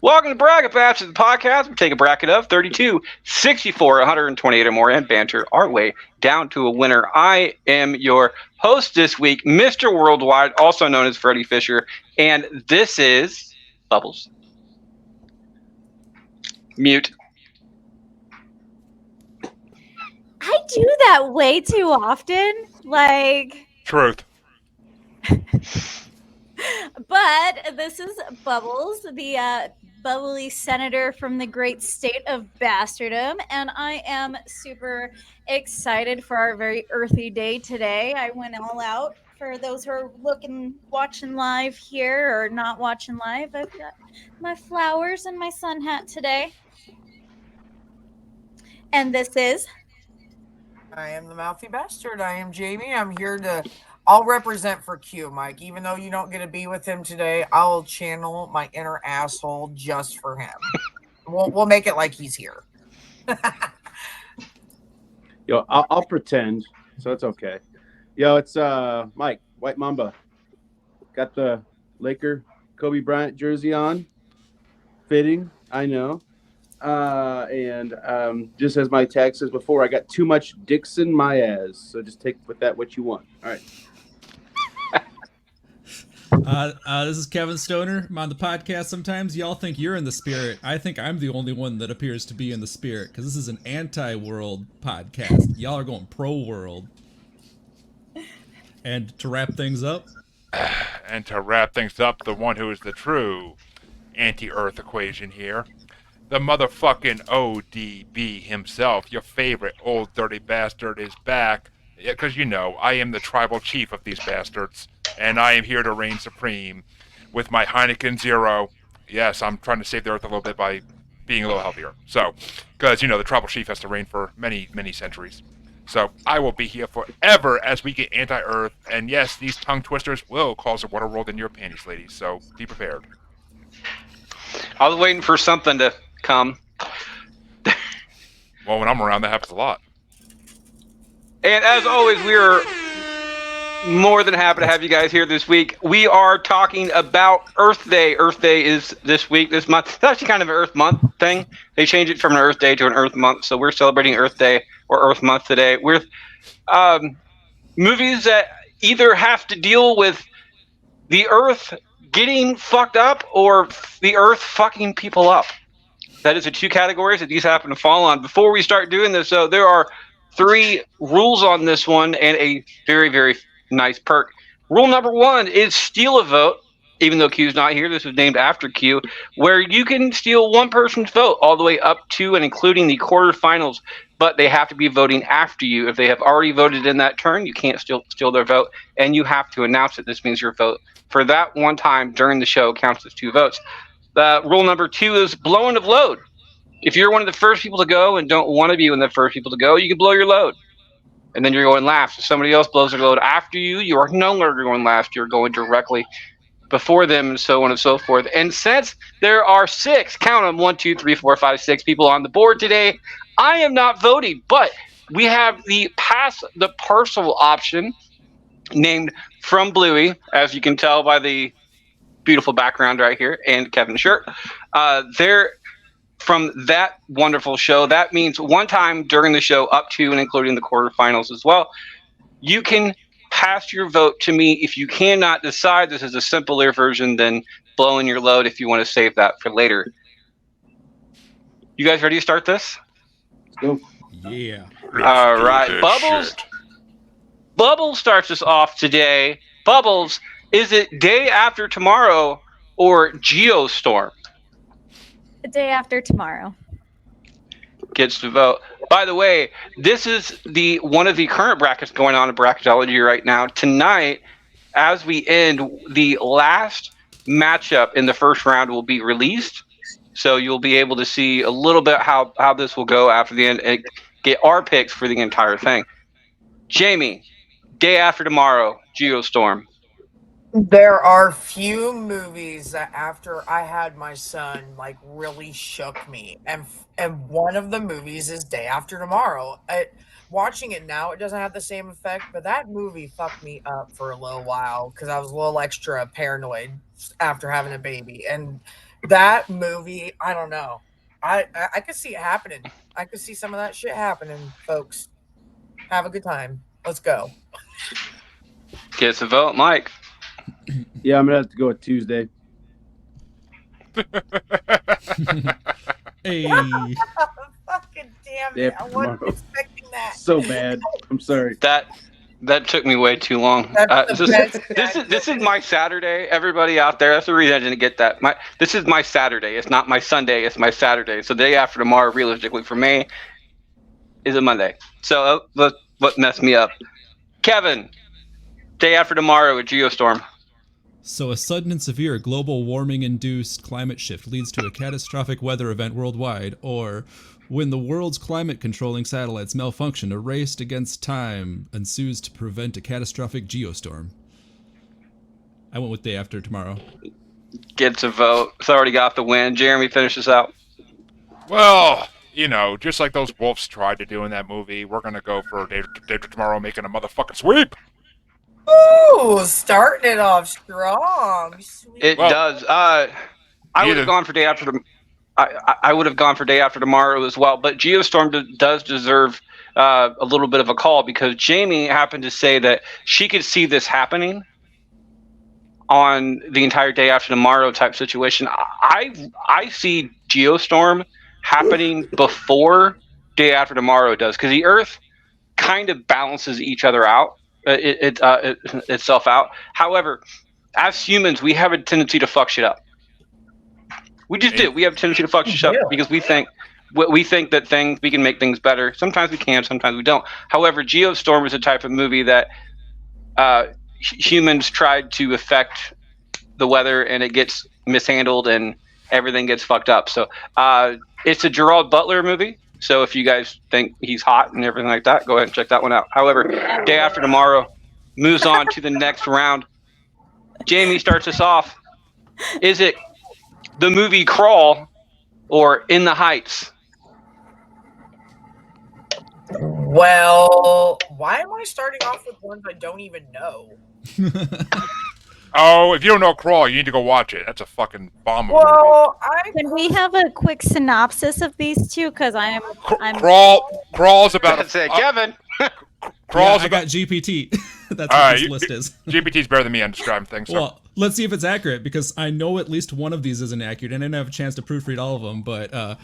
Welcome to Bracket Batch, the podcast. We take a bracket of 32, 64, 128 or more, and banter our way down to a winner. I am your host this week, Mr. Worldwide, also known as Freddie Fisher, and this is Bubbles. Mute. I do that way too often. Truth. But this is Bubbles, the bubbly senator from the great state of Bastardom, and I am super excited for our very earthy day today. I went all out. For those who are watching live here or not watching live, I've got my flowers and my sun hat today. And this is... I am the mouthy bastard. I am Jamie. I'm here to... I'll represent for Q, Mike. Even though you don't get to be with him today, I'll channel my inner asshole just for him. We'll make it like he's here. Yo, I'll pretend, so it's okay. Yo, it's Mike, White Mamba. Got the Laker Kobe Bryant jersey on. Fitting, I know. And just as my tag says before, I got too much Dixon Maez. So just take with that what you want. All right. This is Kevin Stoner. I'm on the podcast sometimes. Y'all think you're in the spirit. I think I'm the only one that appears to be in the spirit because this is an anti-world podcast. Y'all are going pro-world. And to wrap things up... the one who is the true anti-Earth equation here. The motherfucking ODB himself, your favorite old dirty bastard, is back. Because, you know, I am the tribal chief of these bastards. And I am here to reign supreme with my Heineken Zero. Yes, I'm trying to save the Earth a little bit by being a little healthier. So, because, you know, the tribal chief has to reign for many, many centuries. So, I will be here forever as we get anti-Earth. And yes, these tongue twisters will cause a Waterworld in your panties, ladies. So, be prepared. I was waiting for something to come. Well, when I'm around, that happens a lot. And as always, we're more than happy to have you guys here this week. We are talking about Earth Day. Earth Day is this week, this month. It's actually kind of an Earth Month thing. They changed it from an Earth Day to an Earth Month, so we're celebrating Earth Day or Earth Month today with movies that either have to deal with the Earth getting fucked up or the Earth fucking people up. That is the two categories that these happen to fall on. Before we start doing this, though, there are 3 rules on this one and a very, very nice perk. Rule number 1 is steal a vote. Even though Q's not here, this was named after Q, where you can steal one person's vote all the way up to and including the quarterfinals, but they have to be voting after you. If they have already voted in that turn, you can't steal their vote, and you have to announce it. This means your vote for that one time during the show counts as 2 votes. Rule number 2 is blowing of load. If you're one of the first people to go and don't want to be one of the first people to go, you can blow your load. And then you're going last. If somebody else blows their load after you, you are no longer going last. You're going directly before them, and so on and so forth. And since there are 6, count them, 1, 2, 3, 4, 5, 6 people on the board today, I am not voting, but we have the pass the parcel option named From Bluey, as you can tell by the beautiful background right here, and Kevin's shirt. They're from that wonderful show. That means one time during the show, up to and including the quarterfinals as well, you can pass your vote to me. If you cannot decide, this is a simpler version than blowing your load if you want to save that for later. You guys ready to start this? Let's go. Yeah. All right. Bubbles starts us off today. Bubbles, is it day after tomorrow or Geostorm? The day after tomorrow. Gets to vote. By the way, this is one of the current brackets going on in bracketology right now. Tonight, as we end, the last matchup in the first round will be released. So you'll be able to see a little bit how this will go after the end and get our picks for the entire thing. Jamie, day after tomorrow, Geostorm. There are few movies that after I had my son really shook me, and one of the movies is Day After Tomorrow. watching it now, it doesn't have the same effect, but that movie fucked me up for a little while because I was a little extra paranoid after having a baby. And that movie, I don't know. I could see it happening. I could see some of that shit happening, folks. Have a good time. Let's go. Gets a vote, Mike. Yeah, I'm gonna have to go with Tuesday. Hey. Fucking damn Day it. I after wasn't tomorrow. expecting that. So bad. I'm sorry. That took me way too long. That's the This is my Saturday. Everybody out there, that's the reason I didn't get that. This is my Saturday. It's not my Sunday. It's my Saturday. So the day after tomorrow, realistically for me, is a Monday. So what messed me up? Kevin, day after tomorrow, a Geostorm. So a sudden and severe global warming-induced climate shift leads to a catastrophic weather event worldwide, or when the world's climate-controlling satellites malfunction, a race against time ensues to prevent a catastrophic geostorm. I went with day after tomorrow. Gets a vote. It's already got the win. Jeremy, finish this out. Well, you know, just like those wolves tried to do in that movie, we're gonna go for day after tomorrow, making a motherfucking sweep. Ooh, starting it off strong. Sweet. It does. I would have gone for day after I would have gone for day after tomorrow as well. But Geostorm does deserve a little bit of a call because Jamie happened to say that she could see this happening on the entire day after tomorrow type situation. I see Geostorm happening before day after tomorrow does, because the Earth kind of balances each other out. Itself out. However, as humans, we have a tendency to fuck shit up. We just do. We have a tendency to fuck shit up because we think that we can make things better. Sometimes we can, sometimes we don't. However, Geostorm is a type of movie that humans tried to affect the weather, and it gets mishandled, and everything gets fucked up. So it's a Gerard Butler movie. So if you guys think he's hot and everything like that, go ahead and check that one out. However, day after tomorrow moves on to the next round. Jamie starts us off. Is it the movie Crawl or In the Heights? Well, why am I starting off with ones I don't even know? Oh, if you don't know Crawl, you need to go watch it. That's a fucking bomb of a movie. Well, Can we have a quick synopsis of these two? Because I'm Crawl's about That's it, Kevin. Crawl's I about got GPT. That's All what right, this list is. GPT's better than me on describing things. So. Well, let's see if it's accurate, because I know at least one of these isn't accurate, and I didn't have a chance to proofread all of them, but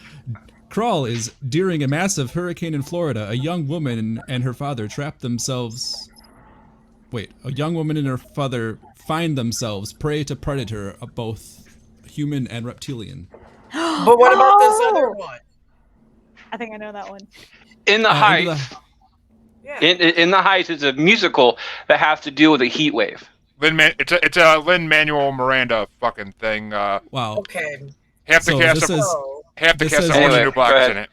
Crawl is, during a massive hurricane in Florida, a young woman and her father find themselves prey to predator, both human and reptilian. but what about this other one? I think I know that one. In the Heights. Yeah. In the Heights is a musical that has to deal with a heat wave. It's a Lin-Manuel Miranda fucking thing. Wow. Okay. Half the So cast this of is- half the this cast says- of Orange Anyway, New Black go is ahead. in it.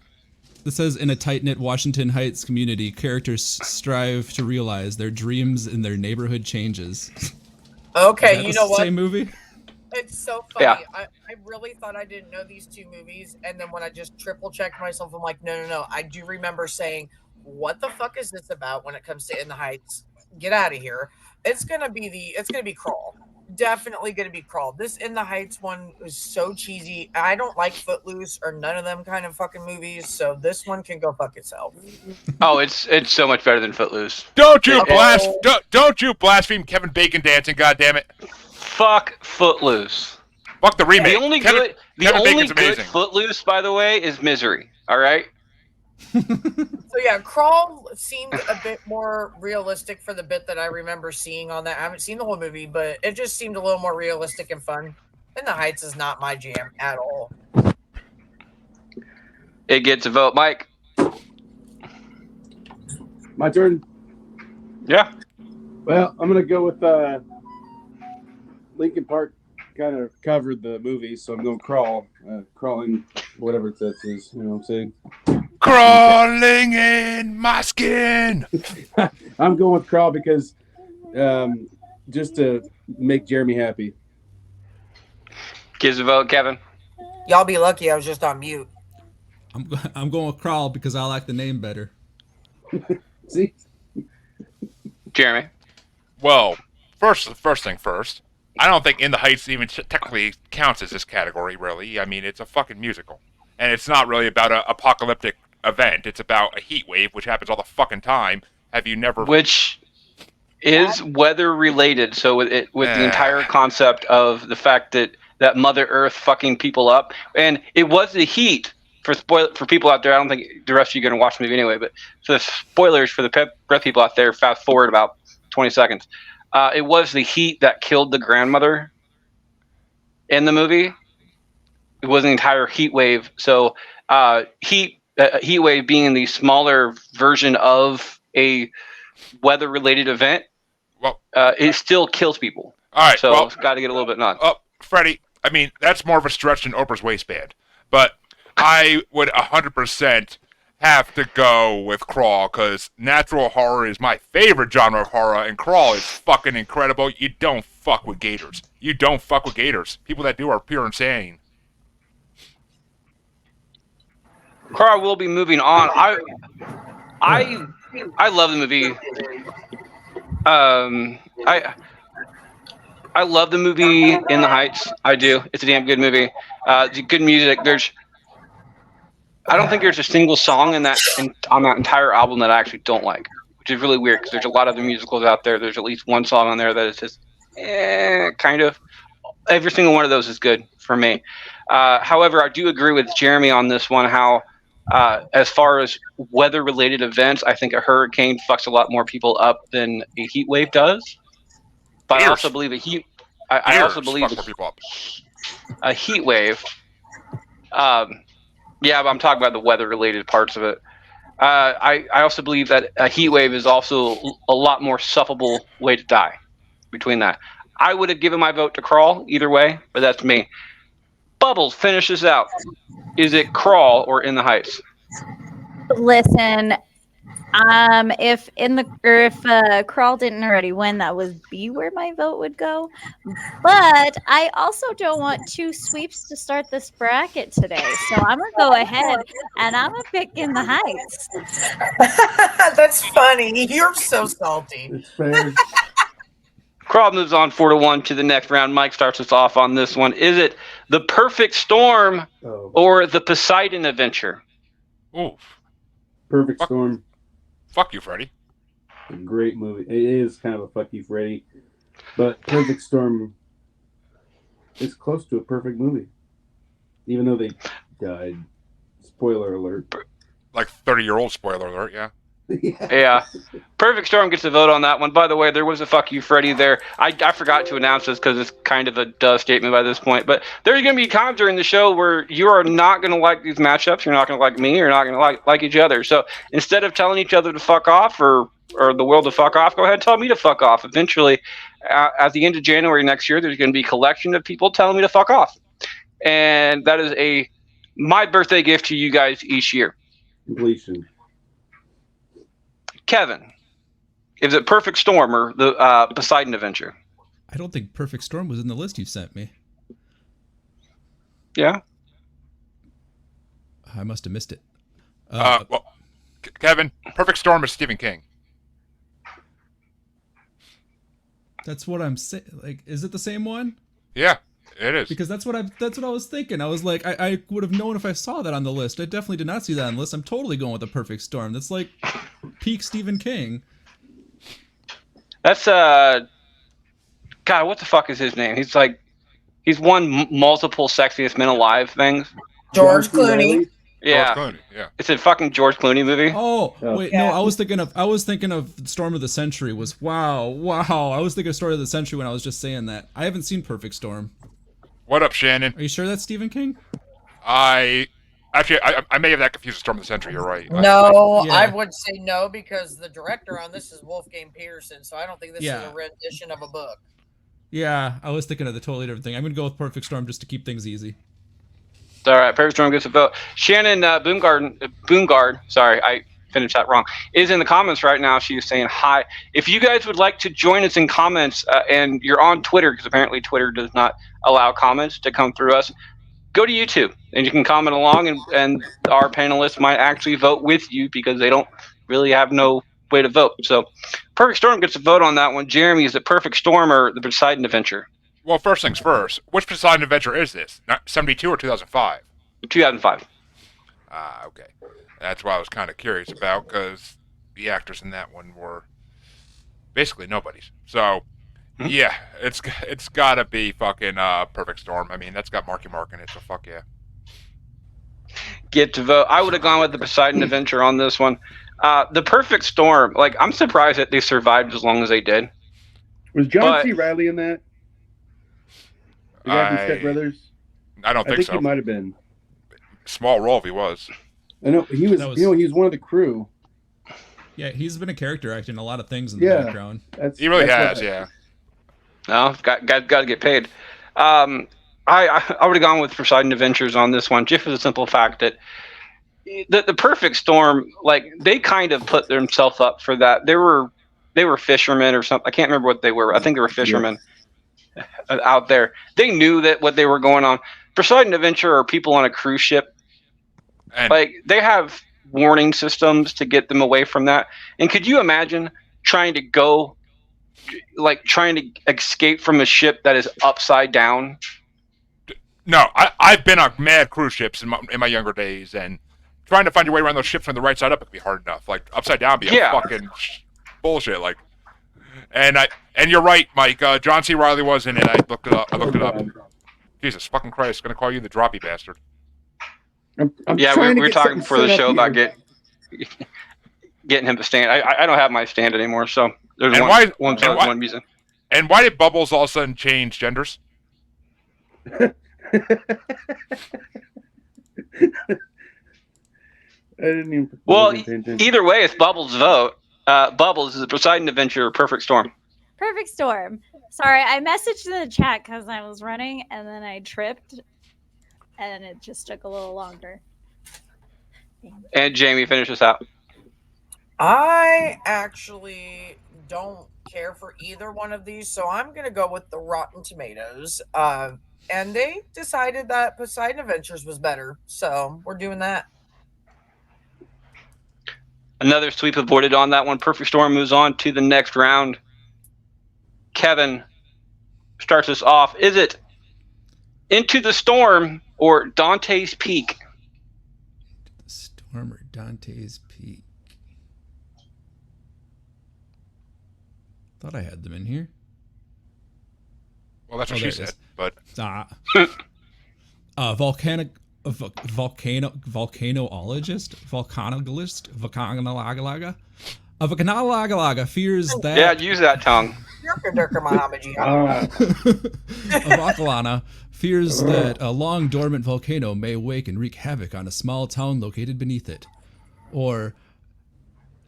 This says, in a tight-knit Washington Heights community, characters strive to realize their dreams in their neighborhood changes. Okay, Is you that know the what? Same movie? It's so funny. Yeah. I really thought I didn't know these two movies, and then when I just triple checked myself, I'm like, no. I do remember saying, "What the fuck is this about?" When it comes to In the Heights, get out of here. It's gonna be Crawl. Definitely gonna be Crawl. This In the Heights one is so cheesy. I don't like Footloose or none of them kind of fucking movies, so this one can go fuck itself. Oh, it's so much better than Footloose. Don't you Okay. don't you blaspheme Kevin Bacon dancing, goddammit. Fuck Footloose. Fuck the remake. The only Kevin good Bacon's amazing. Footloose, by the way, is Misery. All right. So yeah, Crawl seemed a bit more realistic for the bit that I remember seeing on that. I haven't seen the whole movie, but it just seemed a little more realistic and fun. In the Heights is not my jam at all. It gets a vote, Mike. My turn. Yeah. Well, I'm gonna go with Lincoln Park. Kind of covered the movie, so I'm going Crawl, crawling, whatever that is. You know what I'm saying? Crawling in my skin. I'm going with Crawl because just to make Jeremy happy. Gives a vote, Kevin. Y'all be lucky I was just on mute. I'm going with Crawl because I like the name better. See? Jeremy. Well, first thing first. I don't think In the Heights even technically counts as this category, really. I mean, it's a fucking musical. And it's not really about an apocalyptic event. It's about a heat wave, which happens all the fucking time. Have you never... Which is weather related. So with the entire concept of the fact that Mother Earth fucking people up. And it was the heat, for people out there. I don't think the rest of you are going to watch the movie anyway, but for the spoilers for the breath people out there, fast forward about 20 seconds. It was the heat that killed the grandmother in the movie. It was an entire heat wave. So heat wave being the smaller version of a weather-related event, well, it still kills people. All right, so well, it's got to get a little bit nuts. Oh, Freddie, I mean, that's more of a stretch than Oprah's waistband. But I would 100% have to go with Crawl, because natural horror is my favorite genre of horror, and Crawl is fucking incredible. You don't fuck with gators. You don't fuck with gators. People that do are pure insane. Crawl will be moving on. I love the movie. I love the movie In the Heights. I do. It's a damn good movie. It's good music. I don't think there's a single song on that entire album that I actually don't like, which is really weird because there's a lot of the musicals out there. There's at least one song on there that is just kind of. Every single one of those is good for me. However, I do agree with Jeremy on this one. How as far as weather-related events, I think a hurricane fucks a lot more people up than a heat wave does. But I also believe a heat. I also believe a heat wave. Yeah, but I'm talking about the weather-related parts of it. I also believe that a heat wave is also a lot more sufferable way to die. Between that, I would have given my vote to Crawl either way, but that's me. Bubbles, finish this out. Is it Crawl or In the Heights? Listen, if Crawl didn't already win, that would be where my vote would go. But I also don't want two sweeps to start this bracket today, so I'm gonna go ahead and I'm gonna pick In the Heights. That's funny. You're so salty. It's fair. Crawl moves on 4-1 to the next round. Mike starts us off on this one. Is it The Perfect Storm or The Pociedian Adventure? Oof. Perfect Storm. Fuck you, Freddie. A great movie. It is kind of a fuck you, Freddie. But Perfect Storm is close to a perfect movie. Even though they died. Spoiler alert. Like 30-year-old spoiler alert, yeah. Yeah. Perfect Storm gets a vote on that one. By the way, there was a fuck you, Freddie there. I forgot to announce this because it's kind of a duh statement by this point. But there's going to be times during the show where you are not going to like these matchups. You're not going to like me. You're not going to like each other. So instead of telling each other to fuck off or the world to fuck off, go ahead and tell me to fuck off. Eventually, at the end of January next year, there's going to be a collection of people telling me to fuck off. And that is my birthday gift to you guys each year. Completion. Kevin, is it Perfect Storm or the Pociedian Adventure? I don't think Perfect Storm was in the list you sent me. Yeah? I must have missed it. Well, Kevin, Perfect Storm is Stephen King. That's what I'm saying. Like, is it the same one? Yeah, it is. Because that's what I was thinking. I was like, I would have known if I saw that on the list. I definitely did not see that on the list. I'm totally going with The Perfect Storm. That's like peak Stephen King. That's God, what the fuck is his name? He's won multiple sexiest men alive things. George Clooney. Yeah. George Clooney, yeah. It's a fucking George Clooney movie. Oh, wait, Yeah. no, I was thinking of Storm of the Century was wow. I was thinking of Story of the Century when I was just saying that. I haven't seen Perfect Storm. What up, Shannon? Are you sure that's Stephen King? I may have that confused with Storm of the Century. You're right. No, Yeah. I would say no because the director on this is Wolfgang Peterson, so I don't think this is a rendition of a book. Yeah, I was thinking of the totally different thing. I'm gonna go with Perfect Storm just to keep things easy. All right, Perfect Storm gets a vote. Shannon Boomgard, sorry, I finished that wrong, is in the comments right now. She is saying hi. If you guys would like to join us in comments, and you're on Twitter, because apparently Twitter does not allow comments to come through us, go to YouTube and you can comment along, and our panelists might actually vote with you because they don't really have no way to vote. So, Perfect Storm gets a vote on that one. Jeremy, is it Perfect Storm or the Poseidon Adventure? Well, first things first. Which Poseidon Adventure is this? 72 or 2005? 2005. Ah, okay. That's what I was kind of curious about, because the actors in that one were basically nobodies. So, yeah, it's got to be fucking Perfect Storm. I mean, that's got Marky Mark in it, so fuck yeah. Get to vote. I would have gone with the Poseidon Adventure on this one. The Perfect Storm, like, I'm surprised that they survived as long as they did. Was John C. Reilly in that? The guy from Step Brothers? I don't think so. I think he might have been. Small role if he was. I know he was. You know, he was one of the crew. Yeah, he's been a character actor in a lot of things in the background. He really has, yeah. No, got to get paid. I would have gone with Poseidon Adventures on this one, just for the simple fact that the Perfect Storm, like, they kind of put themselves up for that. They were fishermen or something. I can't remember what they were. I think they were fishermen out there. They knew that what they were going on. Poseidon Adventure are people on a cruise ship. And like, they have warning systems to get them away from that. And could you imagine trying to escape from a ship that is upside down? No, I've been on mad cruise ships in my younger days, and trying to find your way around those ships from the right side up would be hard enough. Like, upside down would be a fucking bullshit. Like, and you're right, Mike. John C. Reilly was in it. I looked it up. Jesus fucking Christ! Gonna call you the droppy bastard. I'm we were talking before the show about getting him to stand. I don't have my stand anymore, so there's one reason. And why did Bubbles all of a sudden change genders? I didn't even. Well, either way, it's Bubbles' vote. Bubbles is a Poseidon Adventure, Perfect Storm. Perfect Storm. Sorry, I messaged in the chat because I was running and then I tripped, and it just took a little longer. And Jamie, finish us out. I actually don't care for either one of these, so I'm going to go with the Rotten Tomatoes. And they decided that Poseidon Adventures was better, so we're doing that. Another sweep avoided on that one. Perfect Storm moves on to the next round. Kevin starts us off. Is it Into the Storm or Dantes Peak? The Storm or Dantes Peak? Thought I had them in here. Well, that's what she said, but volcanologist, a volcanologist fears that use that tongue. Avocalana fears that a long dormant volcano may awake and wreak havoc on a small town located beneath it, or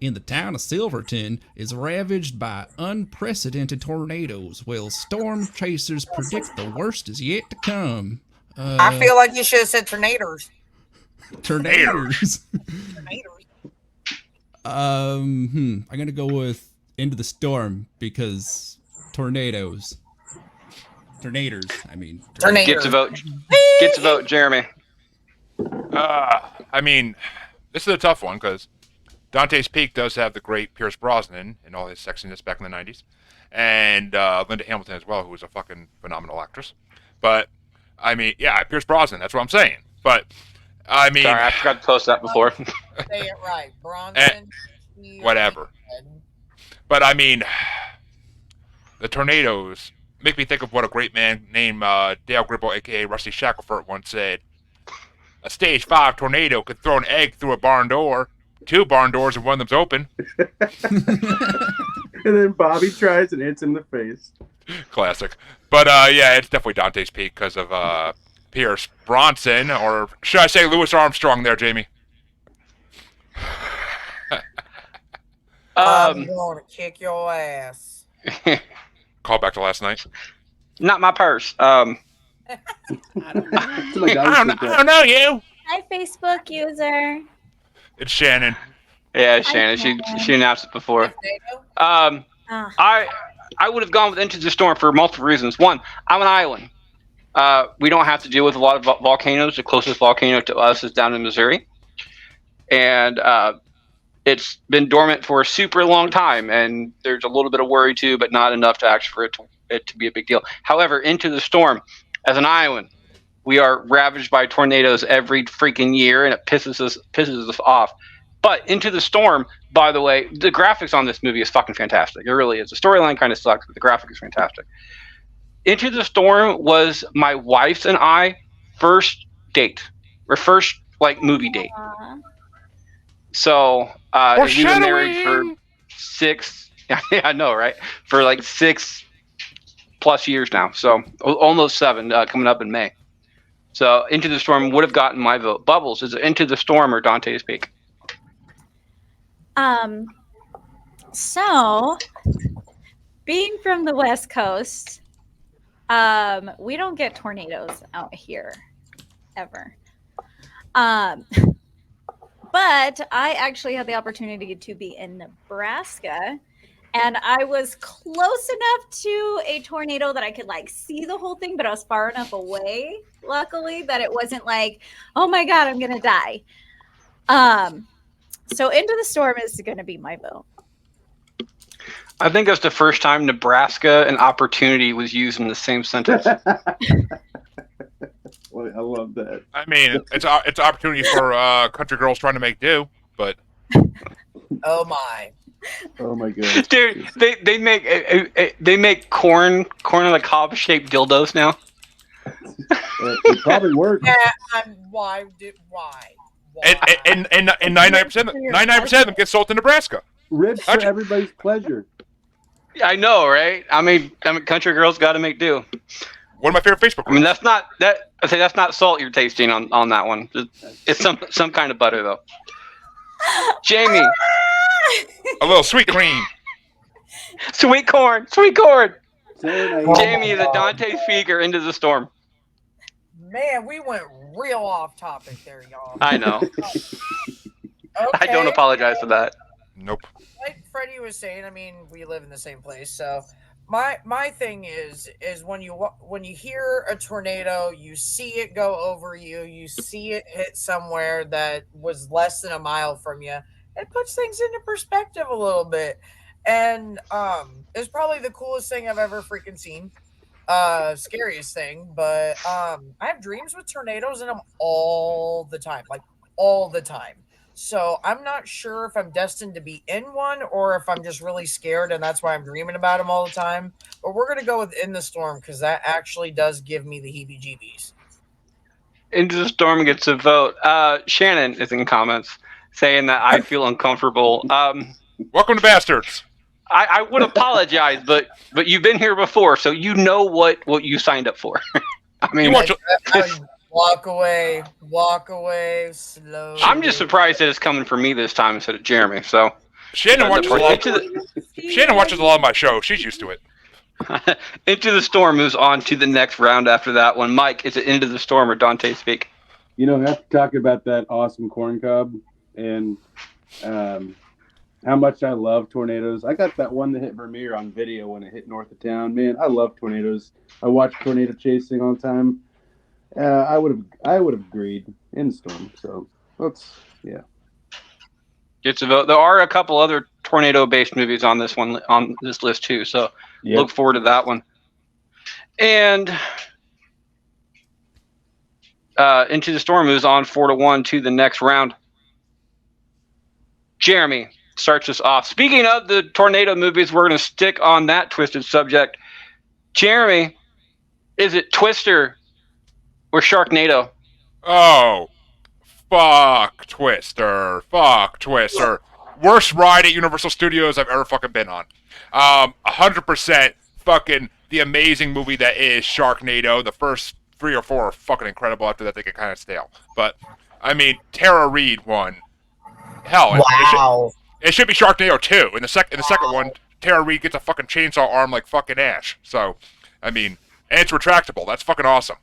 in the town of Silverton is ravaged by unprecedented tornadoes, while storm chasers predict the worst is yet to come. I feel like you should have said tornadoes. Tornadoes. I'm gonna go with Into the Storm because tornadoes. I mean, tornadoes. Get to vote, Jeremy. I mean, this is a tough one because Dantes Peak does have the great Pierce Brosnan in all his sexiness back in the 90s. And Linda Hamilton as well, who was a fucking phenomenal actress. But, I mean, yeah, Pierce Brosnan, that's what I'm saying. But, I mean... Sorry, I forgot to post that before. Say it right. Bronson. Whatever. But, I mean, the tornadoes make me think of what a great man named Dale Gribble, a.k.a. Rusty Shackelford, once said. A stage 5 tornado could throw an egg through a barn door. 2 barn doors and one of them's open. And then Bobby tries and hits him in the face. Classic. But yeah, it's definitely Dantes Peak because of Pierce Bronson, or should I say Louis Armstrong there, Jamie? I'm going to kick your ass. Call back to last night. Not my purse. I don't know you. Hi, Facebook user. It's Shannon. Yeah, Shannon. She announced it before. I would have gone with Into the Storm for multiple reasons. One, I'm an island. We don't have to deal with a lot of volcanoes. The closest volcano to us is down in Missouri. And it's been dormant for a super long time, and there's a little bit of worry too, but not enough to actually for it to be a big deal. However, Into the Storm, as an Iowan, we are ravaged by tornadoes every freaking year, and it pisses us off. But Into the Storm, by the way, the graphics on this movie is fucking fantastic. It really is. The storyline kind of sucks, but the graphic is fantastic. Into the Storm was my wife's and I first date, or first like movie date. So we've been married for 6. Yeah, I know, right? For like 6+ years now. So almost 7, coming up in May. So Into the Storm would have gotten my vote. Bubbles, is it Into the Storm or Dantes Peak? So being from the West Coast, we don't get tornadoes out here ever. But I actually had the opportunity to be in Nebraska, and I was close enough to a tornado that I could like see the whole thing, but I was far enough away, luckily, that it wasn't like, oh my God, I'm gonna die. So Into the Storm is gonna be my vote. I think that's the first time Nebraska and opportunity was used in the same sentence. Well, I love that. I mean, it's an opportunity for country girls trying to make do, but Oh my. Oh my god, Dude, they make corn on the cob shaped dildos now. it probably worked. Yeah, why? and 99% of them get sold to Nebraska. Ribs for everybody's pleasure. I know, right? I mean, country girls got to make do. One of my favorite Facebook I mean, groups. that's not salt you're tasting on that one. It's some kind of butter though. Jamie, A little sweet cream. sweet corn. Oh, Jamie, is it Dante's Peak or Into the Storm? Man, we went real off topic there, y'all. I know. I don't Okay. apologize for that. Nope. Like Freddie was saying, I mean, we live in the same place, so my thing is when you hear a tornado, you see it go over you, you see it hit somewhere that was less than a mile from you. It puts things into perspective a little bit, and it's probably the coolest thing I've ever freaking seen. Scariest thing, but I have dreams with tornadoes in them all the time, like all the time. So I'm not sure if I'm destined to be in one or if I'm just really scared and that's why I'm dreaming about them all the time. But we're going to go with In the Storm because that actually does give me the heebie-jeebies. Into the Storm gets a vote. Shannon is in comments saying that I feel uncomfortable. Welcome to Bastards. I would apologize, but you've been here before, so you know what you signed up for. I mean, Walk away, slowly. I'm just surprised that it's coming from me this time instead of Jeremy. So Shannon watches a lot of my show. She's used to it. Into the Storm moves on to the next round after that one. Mike, is it Into the Storm or Dante's Peak? You know, after talking about that awesome corn cob and how much I love tornadoes, I got that one that hit Vermeer on video when it hit north of town. Man, I love tornadoes. I watch tornado chasing all the time. I would have agreed In the Storm. So yeah. Gets a vote. There are a couple other tornado-based movies on this list too. So Look forward to that one. And Into the Storm moves on 4-1 to the next round. Jeremy starts us off. Speaking of the tornado movies, we're going to stick on that twisted subject. Jeremy, is it Twister or Sharknado? Oh, fuck Twister. Worst ride at Universal Studios I've ever fucking been on. 100% fucking the amazing movie that is Sharknado. The first 3 or 4 are fucking incredible. After that, they get kind of stale. But, I mean, Tara Reid won. Hell, Wow. it should be Sharknado 2. In the second one, Tara Reid gets a fucking chainsaw arm like fucking Ash. So, I mean, and it's retractable. That's fucking awesome.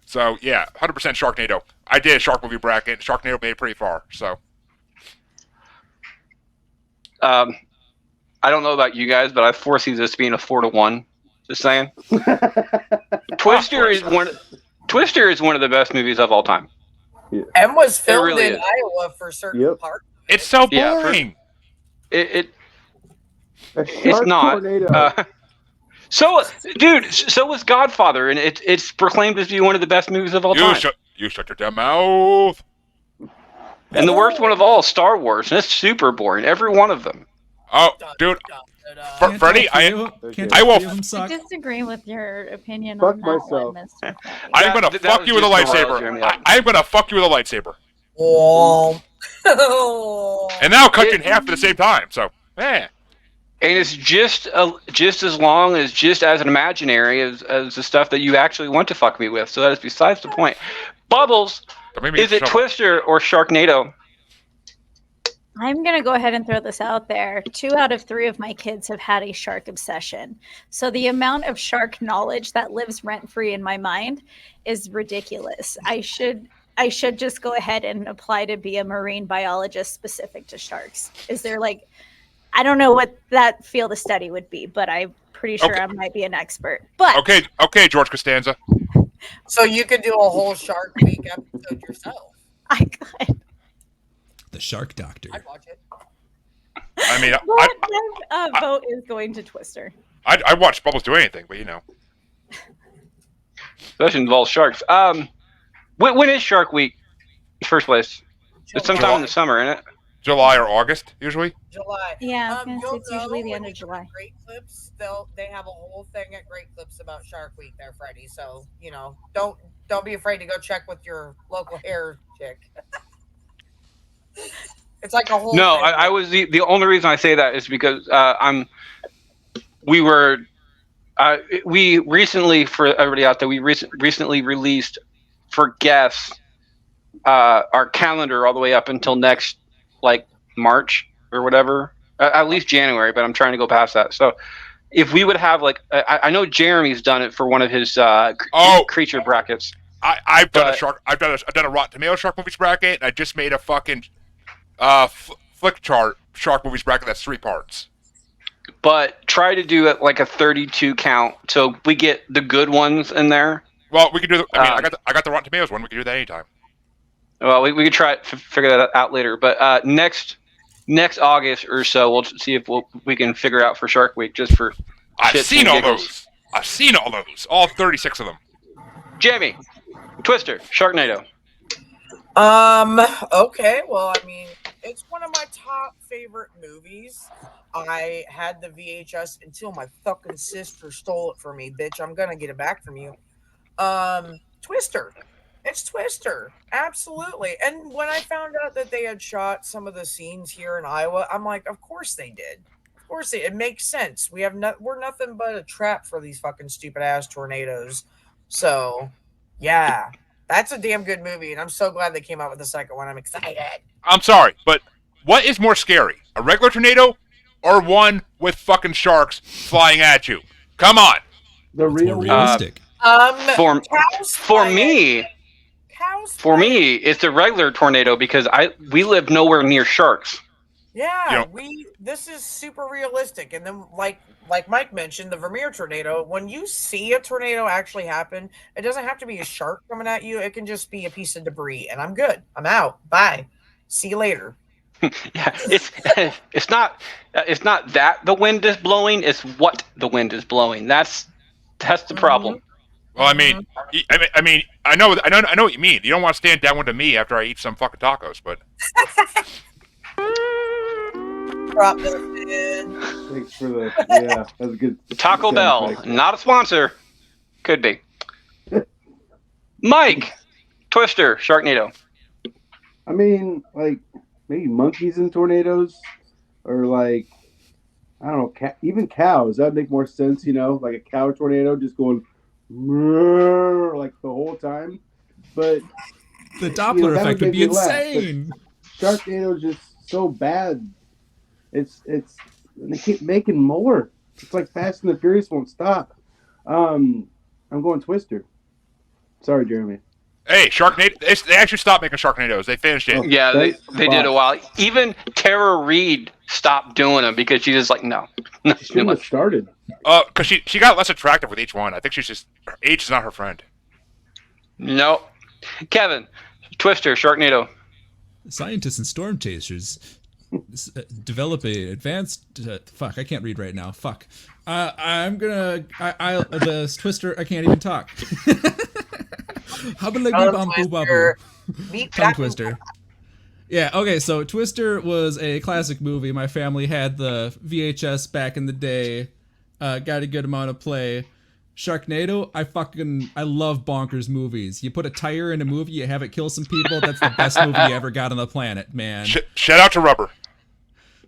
So, yeah, 100% Sharknado. I did a shark movie bracket. Sharknado made it pretty far, so. I don't know about you guys, but I foresee this being a 4-1. Just saying. Twister is one of the best movies of all time. And was filmed really in is. Iowa for certain parts. It's so boring. A it's shark not. tornado. So, dude, so was Godfather, and it's proclaimed to be one of the best movies of all time. You shut your damn mouth. And the worst one of all, Star Wars, and it's super boring. Every one of them. Oh, dude, Can't Freddie, talk for you. Can't I talk will for you, them I suck. disagree with your opinion Fuck on that myself. one, Mr. Freddie. I'm gonna That fuck was you with a just to rile lightsaber. Jeremy up. I'm gonna fuck you with a lightsaber. Oh. And now I'll cut you in half at the same time. So, eh. And it's just as long as just as an imaginary as the stuff that you actually want to fuck me with. So that is besides the point. Bubbles, is it Twister or Sharknado? I'm going to go ahead and throw this out there. 2 out of 3 of my kids have had a shark obsession. So the amount of shark knowledge that lives rent-free in my mind is ridiculous. I should just go ahead and apply to be a marine biologist specific to sharks. Is there like, I don't know what that field of study would be, but I'm pretty sure I might be an expert. But Okay, George Costanza. So you could do a whole Shark Week episode yourself. I could. The Shark Doctor. I'd watch it. I mean, My vote is going to Twister. I watch Bubbles do anything, but you know. Especially involves sharks. When is Shark Week? First place. It's sometime in the summer, isn't it? July or August, usually. July. Yeah, I was gonna say You'll it's usually the know end when of you go to July. Great Clips, they have a whole thing at Great Clips about Shark Week there, Freddie. So don't be afraid to go check with your local hair chick. It's like a whole. No, thing. I was the only reason I say that is because we recently, for everybody out there, we recently released for guests our calendar all the way up until next like March or whatever, at least January, but I'm trying to go past that. So if we would have like, I know Jeremy's done it for one of his creature brackets. I've done a Rotten Tomato Shark Movies bracket, and I just made a fucking flick chart Shark Movies bracket that's 3 parts. But try to do it like a 32 count, so we get the good ones in there. Well, we could do. I got the Rotten Tomatoes one. We could do that anytime. Well, we could try to figure that out later. But next August or so, we'll see if we can figure out for Shark Week just for. I've seen all those. All 36 of them. Jamie, Twister, Sharknado. Okay. Well, I mean, it's one of my top favorite movies. I had the VHS until my fucking sister stole it from me, bitch. I'm gonna get it back from you. Twister. It's Twister. Absolutely. And when I found out that they had shot some of the scenes here in Iowa, I'm like, of course they did. Of course it makes sense. We're nothing but a trap for these fucking stupid ass tornadoes. So, yeah. That's a damn good movie, and I'm so glad they came out with the second one. I'm excited. I'm sorry, but what is more scary? A regular tornado or one with fucking sharks flying at you? Come on. The It's more realistic. For me, it's a regular tornado because we live nowhere near sharks. Yeah, this is super realistic. And then like Mike mentioned, the Vermeer tornado, when you see a tornado actually happen, it doesn't have to be a shark coming at you. It can just be a piece of debris, and I'm good. I'm out. Bye. See you later. Yeah, it's not that the wind is blowing, it's what the wind is blowing. That's the problem. Well, I mean, I know what you mean. You don't want to stand downwind to me after I eat some fucking tacos, but. Drop the fin. Thanks for the that was a good. Taco Bell, not a sponsor. Could be. Mike, Twister, Sharknado. I mean, like maybe monkeys in tornadoes, or like I don't know, even cows. That'd make more sense, like a cow tornado just going like the whole time. But the Doppler effect would be insane. Sharknado is just so bad. It's they keep making more. It's like Fast and the Furious won't stop. I'm going Twister. Sorry, Jeremy. Hey, Sharknado! They actually stopped making Sharknadoes. They finished it. Yeah, they did a while. Even Tara Reid stopped doing them because she's just like, no. She shouldn't have started. Because she got less attractive with each one. I think age is not her friend. No. Kevin, Twister, Sharknado. Scientists and storm chasers develop a advanced fuck, I can't read right now. Fuck. I'm gonna the Twister, I can't even talk. Tongue twister. Yeah, okay, so Twister was a classic movie. My family had the VHS back in the day. Got a good amount of play. Sharknado, I love bonkers movies. You put a tire in a movie, you have it kill some people, that's the best movie you ever got on the planet, man. Shout out to Rubber.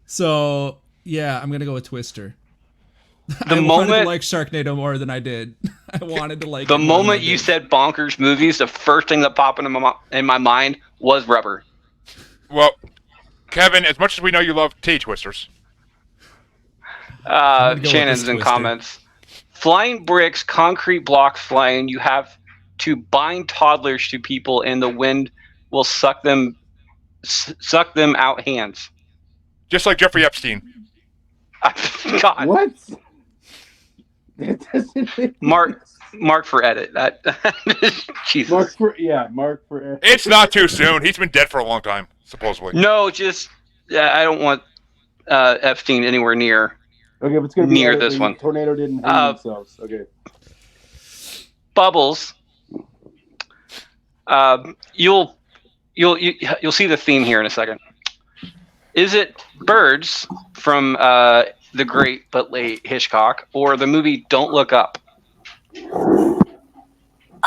So, yeah, I'm gonna go with Twister. I wanted to like Sharknado more than I did. I wanted to like the moment you said bonkers movies, the first thing that popped in my mind was Rubber. Well, Kevin, as much as we know you love T-Twisters. Shannon's in comments. Flying bricks, concrete blocks flying. You have to bind toddlers to people, and the wind will suck them out hands. Just like Jeffrey Epstein. God. What? That doesn't Mark for edit. That Jesus. Mark for edit. It's not too soon. He's been dead for a long time, supposedly. No, just I don't want Epstein anywhere near. Okay, but it's gonna be near this one. Tornado didn't hang themselves. Okay. Bubbles. You'll see the theme here in a second. Is it birds from the great but late Hitchcock, or the movie Don't Look Up?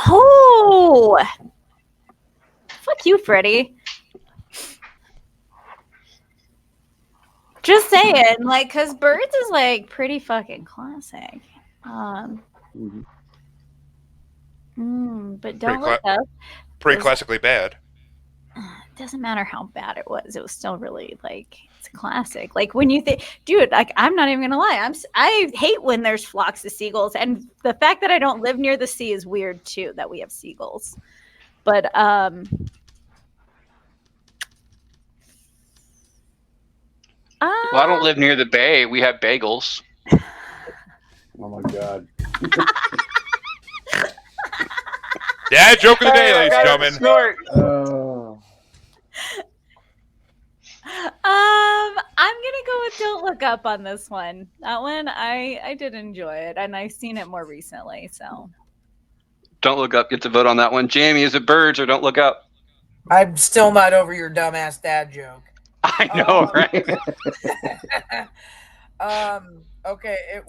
Oh, fuck you, Freddie. Just saying, like, because Birds is like pretty fucking classic. But Don't Look Up. Pretty classically bad. It doesn't matter how bad it was still really like it's a classic. Like when you think, dude, like I'm not even gonna lie, I hate when there's flocks of seagulls, and the fact that I don't live near the sea is weird too. That we have seagulls, but Well, I don't live near the bay. We have bagels. Oh my god. Dad joke of the day, ladies and gentlemen. I'm gonna go with Don't Look Up on this one. That one I did enjoy it, and I've seen it more recently. So Don't Look Up gets a vote on that one. Jamie, is it Birds or Don't Look Up? I'm still not over your dumbass dad joke. I know, right? Okay, I'm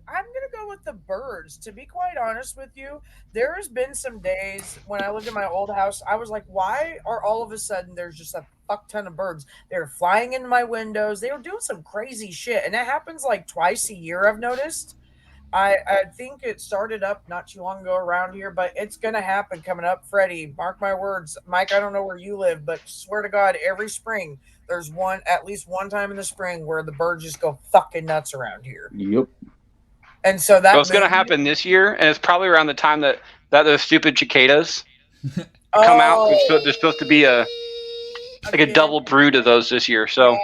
gonna go with the Birds. To be quite honest with you, there has been some days when I lived in my old house, I was like, why are all of a sudden there's just a fuck ton of birds? They're flying into my windows. They were doing some crazy shit, and that happens like twice a year, I've noticed. I think it started up not too long ago around here, but it's gonna happen coming up. Freddie, mark my words. Mike, I don't know where you live, but swear to God, every spring there's at least one time in the spring where the birds just go fucking nuts around here. Yep. And so that's going to happen this year, and it's probably around the time that those stupid cicadas come out. There's supposed to be a double brood of those this year. So yeah,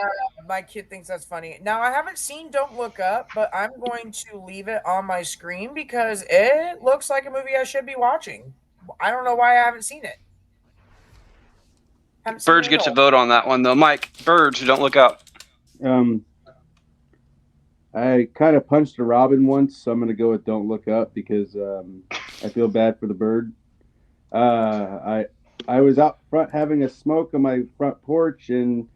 my kid thinks that's funny. Now I haven't seen Don't Look Up, but I'm going to leave it on my screen because it looks like a movie I should be watching. I don't know why I haven't seen it. Birds gets a vote on that one, though. Mike, Birds, Don't Look Up. I kind of punched a robin once, so I'm going to go with Don't Look Up because I feel bad for the bird. I was out front having a smoke on my front porch, and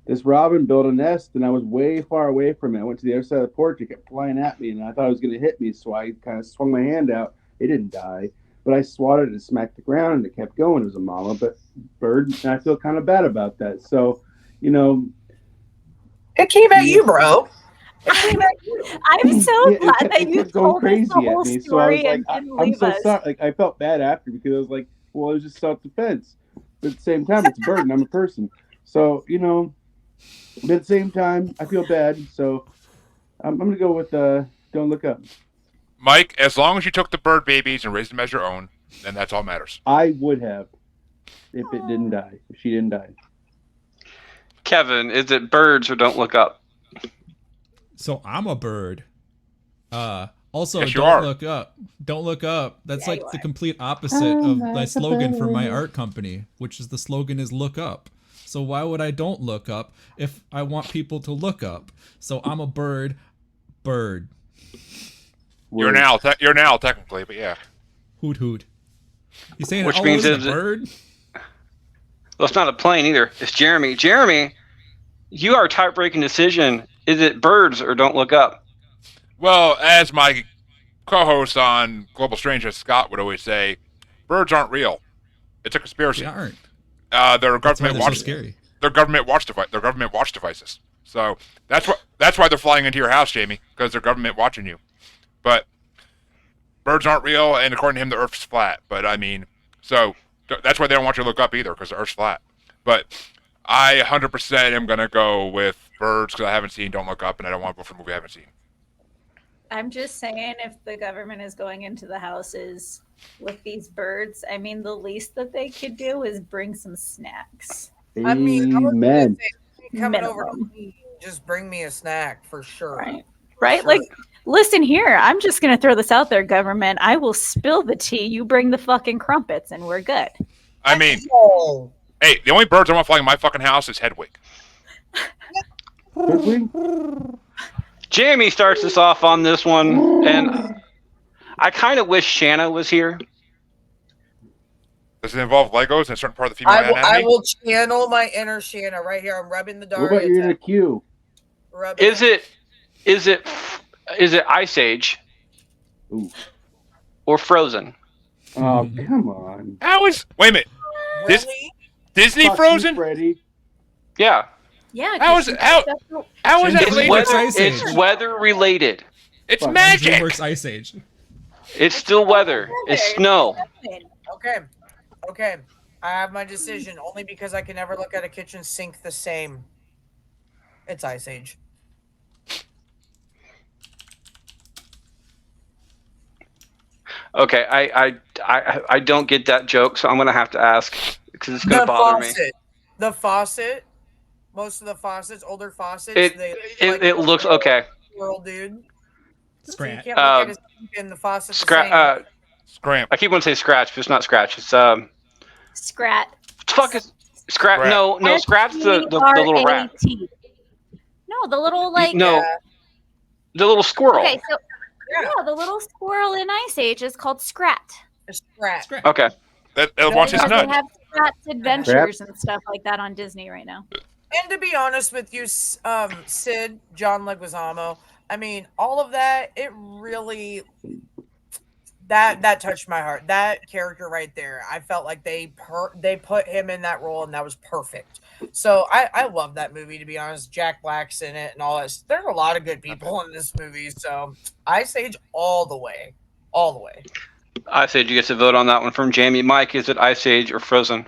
this robin built a nest, and I was way far away from it. I went to the other side of the porch. It kept flying at me, and I thought it was going to hit me, so I kind of swung my hand out. It didn't die. But I swatted it and smacked the ground, and it kept going. It was a mama bird, and I feel kind of bad about that. So, it came at you, bro. It came at you. I'm so glad that you told us the whole story and didn't leave us. Sorry. Like, I felt bad after because I was like, well, it was just self-defense. But at the same time, it's a bird, and I'm a person. So, but at the same time, I feel bad. So I'm going to go with Don't Look Up. Mike, as long as you took the bird babies and raised them as your own, then that's all matters. I would have if it didn't die. If she didn't die. Kevin, is it Birds or Don't Look Up? So I'm a bird. Also, yes, Don't Look Up. Don't Look Up. That's like the complete opposite of my slogan for my art company, which is the slogan is Look Up. So why would I don't look up if I want people to look up? So I'm a bird. Bird. You're now technically, but yeah. Hoot hoot. He's saying Which it means always a it's- bird? Well, it's not a plane either. It's Jeremy. Jeremy, you are a type-breaking decision. Is it birds or don't look up? Well, as my co-host on Global Strange, Scott would always say, birds aren't real. It's a conspiracy. They aren't. They're That's why government they're so watch. scary. They're government watch devices. So that's why they're flying into your house, Jamie, because they're government watching you. But birds aren't real, and according to him, the Earth's flat. But I mean, so that's why they don't want you to look up either, because the Earth's flat. But I 100% am gonna go with birds because I haven't seen Don't Look Up, and I don't want to go for a movie I haven't seen. I'm just saying, if the government is going into the houses with these birds, I mean, the least that they could do is bring some snacks. I mean, I was gonna Amen. say, coming over to Minimum. me, just bring me a snack for sure. Right. Right? Sure. Like, listen here, I'm just going to throw this out there, government. I will spill the tea. You bring the fucking crumpets, and we're good. I mean, Oh, hey, the only birds I want flying in my fucking house is Hedwig. Jamie starts us off on this one, and I kind of wish Shanna was here. Does it involve Legos and a certain part of the female I anatomy? will channel my inner Shanna right here. I'm rubbing the What Daria. about your inner Q? Is it Ice Age Ooh. or Frozen? Oh, come on. How is... Wait a minute. This- Really? Disney Fuck Frozen? you, Freddie. Yeah, Yeah. How is it? How is that It's related? weather- weather, Ice Age. it's weather related. It's Fuck. magic. DreamWorks Ice Age. It's still weather. It's snow. Okay. I have my decision only because I can never look at a kitchen sink the same. It's Ice Age. Okay, I don't get that joke, so I'm gonna have to ask because it's gonna The bother me. faucet. The faucet. Most of the faucets, older faucets, It looks okay. World, dude. So you Scratch. can't look at a sink in the faucet the same. Scram. I keep wanting to say scratch, but it's not scratch. It's Scrat. fuck is scratch? Scrat. No, scratch the little rat. S-C-R-A-T. No, the little like. No, Yeah. the little squirrel. Okay, so Yeah. the little squirrel in Ice Age is called Scrat. It's scratch. Scratch. Okay, That'll watch his Because they nut. have Scrat's Adventures and stuff like that on Disney right now. And to be honest with you, Sid, John Leguizamo, I mean, all of that, it really that touched my heart. That character right there, I felt like they put him in that role, and that was perfect. So I love that movie, to be honest. Jack Black's in it and all that. There's a lot of good people in this movie, so Ice Age all the way, all the way. Ice Age. You get to vote on that one from Jamie. Mike, is it Ice Age or Frozen?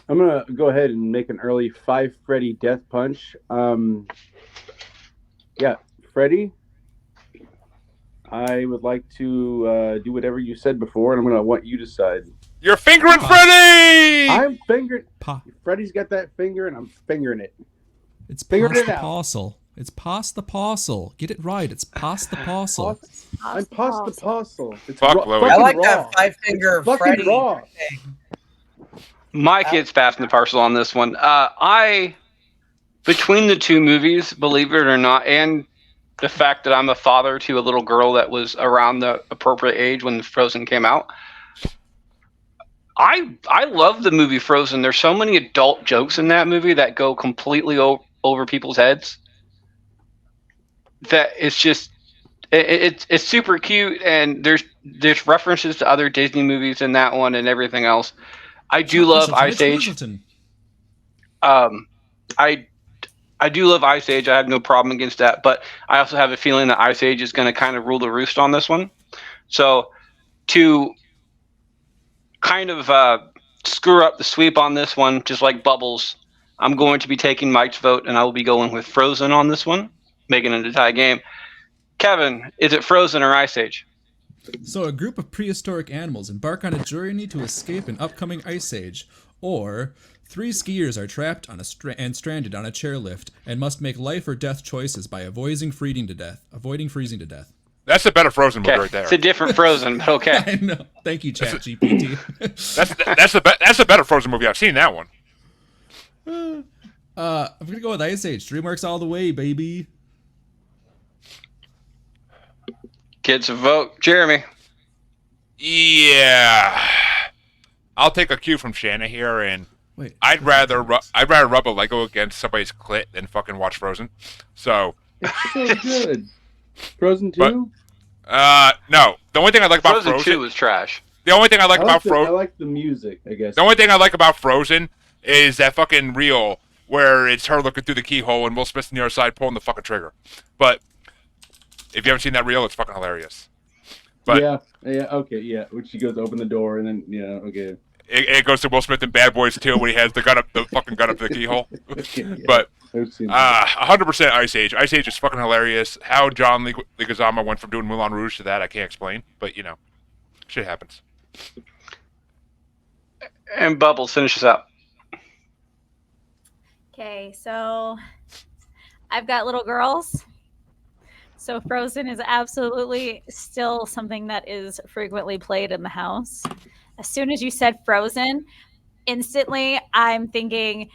I'm going to go ahead and make an early 5 Freddy death punch. Yeah, Freddy, I would like to do whatever you said before, and I'm going to want you to decide. You're fingering Freddy! I'm fingering... Pa- Freddy's got that finger, and I'm fingering it. It's Figured past it the out. parcel. It's past the parcel. Get it right. It's past the parcel. I'm past the parcel. It's Fuck, Louis. I fucking like raw. that 5-finger Fucking Freddy. raw. thing. Mike gets past the parcel on this one. Between the two movies, believe it or not, and the fact that I'm a father to a little girl that was around the appropriate age when Frozen came out, I love the movie Frozen. There's so many adult jokes in that movie that go completely over people's heads. That it's just it's super cute, and there's references to other Disney movies in that one and everything else. I do love Ice Age. I do love Ice Age. I have no problem against that, but I also have a feeling that Ice Age is going to kind of rule the roost on this one. So to kind of screw up the sweep on this one, just like Bubbles, I'm going to be taking Mike's vote, and I will be going with Frozen on this one, making it a tie game. Kevin, is it Frozen or Ice Age? So a group of prehistoric animals embark on a journey to escape an upcoming ice age, or 3 skiers are trapped on and stranded on a chairlift and must make life or death choices by avoiding freezing to death. That's a better Frozen movie Okay, right there. it's a different Frozen, but okay. I know. Thank you, ChatGPT. That's a better Frozen movie. I've seen that one. I'm gonna go with Ice Age. DreamWorks all the way, baby. Gets a vote. Jeremy. Yeah. I'll take a cue from Shanna here, and Wait. I'd rather rub a Lego against somebody's clit than fucking watch Frozen. So. It's so good. Frozen 2? No. The only thing I like about Frozen Frozen 2 was trash. The only thing I like about Frozen. I like the music, I guess. The only thing I like about Frozen is that fucking reel where it's her looking through the keyhole and Will Smith's on the other side pulling the fucking trigger. But if you haven't seen that reel, it's fucking hilarious. But yeah, okay, yeah. When she goes to open the door and then, yeah, okay. It goes to Will Smith in Bad Boys 2 when he has the fucking gun up to the keyhole. Yeah, But 100% Ice Age. Ice Age is fucking hilarious. How John Leguizamo went from doing Moulin Rouge to that, I can't explain. But, you know, shit happens. And Bubbles, finish us up. Okay, so I've got little girls. So Frozen is absolutely still something that is frequently played in the house. As soon as you said Frozen, instantly I'm thinking,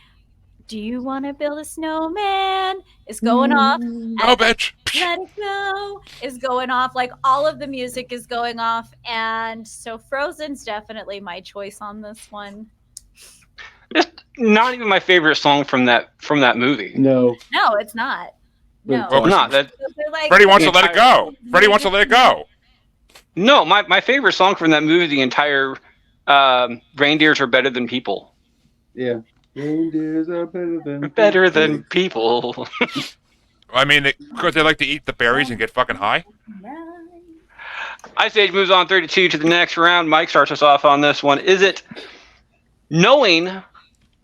do you want to build a snowman? Is going off. No, bitch. Let it go is going off. Like all of the music is going off. And so Frozen's definitely my choice on this one. It's not even my favorite song from that movie. No. No, it's not. No. Well, Not that. Like, Freddie wants to let it go. Freddie wants to let it go. No, my favorite song from that movie, the entire Reindeers Are Better Than People. Yeah. Reindeers are better Than people. I mean, because they like to eat the berries and get fucking high. Ice Age moves on 32 to the next round. Mike starts us off on this one. Is it Knowing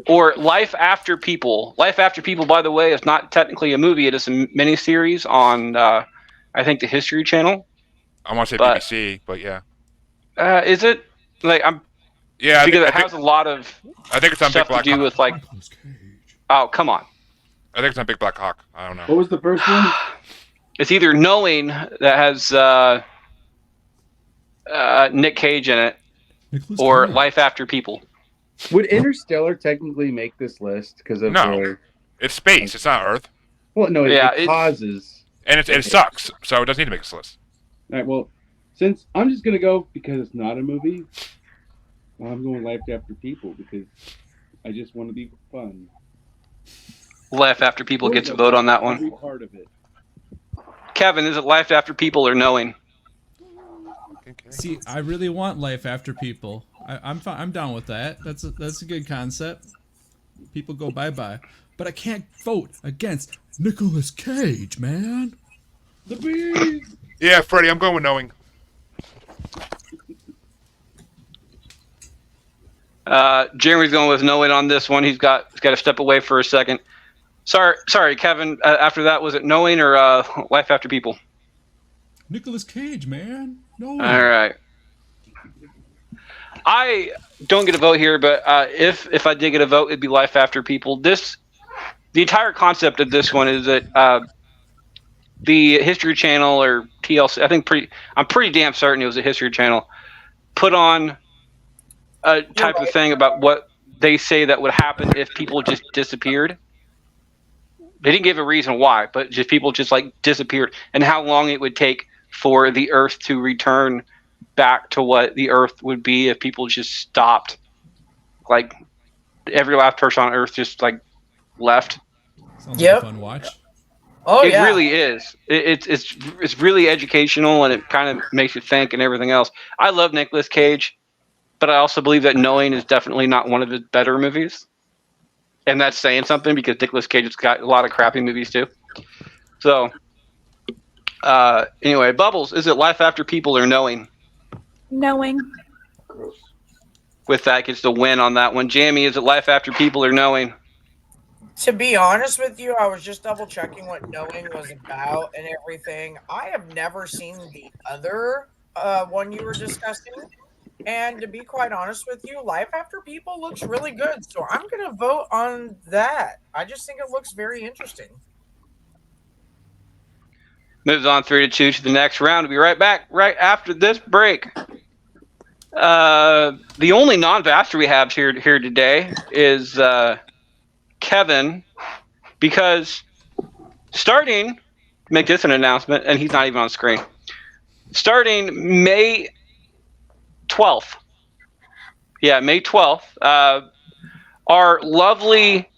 or Life After People? Life After People, by the way, is not technically a movie. It is a miniseries on, I think, the History Channel. I want to say BBC, but yeah. Is it? Like, Yeah, because it has a lot of I think it's on Big stuff to Black do Hawk. with, like, oh, come on. I think it's on Big Black Hawk. I don't know. What was the first one? It's either Knowing, that has Nick Cage in it, Nicolas or Cage. Life After People. Would Interstellar technically make this list because of No. the... It's space. It's not Earth, Well, no, Yeah, it it- causes... and it sucks. So it doesn't need to make this list. All right, well, since I'm just gonna go because it's not a movie, I'm going Life After People because I just want to be fun. Life After People gets a vote on that one. Every part of it. Kevin, is it Life After People or Knowing? See, I really want Life After People. I'm fine. I'm down with that. That's a good concept. People go bye-bye, but I can't vote against Nicolas Cage, man. The bees. Yeah, Freddie, I'm going with Knowing. Jeremy's going with Knowing on this one. He's got to step away for a second. Sorry, Kevin. After that, was it Knowing or Life After People? Nicolas Cage, man. No. All right. I don't get a vote here, but if I did get a vote, it'd be Life After People. The entire concept of this one is that the History Channel or TLC, I'm pretty damn certain it was a History Channel, put on a type of thing about what they say that would happen if people just disappeared. They didn't give a reason why, but just people just like disappeared, and how long it would take for the Earth to return back to what the Earth would be if people just stopped. Like every last person on Earth just like left. Sounds Yep. like a fun watch. Oh, It yeah. really is. It's really educational, and it kind of makes you think and everything else. I love Nicolas Cage, but I also believe that Knowing is definitely not one of his better movies. And that's saying something because Nicolas Cage has got a lot of crappy movies too. So, anyway, Bubbles, is it Life After People or Knowing? Knowing. With that, gets the win on that one. Jamie, is it Life After People or Knowing? To be honest with you, I was just double checking what Knowing was about and everything. I have never seen the other one you were discussing. And to be quite honest with you, Life After People looks really good. So I'm going to vote on that. I just think it looks very interesting. Moves on 3-2 to the next round. We'll be right back right after this break. The only non-vaster we have here today is Kevin, because starting, make this an announcement, and he's not even on screen. Starting May 12th. Yeah, May 12th. Our lovely,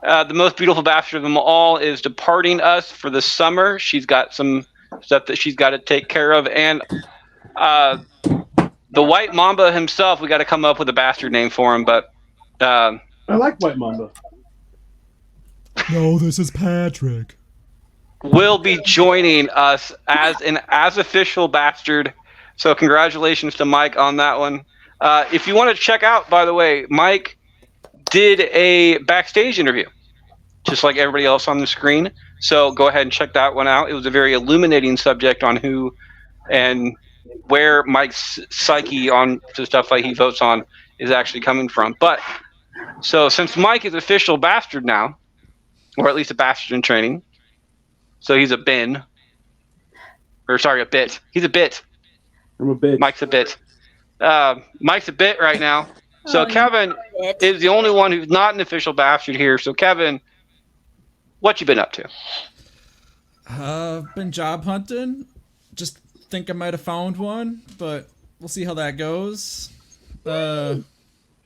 the most beautiful bastard of them all is departing us for the summer. She's got some stuff that she's got to take care of. And the White Mamba himself, we got to come up with a bastard name for him. But I like White Mamba. No, this is Patrick. Will be joining us as official bastard. So congratulations to Mike on that one. If you want to check out, by the way, Mike did a backstage interview, just like everybody else on the screen. So go ahead and check that one out. It was a very illuminating subject on who and where Mike's psyche on the stuff like he votes on is actually coming from. But so since Mike is official bastard now, or at least a bastard in training, so he's a bin, or sorry, a bit. He's a bit. I'm a bitch. Mike's a bit. Mike's a bit right now. So Oh, Kevin is the only one who's not an official bastard here. So Kevin, what you been up to? Been job hunting. Just think I might have found one, but we'll see how that goes.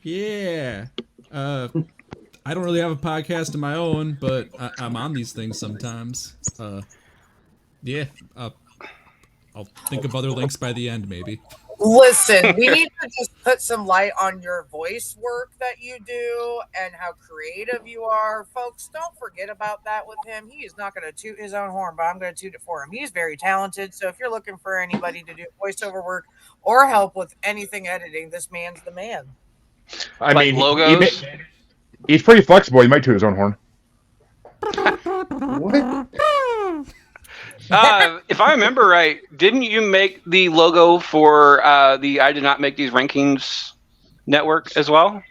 Yeah. I don't really have a podcast of my own, but I'm on these things sometimes. Yeah. I'll think of other links by the end, maybe. Listen, we need to just put some light on your voice work that you do and how creative you are. Folks, don't forget about that with him. He is not going to toot his own horn, but I'm going to toot it for him. He's very talented. So if you're looking for anybody to do voiceover work or help with anything editing, this man's the man. I Like mean, logos? he's pretty flexible. He might toot his own horn. What? If I remember right, didn't you make the logo for the I Did Not Make These Rankings network as well?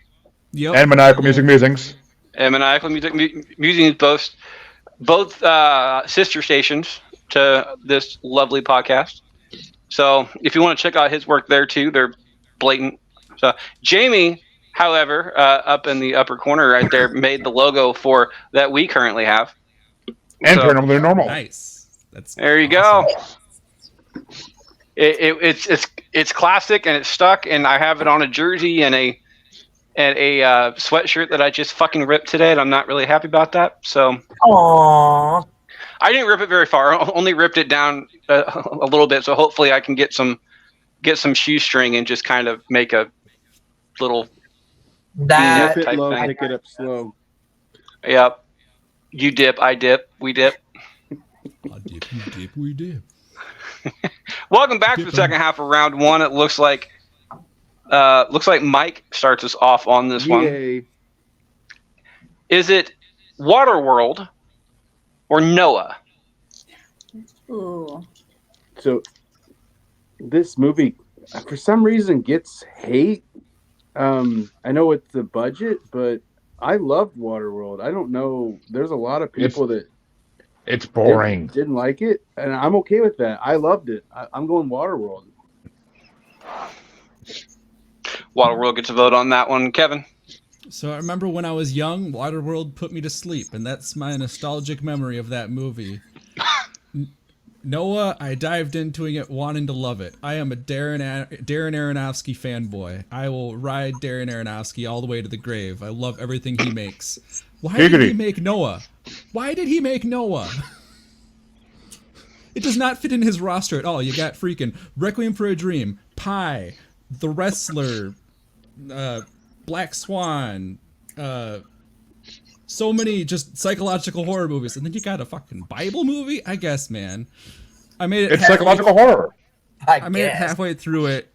Yep. And Maniacal Music Musings. And Maniacal Musings, both sister stations to this lovely podcast. So if you want to check out his work there too, they're blatant. So Jamie, however, up in the upper corner right there, made the logo for that we currently have. And So- Paranormal Normal. Nice. That's There you awesome. go. It's classic and it's stuck, and I have it on a jersey and a sweatshirt that I just fucking ripped today, and I'm not really happy about that. So Aww. I didn't rip it very far. I only ripped it down a little bit. So hopefully I can get some shoestring and just kind of make a little. That Dip it type low, thing. pick it up slow. Yep. You dip, I dip, we dip. I dip, you dip, we dip. Welcome back to the second half of round one. It looks like Mike starts us off on this one. Yay. Is it Waterworld or Noah? Ooh. So this movie, for some reason, gets hate. I know it's the budget, but I loved Waterworld. I don't know. There's a lot of people that It's boring. didn't like it, and I'm okay with that. I loved it. I'm going Waterworld. Waterworld gets a vote on that one. Kevin? So I remember when I was young, Waterworld put me to sleep, and that's my nostalgic memory of that movie. Noah, I dived into it wanting to love it. I am a Darren Aronofsky fanboy. I will ride Darren Aronofsky all the way to the grave. I love everything he makes. Why did he Giggity. make Noah? Why did he make Noah? It does not fit in his roster at all. You got freaking Requiem for a Dream, Pie, The Wrestler, Black Swan, so many just psychological horror movies, and then you got a fucking Bible movie? I guess, man. I made it. It's psychological horror. I made it halfway through it.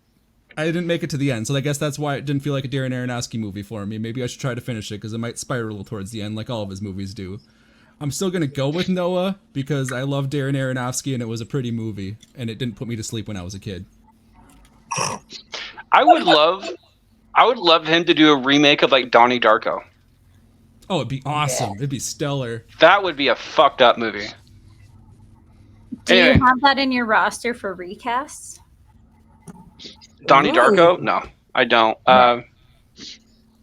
I didn't make it to the end, so I guess that's why it didn't feel like a Darren Aronofsky movie for me. Maybe I should try to finish it, because it might spiral towards the end, like all of his movies do. I'm still gonna go with Noah, because I love Darren Aronofsky, and it was a pretty movie, and it didn't put me to sleep when I was a kid. I would love him to do a remake of like Donnie Darko. Oh, it'd be awesome. It'd be stellar. That would be a fucked up movie. Do Anyway. you have that in your roster for recasts? Donnie Ooh. Darko? No, I don't.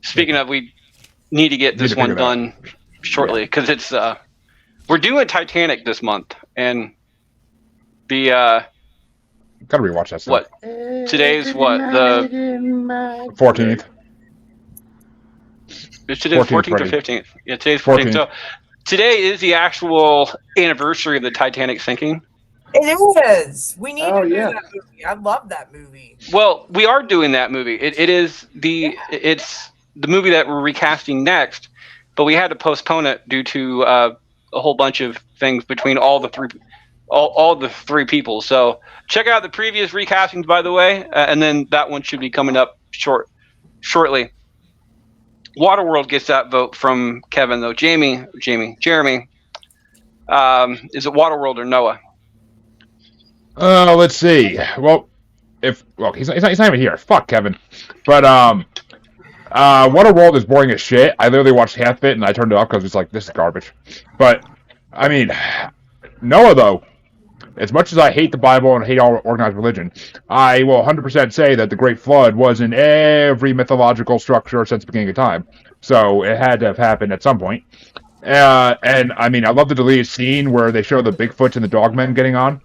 Speaking of, we need to get this one figure that out. done shortly because it's we're doing Titanic this month, and the Gotta rewatch that stuff. what today's what the 14th. it's today's 14th or 15th. Yeah, today's 14th. So today is the actual anniversary of the Titanic sinking. It is. We need to do yeah. that movie. I love that movie. Well, we are doing that movie. It's the movie that we're recasting next, but we had to postpone it due to a whole bunch of things between all the three people. So check out the previous recastings, by the way, and then that one should be coming up shortly. Waterworld gets that vote from Kevin, though. Jeremy, is it Waterworld or Noah? Let's see. Well, he's not even here. Fuck Kevin. But Waterworld is boring as shit. I literally watched half of it and I turned it off because it's like, this is garbage. But I mean, Noah though, as much as I hate the Bible and hate all organized religion, I will 100% say that the Great Flood was in every mythological structure since the beginning of time. So it had to have happened at some point. And I mean, I love the deleted scene where they show the Bigfoots and the Dogmen getting on.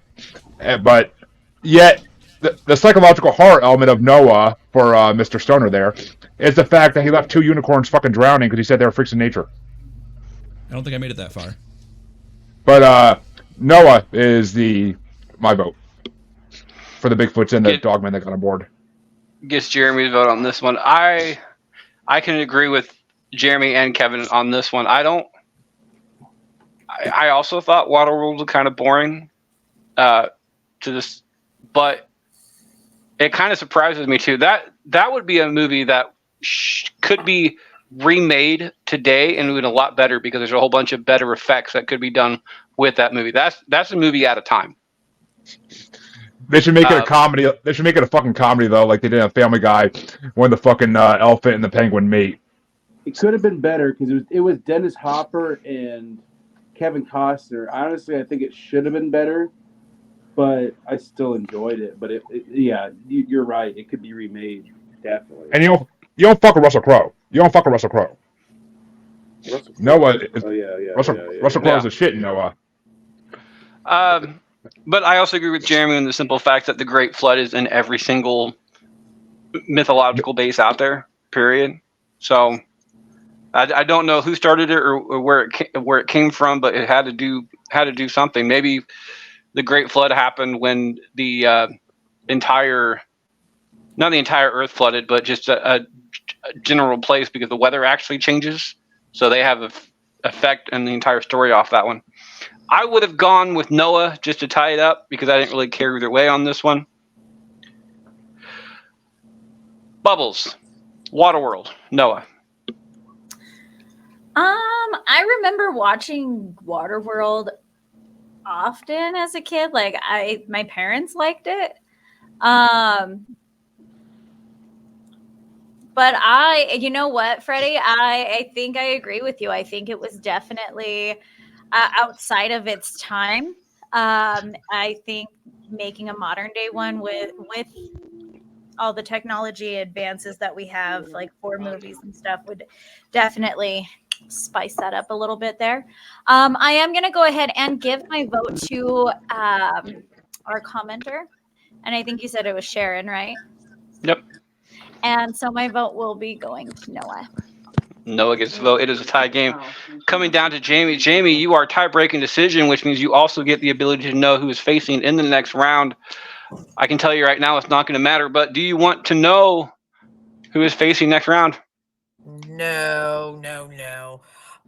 But yet, the psychological horror element of Noah for Mr. Stoner there is the fact that he left 2 unicorns fucking drowning because he said they were freaks of nature. I don't think I made it that far. But Noah is my vote for the Bigfoots and the Dogmen that got on board. Gets Jeremy's vote on this one. I can agree with Jeremy and Kevin on this one. I also thought Waterworld was kind of boring. To this, but it kind of surprises me too. That would be a movie that could be remade today and doing a lot better because there's a whole bunch of better effects that could be done with that movie. That's a movie out of time. They should make it a comedy. They should make it a fucking comedy though, like they did on Family Guy when the fucking elephant and the penguin mate. It could have been better because it was Dennis Hopper and Kevin Costner. Honestly, I think it should have been better. But I still enjoyed it. But you're right. It could be remade, definitely. And you don't fuck with Russell Crowe. Noah. Russell Crowe is a shit. Noah. But I also agree with Jeremy in the simple fact that the Great Flood is in every single mythological base out there. Period. So I don't know who started it or where it came from, but it had to do something. Maybe the Great Flood happened when the not the entire Earth flooded, but just a general place because the weather actually changes. So they have an effect and the entire story off that one. I would have gone with Noah just to tie it up because I didn't really care either way on this one. Bubbles, Waterworld, Noah. I remember watching Waterworld often as a kid. Like my parents liked it. But you know what, Freddie? I think I agree with you. I think it was definitely outside of its time. I think making a modern day one with all the technology advances that we have, like for movies and stuff, would definitely spice that up a little bit there. I am going to go ahead and give my vote to our commenter. And I think you said it was Sharon, right? Yep. And so my vote will be going to Noah. Noah gets the vote. It is a tie game. Coming down to Jamie. Jamie, you are tie-breaking decision, which means you also get the ability to know who is facing in the next round. I can tell you right now it's not going to matter, but do you want to know who is facing next round? No.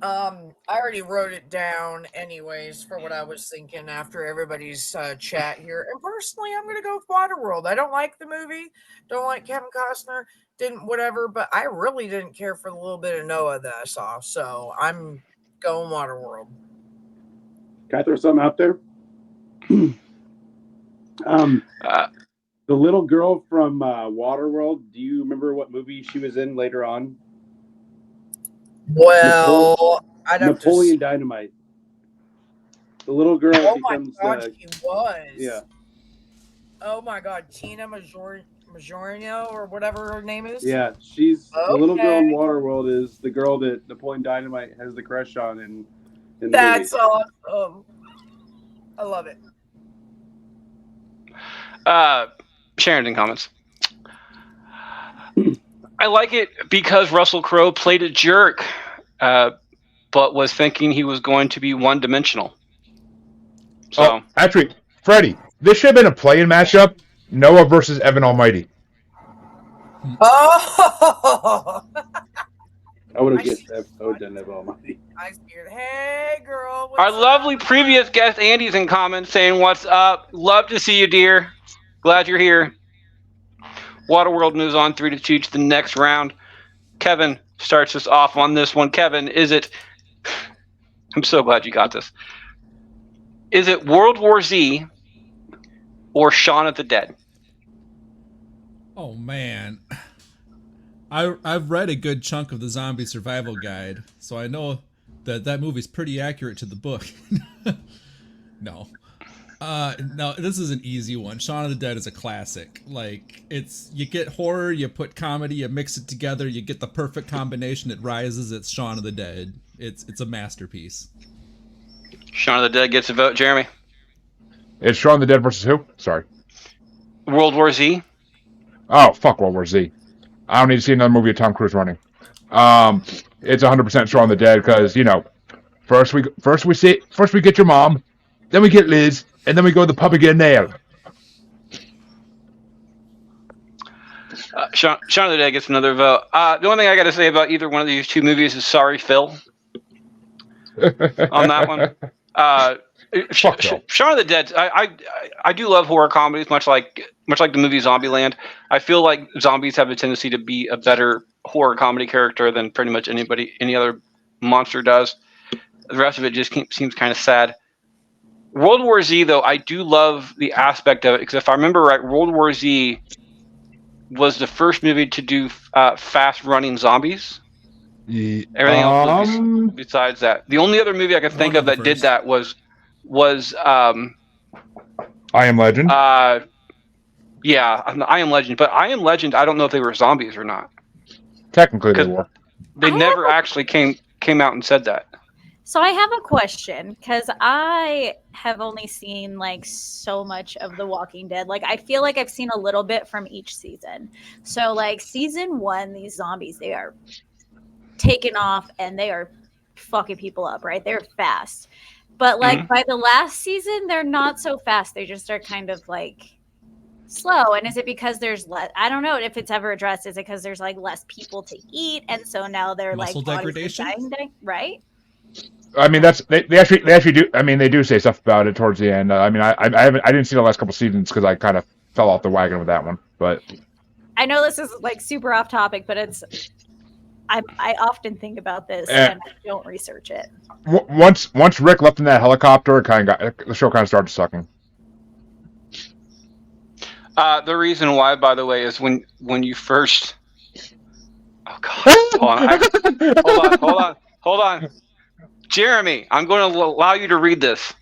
I already wrote it down anyways for what I was thinking after everybody's chat here. And personally, I'm going to go with Waterworld. I don't like the movie. Don't like Kevin Costner. Didn't whatever, but I really didn't care for the little bit of Noah that I saw. So I'm going Waterworld. Can I throw something out there? The little girl from Waterworld, do you remember what movie she was in later on? Well, I'd have Napoleon Dynamite. The little girl Oh becomes. my God, she was. Yeah. Oh my God, Tina Majority Majorino or whatever her name is. Yeah, she's the little girl in Okay. Waterworld is the girl that Napoleon Dynamite has the crush on in the That's movie. awesome. I love it. Sharon in comments. I like it because Russell Crowe played a jerk, but was thinking he was going to be one-dimensional. So, Oh, actually, Freddie, this should have been a play-in matchup. Noah versus Evan Almighty. Oh, I would have done that Almighty. I scared. Hey, girl. our what's lovely up? previous guest Andy's in comments saying, "What's up? Love to see you, dear. Glad you're here." Waterworld moves on 3-2 to the next round. Kevin starts us off on this one. Kevin, is it? I'm so glad you got this. Is it World War Z or Shaun of the Dead? Oh man, I've read a good chunk of the Zombie Survival Guide, so I know that movie's pretty accurate to the book. No, this is an easy one. Shaun of the Dead is a classic. Like, it's, you get horror, you put comedy, you mix it together, you get the perfect combination. It rises. It's Shaun of the Dead. It's a masterpiece. Shaun of the Dead gets a vote. Jeremy. It's Shaun of the Dead versus who? Sorry. World War Z. Oh, fuck World War Z. I don't need to see another movie of Tom Cruise running. It's 100% Shaun of the Dead because, you know, first we get your mom, then we get Liz, and then we go to the pub and get a nail. Shaun of the Dead gets another vote. The only thing I got to say about either one of these two movies is sorry, Phil. On that one. Fuck Phil. Shaun of the Dead. I do love horror comedies, much like the movie Zombieland. I feel like zombies have a tendency to be a better horror comedy character than pretty much any other monster does. The rest of it just seems kind of sad. World War Z, though, I do love the aspect of it because if I remember right, World War Z was the first movie to do fast-running zombies. Everything else besides that. The only other movie I could think of that did that was I Am Legend. Yeah, I Am Legend. But I Am Legend, I don't know if they were zombies or not. Technically, they were. They never actually came out and said that. So I have a question because I have only seen like so much of The Walking Dead. Like, I feel like I've seen a little bit from each season. So like season 1, these zombies, they are taking off and they are fucking people up, right? They're fast. But like by the last season, they're not so fast. They just are kind of like slow. And is it because there's less? I don't know if it's ever addressed. Is it because there's like less people to eat, and so now they're Muscle like degradation, right? I mean, they actually do. I mean, they do say stuff about it towards the end. I mean, I didn't see the last couple seasons because I kind of fell off the wagon with that one. But I know this is like super off topic, but I often think about this and I don't research it. Once Rick left in that helicopter, the show kind of started sucking. The reason why, by the way, is when you first. Oh God! Hold on. Jeremy, I'm going to allow you to read this.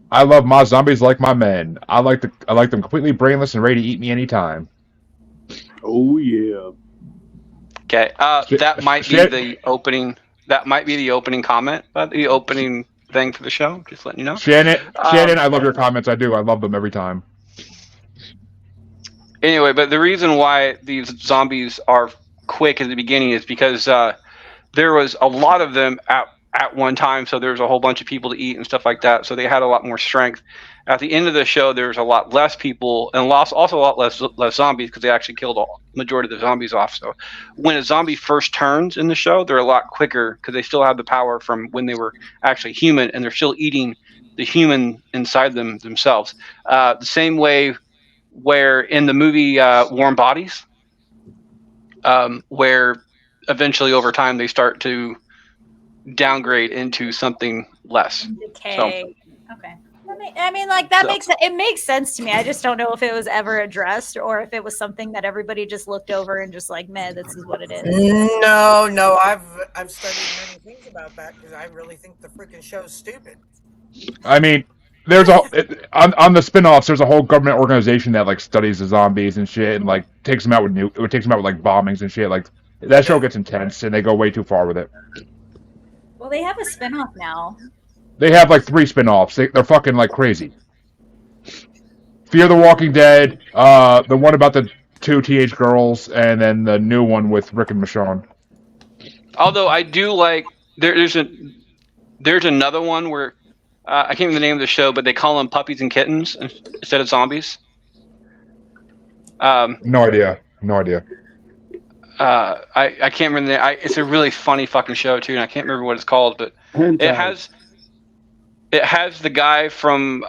I love my zombies like my men. I like them completely brainless and ready to eat me anytime. Oh yeah. Okay, that might be the opening. That might be the opening comment, the opening thing for the show. Just letting you know. Shannon, I love your comments. I do. I love them every time. Anyway, but the reason why these zombies are quick at the beginning is because there was a lot of them at one time, so there was a whole bunch of people to eat and stuff like that, so they had a lot more strength. At the end of the show, there's a lot less people and also a lot less zombies because they actually killed the majority of the zombies off. So when a zombie first turns in the show, they're a lot quicker because they still have the power from when they were actually human, and they're still eating the human inside themselves. The same way where in the movie Warm Bodies, where eventually over time they start to downgrade into something less. Decay. So, okay. I mean, like that makes sense to me. I just don't know if it was ever addressed or if it was something that everybody just looked over and just like, man, this is what it is. No, I've studied many things about that because I really think the freaking show's stupid. I mean, there's on the spin-offs. There's a whole government organization that like studies the zombies and shit, and like takes them out with like bombings and shit. Like that show gets intense, and they go way too far with it. Well, they have a spinoff now. They have like 3 spin-offs. They're fucking like crazy. Fear the Walking Dead, the one about the 2 teenage girls, and then the new one with Rick and Michonne. Although I do like there's another one where I can't remember the name of the show, but they call them puppies and kittens instead of zombies. No idea. I can't remember the name. It's a really funny fucking show too, and I can't remember what it's called, but it has the guy from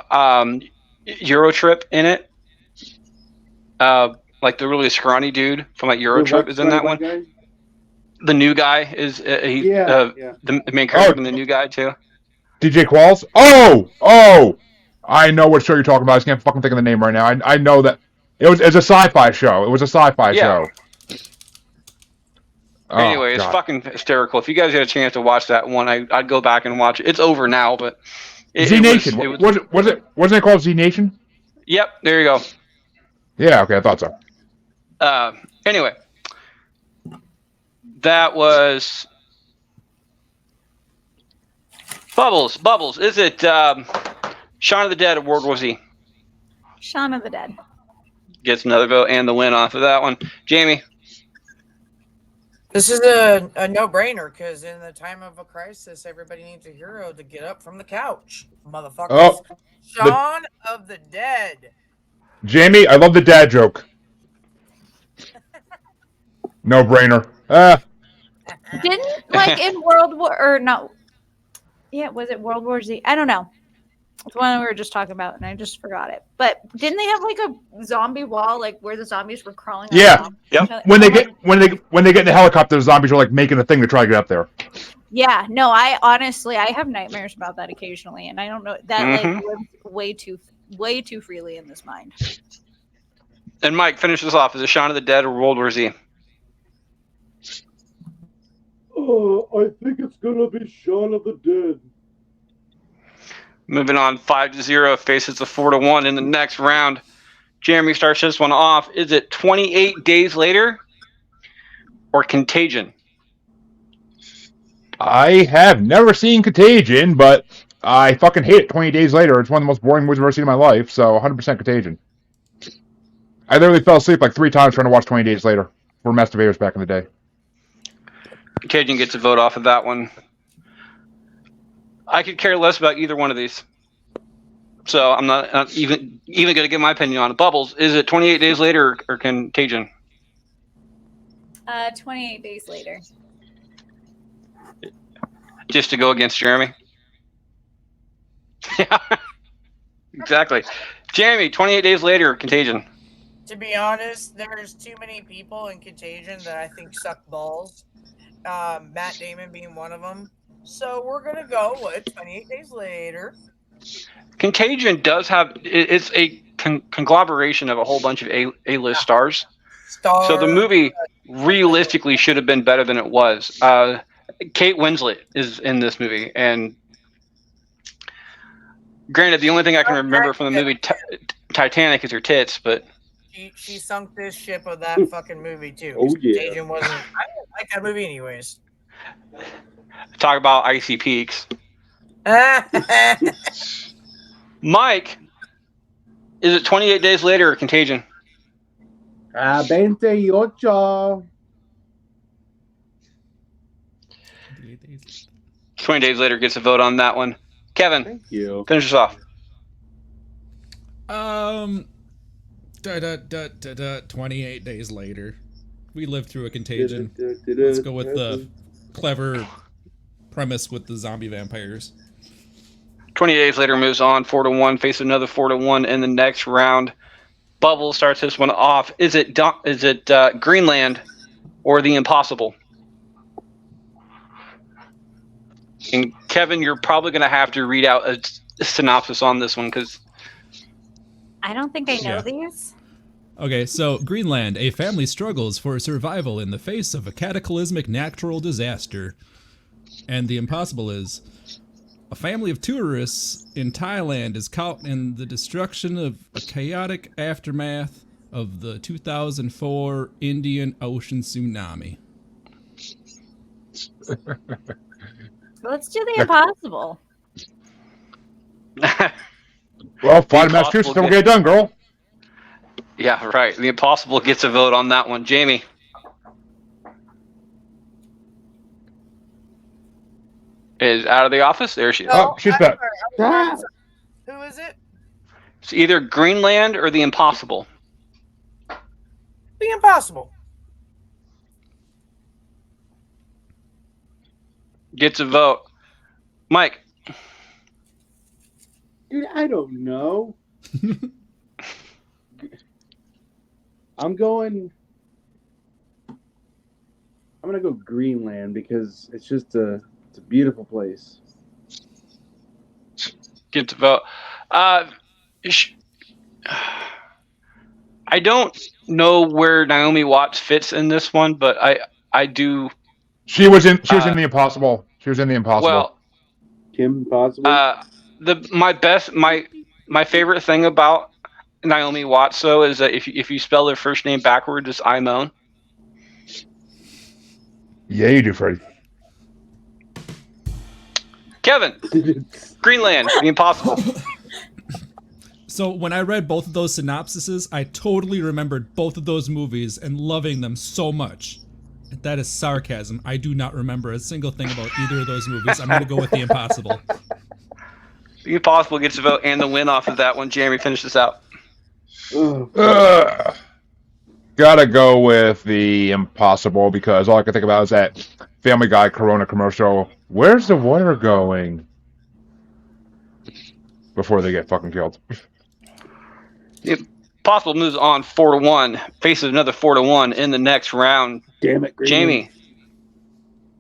Eurotrip in it. Like the really scrawny dude from like Eurotrip is in that one. Guy? The new guy is the main character in the new guy too. DJ Qualls? Oh! I know what show you're talking about. I just can't fucking think of the name right now. I know that it's a sci-fi show. It was a sci-fi show. Anyway, it's fucking hysterical. If you guys had a chance to watch that one, I'd go back and watch it. It's over now, but Z Nation. Wasn't it called Z Nation? Yep, there you go. Yeah, okay, I thought so. Anyway, that was Bubbles. Is it Shaun of the Dead or World War Z? Shaun of the Dead. Gets another vote and the win off of that one. Jamie? This is a no-brainer, because in the time of a crisis, everybody needs a hero to get up from the couch. Motherfuckers. Oh, Shaun of the Dead. Jamie, I love the dad joke. No brainer. Didn't like in World War or no? Yeah, was it World War Z? I don't know. It's one we were just talking about, and I just forgot it. But didn't they have like a zombie wall, like where the zombies were crawling? Yeah. Yep. When they get in the helicopter, the zombies are like making a thing to try to get up there. Yeah. No, I honestly have nightmares about that occasionally, and I don't know that like lives way too freely in this mind. And Mike, finish this off. Is it Shaun of the Dead or World War Z? I think it's gonna be Shaun of the Dead. Moving on, 5-0 faces the 4-1 in the next round. Jeremy starts this one off. Is it 28 Days Later or Contagion? I have never seen Contagion, but I fucking hate it 20 Days Later. It's one of the most boring movies I've ever seen in my life, so 100% Contagion. I literally fell asleep like 3 times trying to watch 20 Days Later for masturbators back in the day. Contagion gets a vote off of that one. I could care less about either one of these. So I'm not even going to give my opinion on it. Bubbles, is it 28 Days Later or Contagion? 28 Days Later. Just to go against Jeremy? Yeah, exactly. Jeremy, 28 Days Later or Contagion? To be honest, there's too many people in Contagion that I think suck balls. Matt Damon being one of them. So we're going to go with 28 Days Later. Contagion does have, it's a conglomeration of a whole bunch of A-list stars. So the movie realistically should have been better than it was. Kate Winslet is in this movie. And granted, the only thing I can remember from the movie Titanic is her tits, but... She sunk this ship of that fucking movie, too. Oh, yeah. Contagion wasn't... I didn't like that movie anyways. Talk about icy peaks. Mike, is it 28 Days Later or Contagion? 28. 20 Days Later gets a vote on that one. Kevin, Thank you. finish us off. 28 Days Later. We lived through a Contagion. Let's go with the clever premise with the zombie vampires. 20 Days Later moves on, 4-1, face another 4-1 in the next round. Bubble starts this one off. Is it Greenland or The Impossible? And Kevin, you're probably going to have to read out a synopsis on this one because I don't think I know these. Okay, so Greenland, a family struggles for survival in the face of a cataclysmic natural disaster. And The Impossible is A family of tourists in Thailand is caught in the destruction of a chaotic aftermath of the 2004 Indian Ocean tsunami. Let's do the impossible. Well, fly to Impossible Massachusetts and we'll get it done, girl. Yeah, right. The impossible gets a vote on that one. Jamie. Is out of the office. There she is. Oh, she's back. Who is it? It's either Greenland or the impossible. The Impossible. Gets a vote. Mike. Dude, I don't know. I'm gonna go Greenland because it's just it's a beautiful place. Gets a vote. I don't know where Naomi Watts fits in this one, but I do. She was in the Impossible. She was in the Impossible. Well, Kim Possible. my favorite thing about Naomi Watts though is that if you spell their first name backwards, it's Imone. Yeah, you do, Freddie. Kevin. Greenland, the impossible. So when I read both of those synopsises, I totally remembered both of those movies and loving them so much. That is sarcasm. I do not remember a single thing about either of those movies. I'm going to go with The Impossible. The Impossible gets a vote and the win off of that one. Jeremy, finish this out. Gotta go with The Impossible because all I can think about is that Family Guy Corona commercial. Where's the water going? Before they get fucking killed. The Impossible moves on 4-1. Faces another 4-1 in the next round. Damn it, Greenland.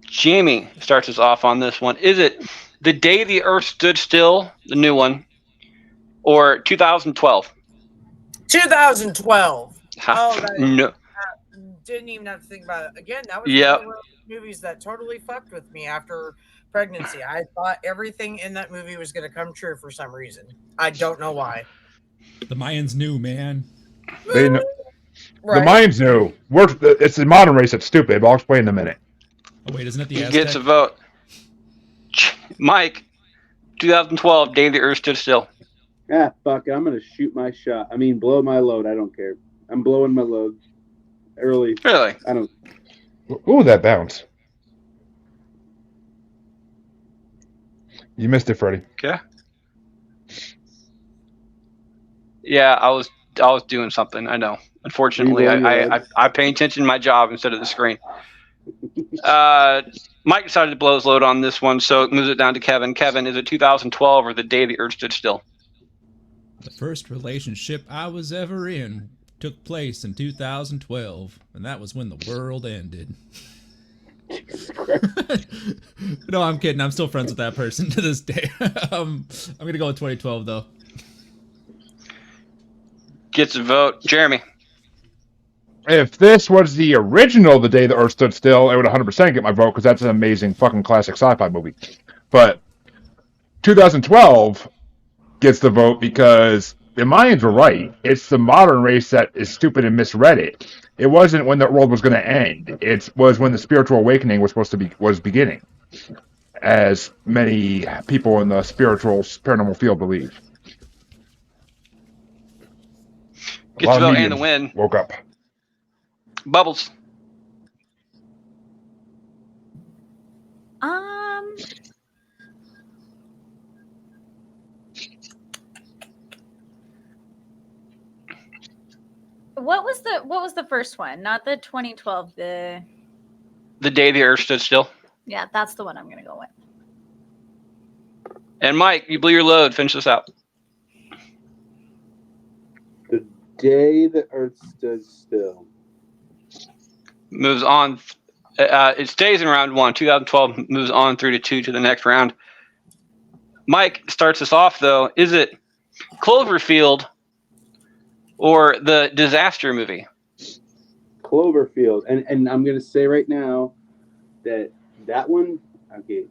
Jamie starts us off on this one. Is it The Day the Earth Stood Still, the new one, or 2012? 2012. Oh, No. Didn't even have to think about it. Again, that was one of those movies that totally fucked with me after pregnancy. I thought everything in that movie was going to come true for some reason. I don't know why. The Mayans knew, man. They know. Right. The Mayans knew. It's the modern race that's stupid, but I'll explain in a minute. Oh, wait, isn't it the He Aztec? gets a vote. Mike, 2012, Day the Earth Stood Still. Fuck it. I'm going to shoot my shot. I mean, blow my load. I don't care. I'm blowing my load. Early. Really? I don't. Ooh, that bounce. You missed it, Freddie. Okay. Yeah, I was doing something. I know. Unfortunately, I pay attention to my job instead of the screen. Mike decided to blow his load on this one, so it moves it down to Kevin. Kevin, is it 2012 or The Day the Earth Stood Still? The first relationship I was ever in took place in 2012, and that was when the world ended. No, I'm kidding. I'm still friends with that person to this day. I'm going to go with 2012, though. Gets a vote. Jeremy. If this was the original The Day the Earth Stood Still, it would 100% get my vote because that's an amazing fucking classic sci-fi movie. But 2012 gets the vote because the Mayans were right. It's the modern race that is stupid and misread it. It wasn't when the world was going to end. It was when the spiritual awakening was beginning, as many people in the spiritual paranormal field believe. Gets a vote and the win. Woke up. Bubbles. What was the first one? Not the 2012. The Day the Earth Stood Still. Yeah, that's the one I'm gonna go with. And Mike, you blew your load. Finish this out. The Day the Earth Stood Still. Moves on. It stays in round 1. 2012 moves on through to 2 to the next round. Mike starts us off, though. Is it Cloverfield or the Disaster movie? Cloverfield. And I'm going to say right now that one, okay,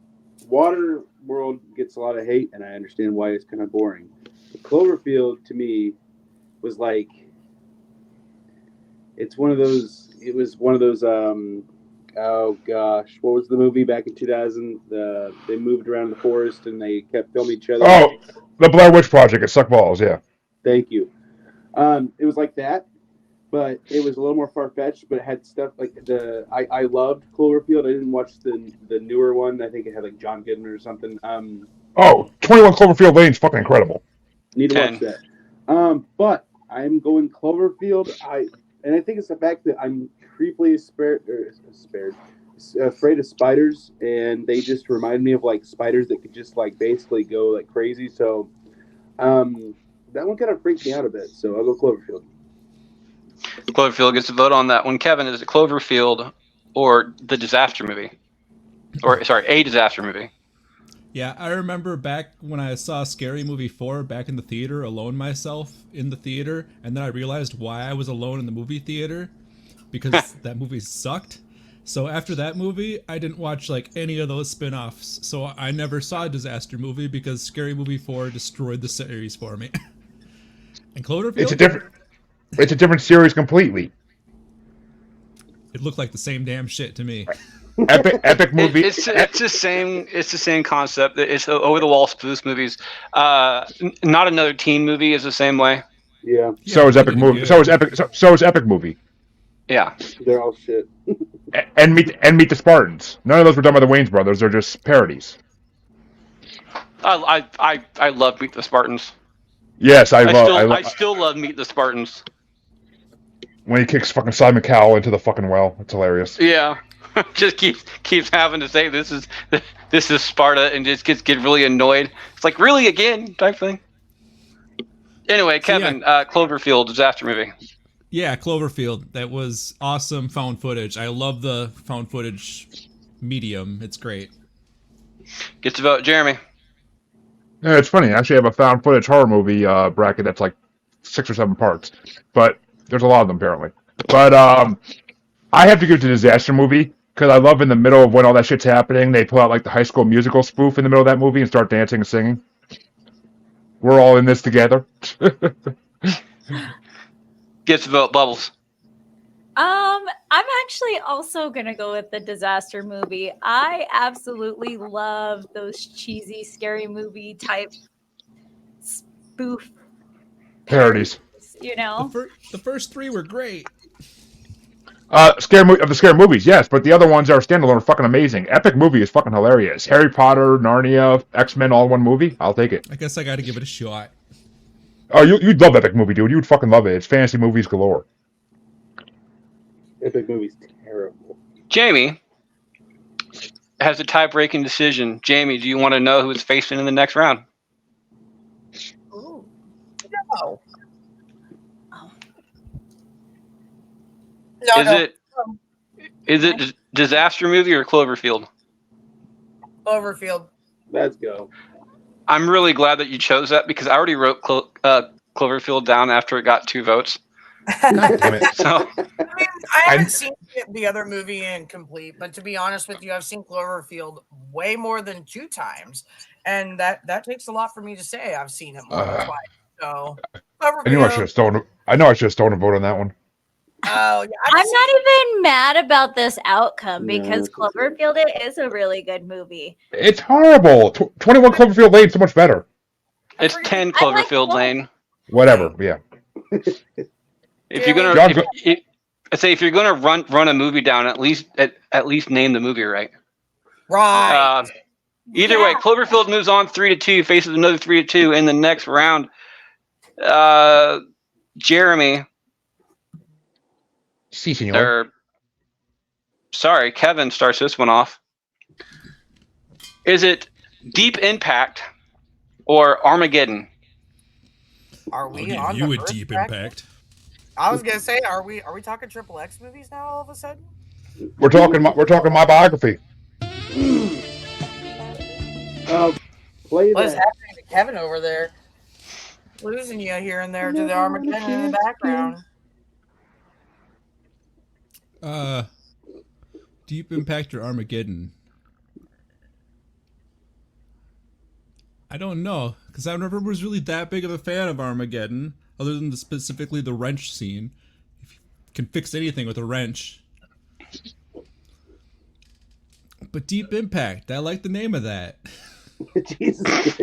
Waterworld gets a lot of hate, and I understand why it's kind of boring. But Cloverfield, to me, was like, it's one of those. It was one of those. Oh gosh, what was the movie back in 2000? They moved around the forest and they kept filming each other. Oh, the Blair Witch Project. It sucked balls. Yeah. Thank you. It was like that, but it was a little more far fetched. But it had stuff like I loved Cloverfield. I didn't watch the newer one. I think it had like John Goodman or something. Oh, 21 Cloverfield Lane's fucking incredible. Need to 10. watch that. But I'm going Cloverfield. I think it's the fact that I'm creepily afraid of spiders, and they just remind me of like spiders that could just like basically go like crazy. So that one kind of freaked me out a bit. So I'll go Cloverfield. Cloverfield gets a vote on that one. Kevin, is it Cloverfield or the disaster movie? Or sorry, a disaster movie? Yeah, I remember back when I saw Scary Movie 4 back in the theater, alone myself in the theater, and then I realized why I was alone in the movie theater, because that movie sucked. So after that movie, I didn't watch like any of those spin-offs. So I never saw a disaster movie because Scary Movie 4 destroyed the series for me. And Cloverfield? It's a different series completely. It looked like the same damn shit to me. Epic movie. It's the same. It's the same concept. It's over the wall spoof movies. Not Another Teen Movie is the same way. Yeah. So is Epic movie. So is Epic movie. Yeah. They're all shit. And meet the Spartans. None of those were done by the Wayans brothers. They're just parodies. I love Meet the Spartans. Yes, I still love Meet the Spartans. When he kicks fucking Simon Cowell into the fucking well, it's hilarious. Yeah. Just keeps having to say this is Sparta, and just gets really annoyed. It's like, really again type thing. Anyway, Kevin, Cloverfield disaster movie. Yeah, Cloverfield. That was awesome found footage. I love the found footage medium. It's great. Gets to vote, Jeremy. Yeah, it's funny. I actually have a found footage horror movie bracket that's like 6 or 7 parts, but there's a lot of them apparently. But I have to give it to disaster movie because I love in the middle of when all that shit's happening, they pull out like the High School Musical spoof in the middle of that movie and start dancing and singing. We're all in this together. Gets to vote, Bubbles. I'm actually also gonna go with the disaster movie. I absolutely love those cheesy scary movie type spoof Parodies. You know, the first 3 were great. Scary movies, yes, but the other ones are standalone are fucking amazing. Epic movie is fucking hilarious. Harry Potter, Narnia, X-Men, all in one movie. I'll take it. I guess I got to give it a shot. Oh, you'd love Epic movie, dude. You'd fucking love it. It's fantasy movies galore. Epic movie's terrible. Jamie has a tie-breaking decision. Jamie, do you want to know who is facing in the next round? Ooh. No. Is it disaster movie or Cloverfield? Cloverfield. Let's go. I'm really glad that you chose that because I already wrote Cloverfield down after it got 2 votes. Damn it. So I mean, I haven't seen the other movie in complete, but to be honest with you, I've seen Cloverfield way more than 2 times, and that takes a lot for me to say I've seen it more than twice. So I know I should have stolen a vote on that one. Oh, yeah, I'm not even mad about this outcome because Cloverfield is a really good movie. It's horrible. 21 Cloverfield Lane is so much better. it's 10 Cloverfield Lane. Whatever, yeah. If you're gonna, if you're gonna run a movie down, at least name the movie right. Right. Either way, Cloverfield moves on 3-2, faces another 3-2 in the next round. Jeremy. Si, senor. Sorry, Kevin starts this one off. Is it Deep Impact or Armageddon? Are we I'll on give you the a first Deep bracket? Impact. I was gonna say, are we talking Triple X movies now all of a sudden? We're talking my biography. Play What's that. happening to Kevin over there? Losing you here and there to the Armageddon in the background. Deep Impact or Armageddon? I don't know, because I never was really that big of a fan of Armageddon, other than specifically the wrench scene. If you can fix anything with a wrench. But Deep Impact, I like the name of that. Jesus.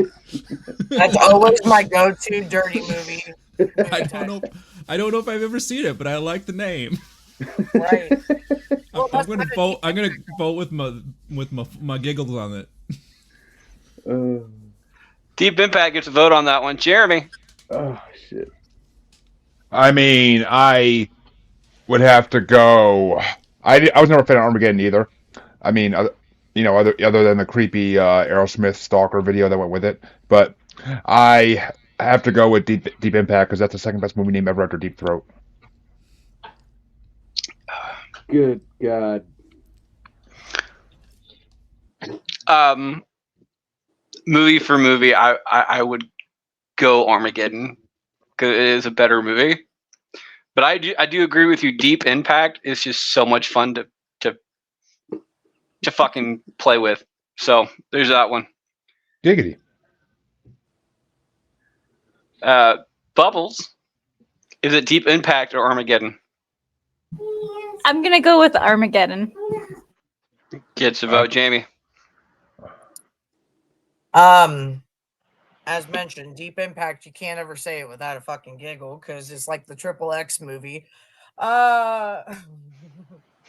That's always my go-to dirty movie. I don't know if I've ever seen it, but I like the name. Right. I'm gonna vote. I'm gonna vote with my giggles on it. Deep Impact gets a vote on that one. Jeremy. Oh shit. I mean, I would have to go. I was never a fan of Armageddon either. I mean, other than the creepy Aerosmith Stalker video that went with it, but I have to go with Deep Impact because that's the second best movie name ever after Deep Throat. Good God. Movie for movie, I would go Armageddon because it is a better movie. But I do agree with you. Deep Impact is just so much fun to fucking play with. So there's that one. Giggity. Bubbles. Is it Deep Impact or Armageddon? I'm gonna go with Armageddon. Gets a vote, Jamie. As mentioned, Deep Impact, you can't ever say it without a fucking giggle because it's like the Triple X movie. Yeah.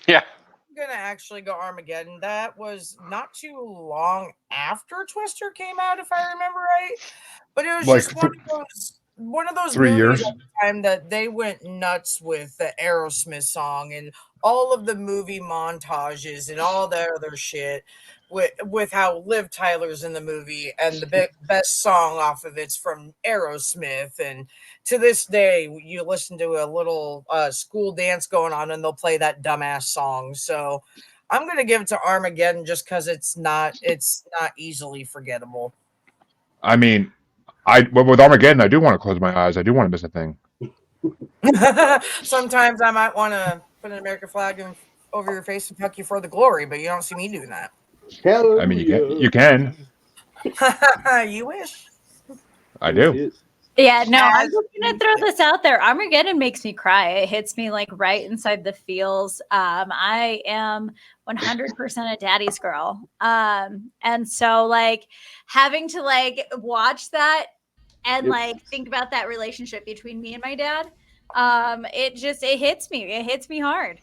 I'm gonna actually go Armageddon. That was not too long after Twister came out, if I remember right. But it was Like just one of those 3 movies years. at the time that they went nuts with the Aerosmith song and all of the movie montages and all that other shit with how Liv Tyler's in the movie, and the best song off of it's from Aerosmith. And to this day, you listen to a little school dance going on and they'll play that dumbass song. So I'm gonna give it to Armageddon just because it's not easily forgettable. I mean, with Armageddon, I do want to close my eyes. I do want to miss a thing. Sometimes I might want to put an American flag over your face and fuck you for the glory, but you don't see me doing that. Hallelujah. I mean, you can. You wish. I do. Yeah, no, I'm just gonna throw this out there. Armageddon makes me cry. It hits me like right inside the feels. I am 100% a daddy's girl. And so like having to like watch that and like think about that relationship between me and my dad, it hits me. It hits me hard.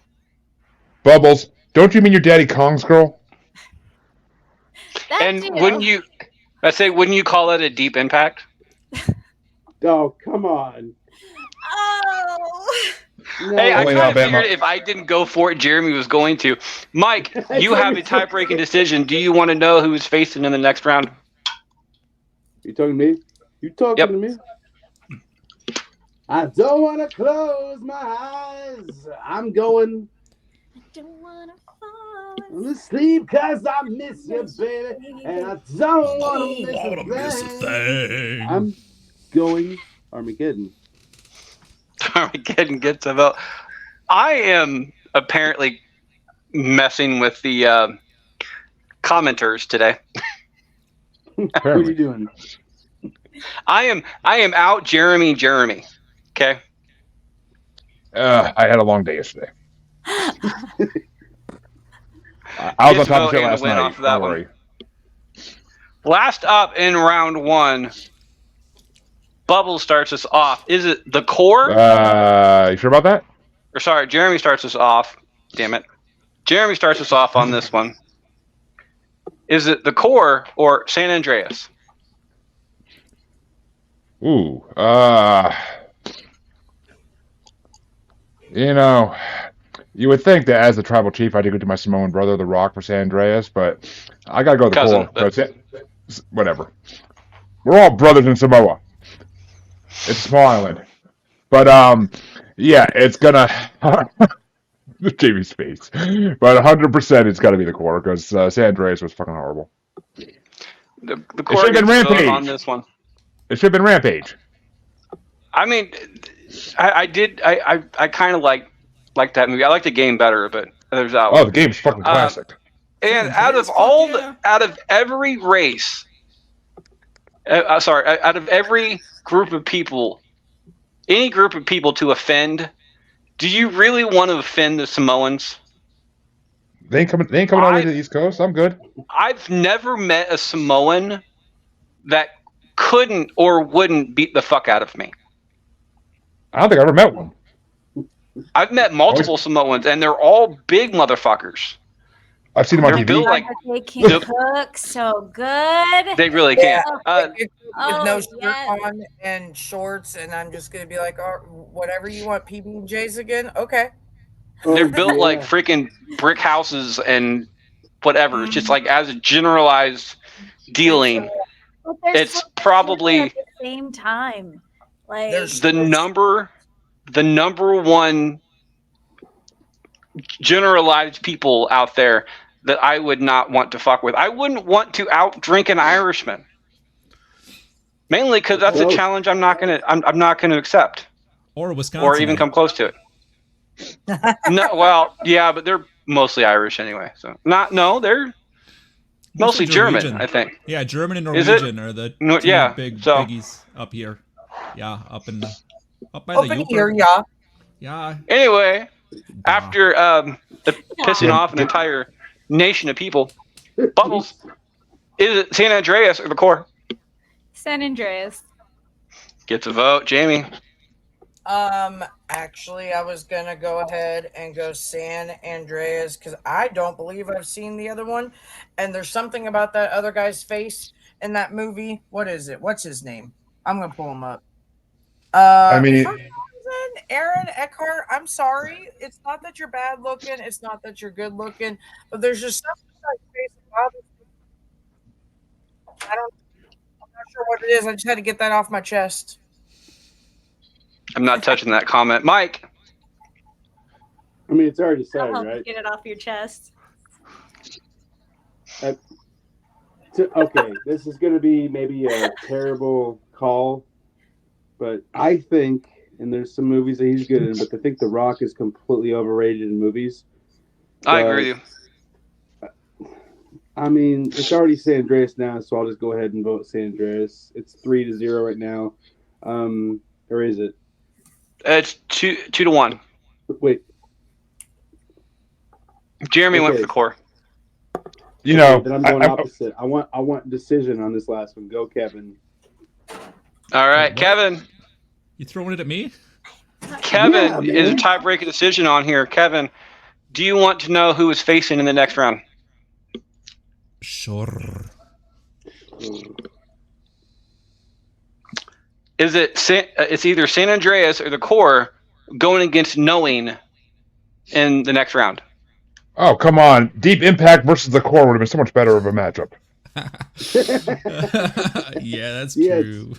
Bubbles, don't you mean your daddy Kong's girl? That And too. wouldn't you call it a Deep Impact? Oh, come on. Oh. No. Hey, I Only kind of Alabama. figured if I didn't go for it, Jeremy was going to. Mike, you have a tie-breaking decision. Do you want to know who is facing in the next round? You talking to me? You talking to me? I don't want to close my eyes. I'm going I don't wanna fall to sleep because I miss you, baby. And I don't want to miss a thing. I'm going Armageddon. Armageddon gets a vote. I am apparently messing with the commenters today. What are you doing? I am out Jeremy. Okay. I had a long day yesterday. I was on top of shit last night. Off of that Don't one. worry. Last up in round one, Bubble starts us off. Is it the core? You sure about that? Or sorry, Jeremy starts us off. Damn it. Jeremy starts us off on this one. Is it the core or San Andreas? Ooh. You would think that as the tribal chief, I'd go to my Samoan brother, The Rock, for San Andreas, but I gotta go with the Cousin, core. Whatever. We're all brothers in Samoa. It's a small island. But, yeah, it's gonna... Jamie's face. But 100% it's gotta be the core, because San Andreas was fucking horrible. The core should've been gets a vote Rampage. on this one. It should have been Rampage. I mean, I kind of like that movie. I like the game better, but there's that one. Oh, the game's fucking classic. And San out Andreas, of all fuck yeah. out of every race, sorry, out of every group of people, any group of people to offend, do you really want to offend the Samoans? They ain't coming all the way to the East Coast. I'm good. I've never met a Samoan that couldn't or wouldn't beat the fuck out of me. I don't think I ever met one. I've met multiple Samoans, and they're all big motherfuckers. I've seen them on They're TV. built like They can cook so good. they really can. With no Oh, shirt yes. on and shorts, and I'm just gonna be like, oh, whatever you want, PB and J's again. Okay. They're built like freaking brick houses and whatever. It's just like as a generalized dealing. But they're It's so good probably at the same time. Like There's- the number one generalized people out there that I would not want to fuck with. I wouldn't want to out drink an Irishman. Mainly because that's a challenge I'm not gonna accept Or Wisconsin. or even come close to it. No, well, yeah, but they're mostly Irish anyway. So they're mostly German, Norwegian. I think. Yeah, German and Is it? Norwegian are the No, two yeah, big so- biggies up here. Yeah, up by Up the in Yooper. here, yeah. Yeah. Anyway, after pissing off an entire nation of people, Bubbles, is it San Andreas or the core? San Andreas. Gets a vote, Jamie. Actually, I was gonna go ahead and go San Andreas because I don't believe I've seen the other one, and there's something about that other guy's face in that movie. What is it? What's his name? I'm gonna pull him up. I mean, for some reason, Aaron Eckhart. I'm sorry. It's not that you're bad looking. It's not that you're good looking, but there's just something about your face that bothers me. I'm not sure what it is. I just had to get that off my chest. I'm not touching that comment. Mike. I mean, it's already I'll said, help you right? get it off your chest. Okay, this is going to be maybe a terrible call, but I think, and there's some movies that he's good in, but I think The Rock is completely overrated in movies. I agree with you. I mean, it's already San Andreas now, so I'll just go ahead and vote San Andreas. It's 3-0 right now. Or is it? It's 2-1. Wait. Jeremy went Okay. for the core. You know, Then I'm going opposite. I want decision on this last one. Go, Kevin. All right, Kevin. You throwing it at me? Kevin Yeah, is a man. tiebreaker decision on here. Kevin, do you want to know who is facing in the next round? Sure. Is it it's either San Andreas or the core going against Knowing in the next round? oh come on, Deep Impact versus the Core would have been so much better of a matchup. Yeah, that's Yes. true.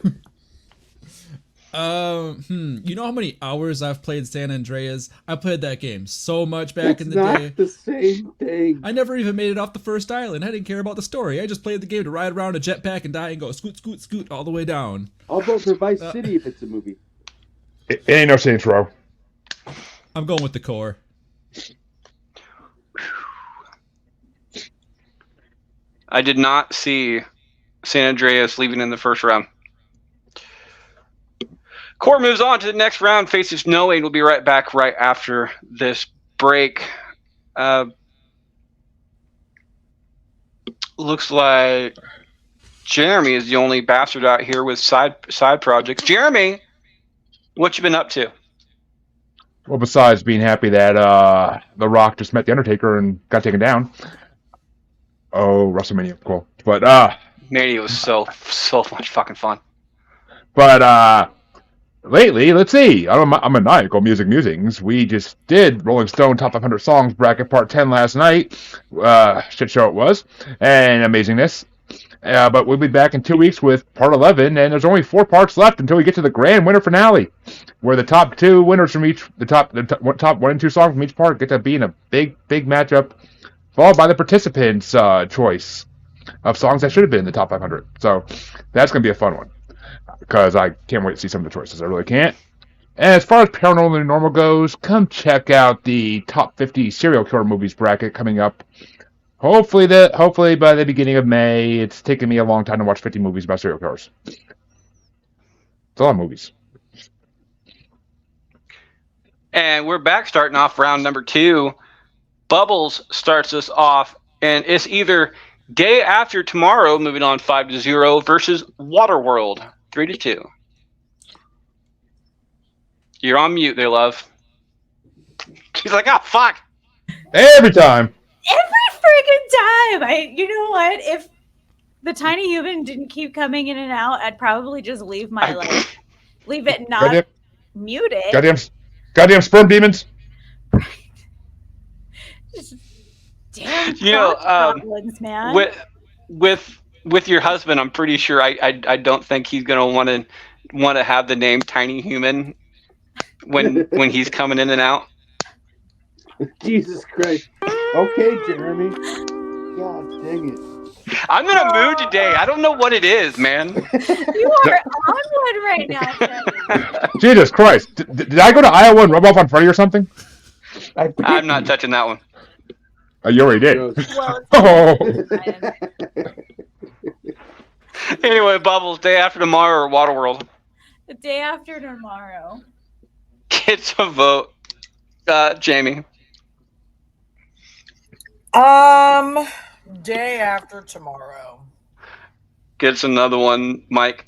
You know how many hours I've played San Andreas? I played that game so much back in the not day. the same thing. I never even made it off the first island. I didn't care about the story. I just played the game to ride around a jetpack and die and go scoot, scoot, scoot all the way down. I'll vote for Vice City if it's a movie. It ain't no Saints Row. I'm going with the core. I did not see San Andreas leaving in the first round. Core moves on to the next round, faces Knowing. We'll be right back right after this break. Looks like Jeremy is the only bastard out here with side projects. Jeremy, what you been up to? Well, besides being happy that The Rock just met The Undertaker and got taken down. Oh, WrestleMania, cool. But Mania was so much fucking fun. But lately, let's see. I'm a maniacal musings. We just did Rolling Stone Top 500 Songs bracket part 10 last night. Shit show it was, and amazingness. But we'll be back in 2 weeks with part 11, and there's only 4 parts left until we get to the grand winner finale, where the top 2 winners from each the top 1 and 2 songs from each part get to be in a big matchup, followed by the participants' choice of songs that should have been in the top 500. So that's going to be a fun one, because I can't wait to see some of the choices. I really can't. And as far as Paranormal and Normal goes, come check out the top 50 serial killer movies bracket coming up Hopefully by the beginning of May. It's taken me a long time to watch 50 movies about serial killers. It's a lot of movies. And we're back starting off round number 2. Bubbles starts us off, and it's either Day After Tomorrow, moving on 5-0, versus Waterworld, 3-2. You're on mute there, love. She's like, oh, fuck. Every time. Every freaking time. You know what? If the tiny human didn't keep coming in and out, I'd probably just leave leave it not muted. Goddamn sperm demons. Just damn goblins, man. With your husband, I'm pretty sure I don't think he's gonna want to have the name Tiny Human when he's coming in and out. Jesus Christ. Okay, Jeremy. God dang it. I'm in a mood today. I don't know what it is, man. You are on one right now, Jeremy. Jesus Christ. Did I go to Iowa and rub off on Freddy or something? I'm not touching that one. Oh, you already did. Well, Oh. Anyway, Bubbles, Day After Tomorrow or Waterworld? The Day After Tomorrow. Gets a vote. Jamie. Day After Tomorrow. Gets another one, Mike.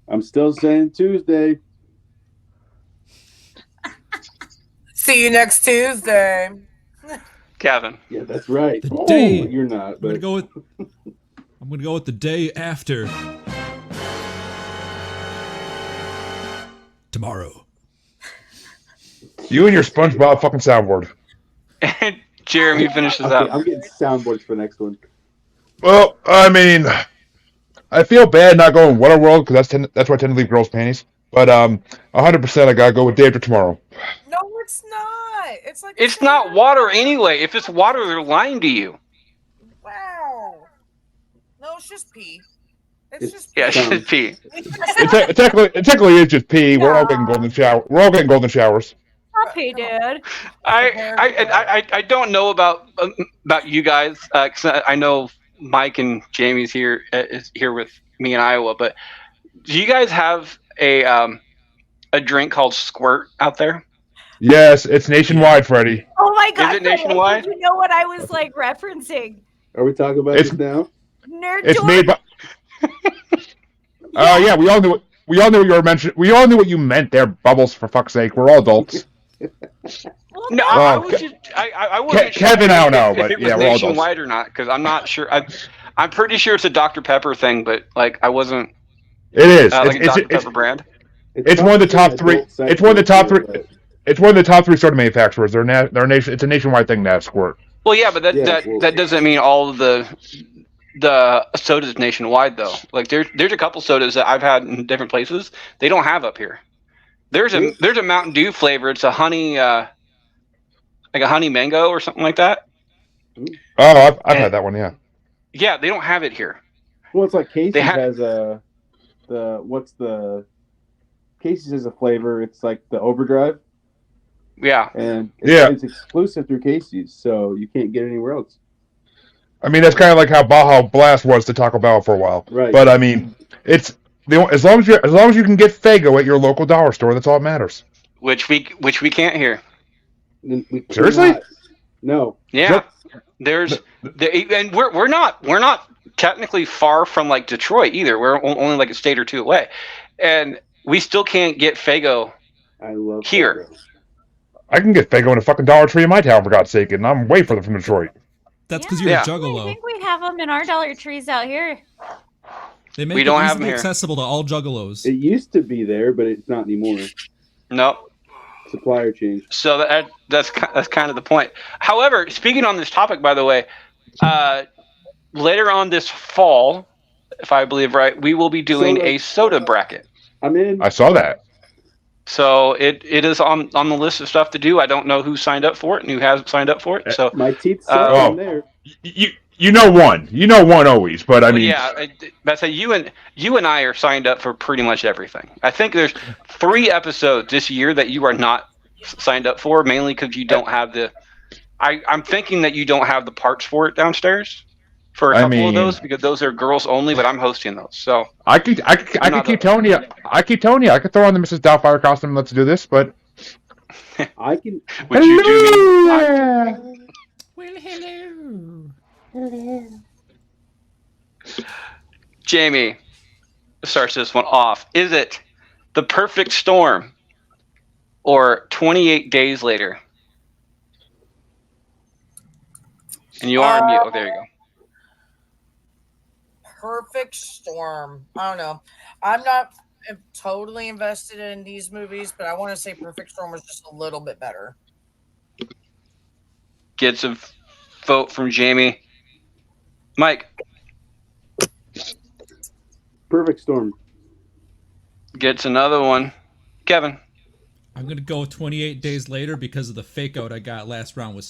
I'm still saying Tuesday. See you next Tuesday. Kevin. Yeah, that's right. The day you're not. I'm gonna go with the Day After Tomorrow. You and your SpongeBob fucking soundboard. And Jeremy finishes Okay, out. I'm getting soundboards for next one. Well, I mean, I feel bad not going Waterworld because that's where I tend to leave girls' panties. But 100% I gotta go with Day After Tomorrow. No, it's not. It's like It's not water anyway. If it's water, they're lying to you. Wow. No, it's just pee. It's just Yeah, it's just pee. It technically is just pee. We're all getting golden shower. We're all getting golden showers. Okay, dude. I don't know about you guys because I know Mike and Jamie's is here with me in Iowa. But do you guys have a drink called Squirt out there? Yes, it's nationwide, Freddie. Oh my god. Is it nationwide? You know what I was referencing? Are we talking about this now? Nerd It's Dork. made by. Oh yeah, we all knew what you meant there, Bubbles. For fuck's sake, we're all adults. No, Well, I wasn't sure Kevin, I don't know, if but it was yeah, we're all nationwide or not because I'm not sure. I'm pretty sure it's a Dr. Pepper thing, but I wasn't It is. like a Dr. Pepper brand. It's one of the top three. It's one of the top three. It's one of the top 3 soda manufacturers. It's a nationwide thing to have Squirt. Well, yeah, but that doesn't mean all of the sodas nationwide though. Like there's a couple sodas that I've had in different places. They don't have up here. There's a Mountain Dew flavor. It's a honey like a honey mango or something like that. Oh, I've had that one. Yeah. Yeah, they don't have it here. Well, it's like Casey's have- has Casey's has a flavor. It's like the Overdrive, Yeah. and Yeah. it's exclusive through Casey's, so you can't get it anywhere else. I mean, that's kind of like how Baja Blast was to Taco Bell for a while. Right. But I mean, as long as you can get Faygo at your local dollar store, that's all that matters. Which we can't hear. Seriously? No. Yeah. And we're not technically far from like Detroit either. We're only like a state or two away. And we still can't get Faygo I love here. Faygo. I can get Faygo in a fucking Dollar Tree in my town, for God's sake, and I'm way further from Detroit. That's because you're Yeah. a juggalo. I think we have them in our Dollar Trees out here. They make We it don't have easily them here. accessible to all juggalos. It used to be there, but it's not anymore. No. Supplier change. So that's kind of the point. However, speaking on this topic, by the way, later on this fall, if I believe right, we will be doing a soda bracket. I'm in. I saw that. So it is on the list of stuff to do. I don't know who signed up for it and who hasn't signed up for it. So My teeth suck Oh. in there. You know one always, but I mean, yeah, that's you and I are signed up for pretty much everything. I think there's 3 episodes this year that you are not signed up for, mainly because you don't have the I'm thinking that you don't have the parts for it downstairs for a I couple of those mean- because those are girls only, but I'm hosting those. So I could not keep telling you. I keep telling you. I could throw on the Mrs. Doubtfire costume and let's do this, but I can. would you do me? Well, hello. Jamie starts this one off. Is it The Perfect Storm or 28 Days Later? And you are mute. Oh, there you go. Perfect Storm. I don't know. I'm not totally invested in these movies, but I want to say Perfect Storm was just a little bit better. Gets a vote from Jamie. Mike Perfect Storm. gets another one. Kevin. I'm gonna go 28 Days Later because of the fake out I got last round with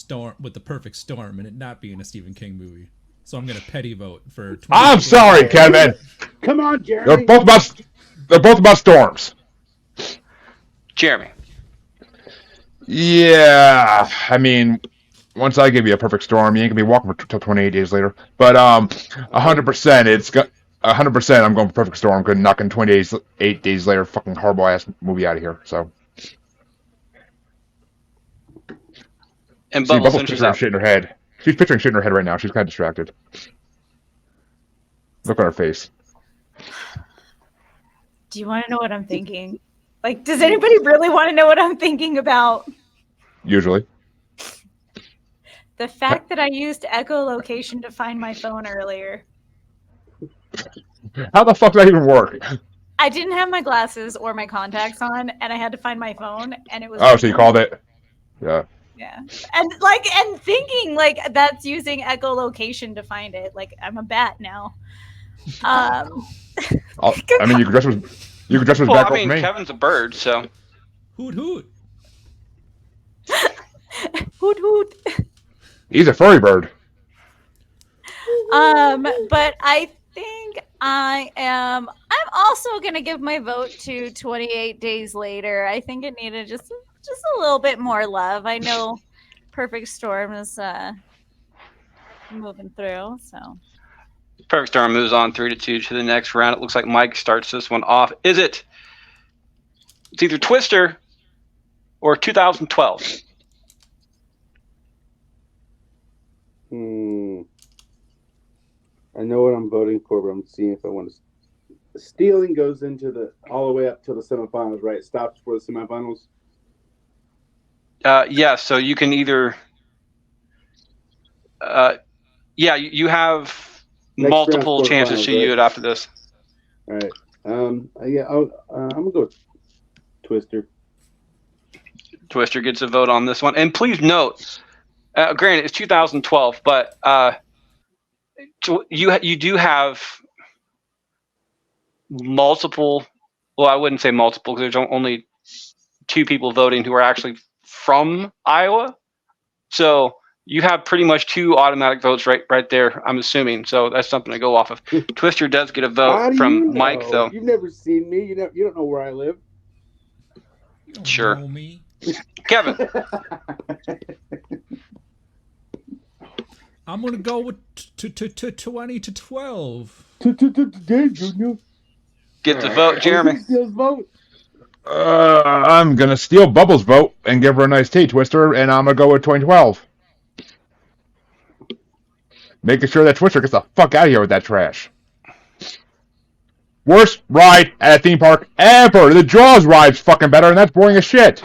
The Perfect Storm and it not being a Stephen King movie. So I'm gonna petty vote for. I'm sorry, Kevin. Come on, Jeremy. They're both about storms. Jeremy. Yeah, I mean, once I give you a perfect storm, you ain't gonna be walking till 28 days later. But 100%, it's got 100%. I'm going for perfect storm. Good, knocking 28 days later, fucking horrible ass movie out of here. So. And See, Bubbles Bubbles finishes picturing up. shit in her head. She's picturing shit in her head right now. She's kind of distracted. Look at her face. Do you want to know what I'm thinking? Like, does anybody really want to know what I'm thinking about? Usually. The fact that I used echolocation to find my phone earlier. How the fuck does that even work? I didn't have my glasses or my contacts on, and I had to find my phone, and it was. Oh, so you called it? Yeah. Yeah, and thinking like that's using echolocation to find it. Like I'm a bat now. I mean, you could dress as Well, back I mean, for me. Kevin's a bird, so. Hoot hoot. Hoot hoot. He's a furry bird. But I think I'm also gonna give my vote to 28 Days Later. I think it needed just a little bit more love. I know Perfect Storm is moving through, so. Perfect Storm moves on 3-2 to the next round. It looks like Mike starts this one off. Is it? It's either Twister or 2012. I know what I'm voting for, but I'm seeing if I want to. Stealing goes into all the way up to the semifinals, right? It stops for the semifinals. Yeah, so you can either. You have Next multiple round's chances quarterfinals, to use right? it after this. All right. I'm gonna go with Twister. Twister gets a vote on this one, and please note, granted it's 2012, but you do have multiple. Well, I wouldn't say multiple because there's only 2 people voting who are actually from Iowa, so you have pretty much 2 automatic votes right there. I'm assuming, so that's something to go off of. Twister does get a How vote do from you know? Mike, though. You've never seen me. You don't know where I live. You don't Sure. know me. Kevin. I'm gonna go with 20 to 12. Today, Junior. Gets a vote, Jeremy. Steals vote. I'm gonna steal Bubbles' vote and give her a nice tea, Twister, and I'm gonna go with 2012. Making sure that Twister gets the fuck out of here with that trash. Worst ride at a theme park ever. The Jaws ride's fucking better, and that's boring as shit.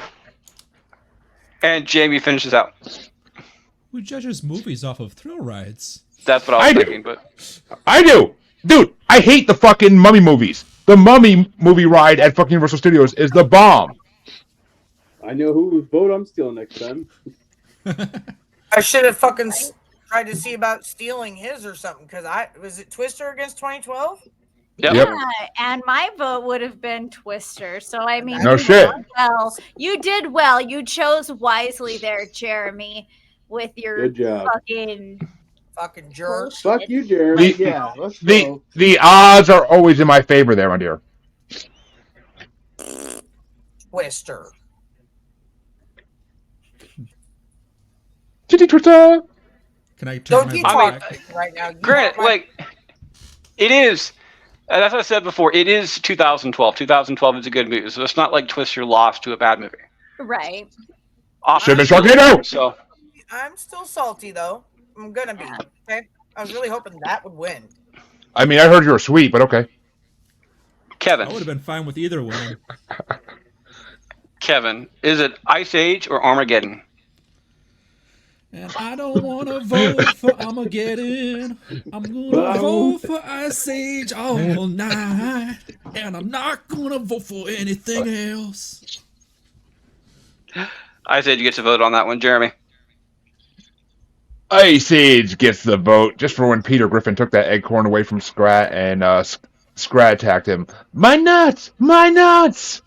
And Jamie finishes out. Who judges movies off of thrill rides? That's what I was thinking, but I do. Dude, I hate the fucking Mummy movies. The Mummy movie ride at fucking Universal Studios is the bomb. I know whose vote I'm stealing next time. I should have fucking tried to see about stealing his or something because was it Twister against 2012? Yep. Yeah, and my vote would have been Twister. So I mean, No you shit. did well. You did well. You chose wisely there, Jeremy, with your Good job. Fucking jerk. bullshit. Fuck you, Jeremy. The- Yeah, let's go. The odds are always in my favor there, my dear. Twister. Twitter. Can I turn Don't my keep vote talking back? right now. You Grant, want my- it is. That's what I said before. It is 2012. 2012 is a good movie, so it's not like Twister lost to a bad movie. Right. Oscar Should've been Sharknado! So I'm still salty though. I'm gonna be. Okay. I was really hoping that would win. I mean, I heard you were sweet, but okay. Kevin, I would have been fine with either winning. Kevin, is it Ice Age or Armageddon? And I don't want to vote for Armageddon. I'm going to vote for Ice Age all night. And I'm not going to vote for anything else. Ice Age gets a vote on that one, Jeremy. Ice Age gets the vote just for when Peter Griffin took that acorn away from Scrat and Scrat attacked him. My nuts! My nuts!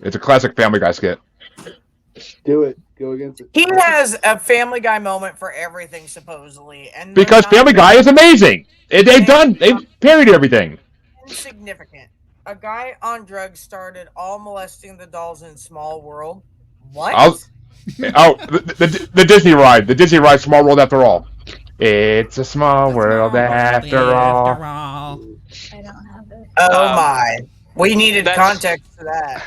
It's a classic Family Guy skit. Do it. Go against it. He has a Family Guy moment for everything, supposedly, and Because Family Guy is amazing. They've parodied everything. insignificant. A guy on drugs started all molesting the dolls in Small World. What? The Disney ride. The Disney ride, Small World After All. It's a small world after all. I don't have it. Oh my! We needed that's- context for that.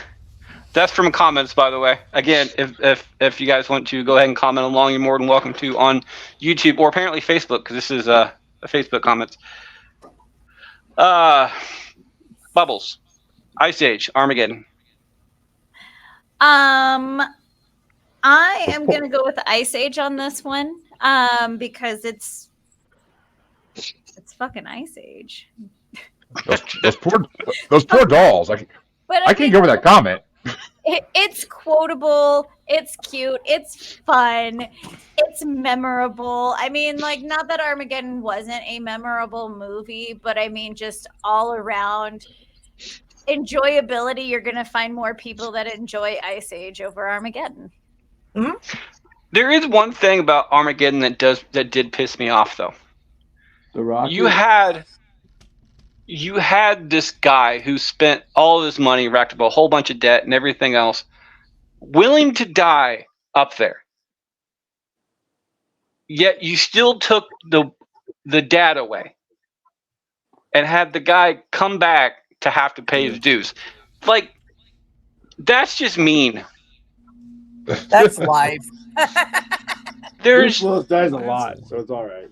That's from comments, by the way. Again, if you guys want to go ahead and comment along, you're more than welcome to on YouTube or apparently Facebook, because this is a Facebook comments. Bubbles, Ice Age, Armageddon. I am gonna go with Ice Age on this one, because it's fucking Ice Age. Those poor dolls. But I can't get over that comment. It's quotable. It's cute. It's fun. It's memorable. I mean, like, not that Armageddon wasn't a memorable movie, but I mean, just all around enjoyability, you're gonna find more people that enjoy Ice Age over Armageddon. Mm-hmm. There is one thing about Armageddon that did piss me off, though. The Rocket. You had this guy who spent all of his money, racked up a whole bunch of debt and everything else, willing to die up there. Yet you still took the dad away and had the guy come back to have to pay his dues. Like, that's just mean. That's life. Bruce Willis dies a lot, so it's all right.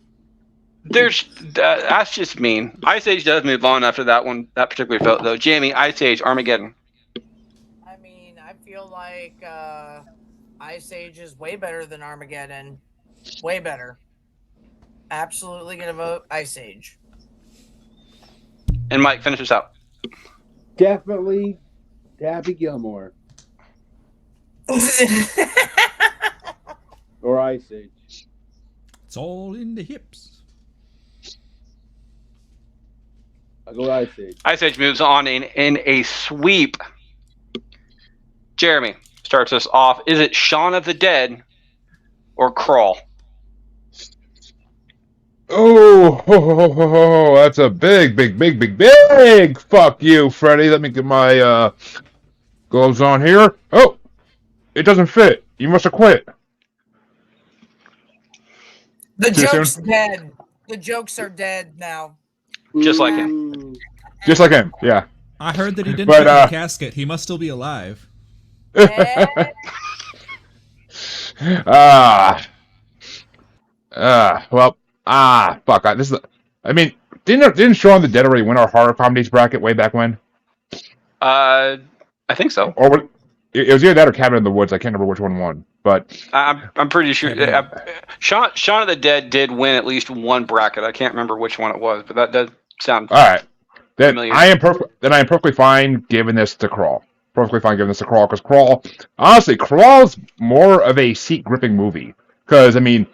That's just mean. Ice Age does move on after that particular vote, though. Jamie, Ice Age, Armageddon. I mean, I feel like Ice Age is way better than Armageddon. Way better. Absolutely gonna vote Ice Age. And Mike, finish us out. Definitely Happy Gilmore or Ice Age. It's all in the hips. I'll go Ice Age. Ice Age moves on in a sweep. Jeremy starts us off. Is it Shaun of the Dead or Crawl? Oh, that's a big fuck you, Freddy. Let me get my gloves on here. Oh, it doesn't fit. You must have quit. The Too joke's soon? dead. The jokes are dead now. Just like him. Just like him, yeah. I heard that he didn't But, fit in the casket. He must still be alive. Eh, Fuck. I mean, didn't Shaun of the Dead already win our horror comedies bracket way back when? I think so. Or it was either that or Cabin in the Woods. I can't remember which one won. But I'm pretty sure. Shaun of the Dead did win at least one bracket. I can't remember which one it was, but that does sound all right. Then familiar. I am perfectly fine giving this to Crawl. Perfectly fine giving this to Crawl because Crawl's more of a seat gripping movie. Because I mean,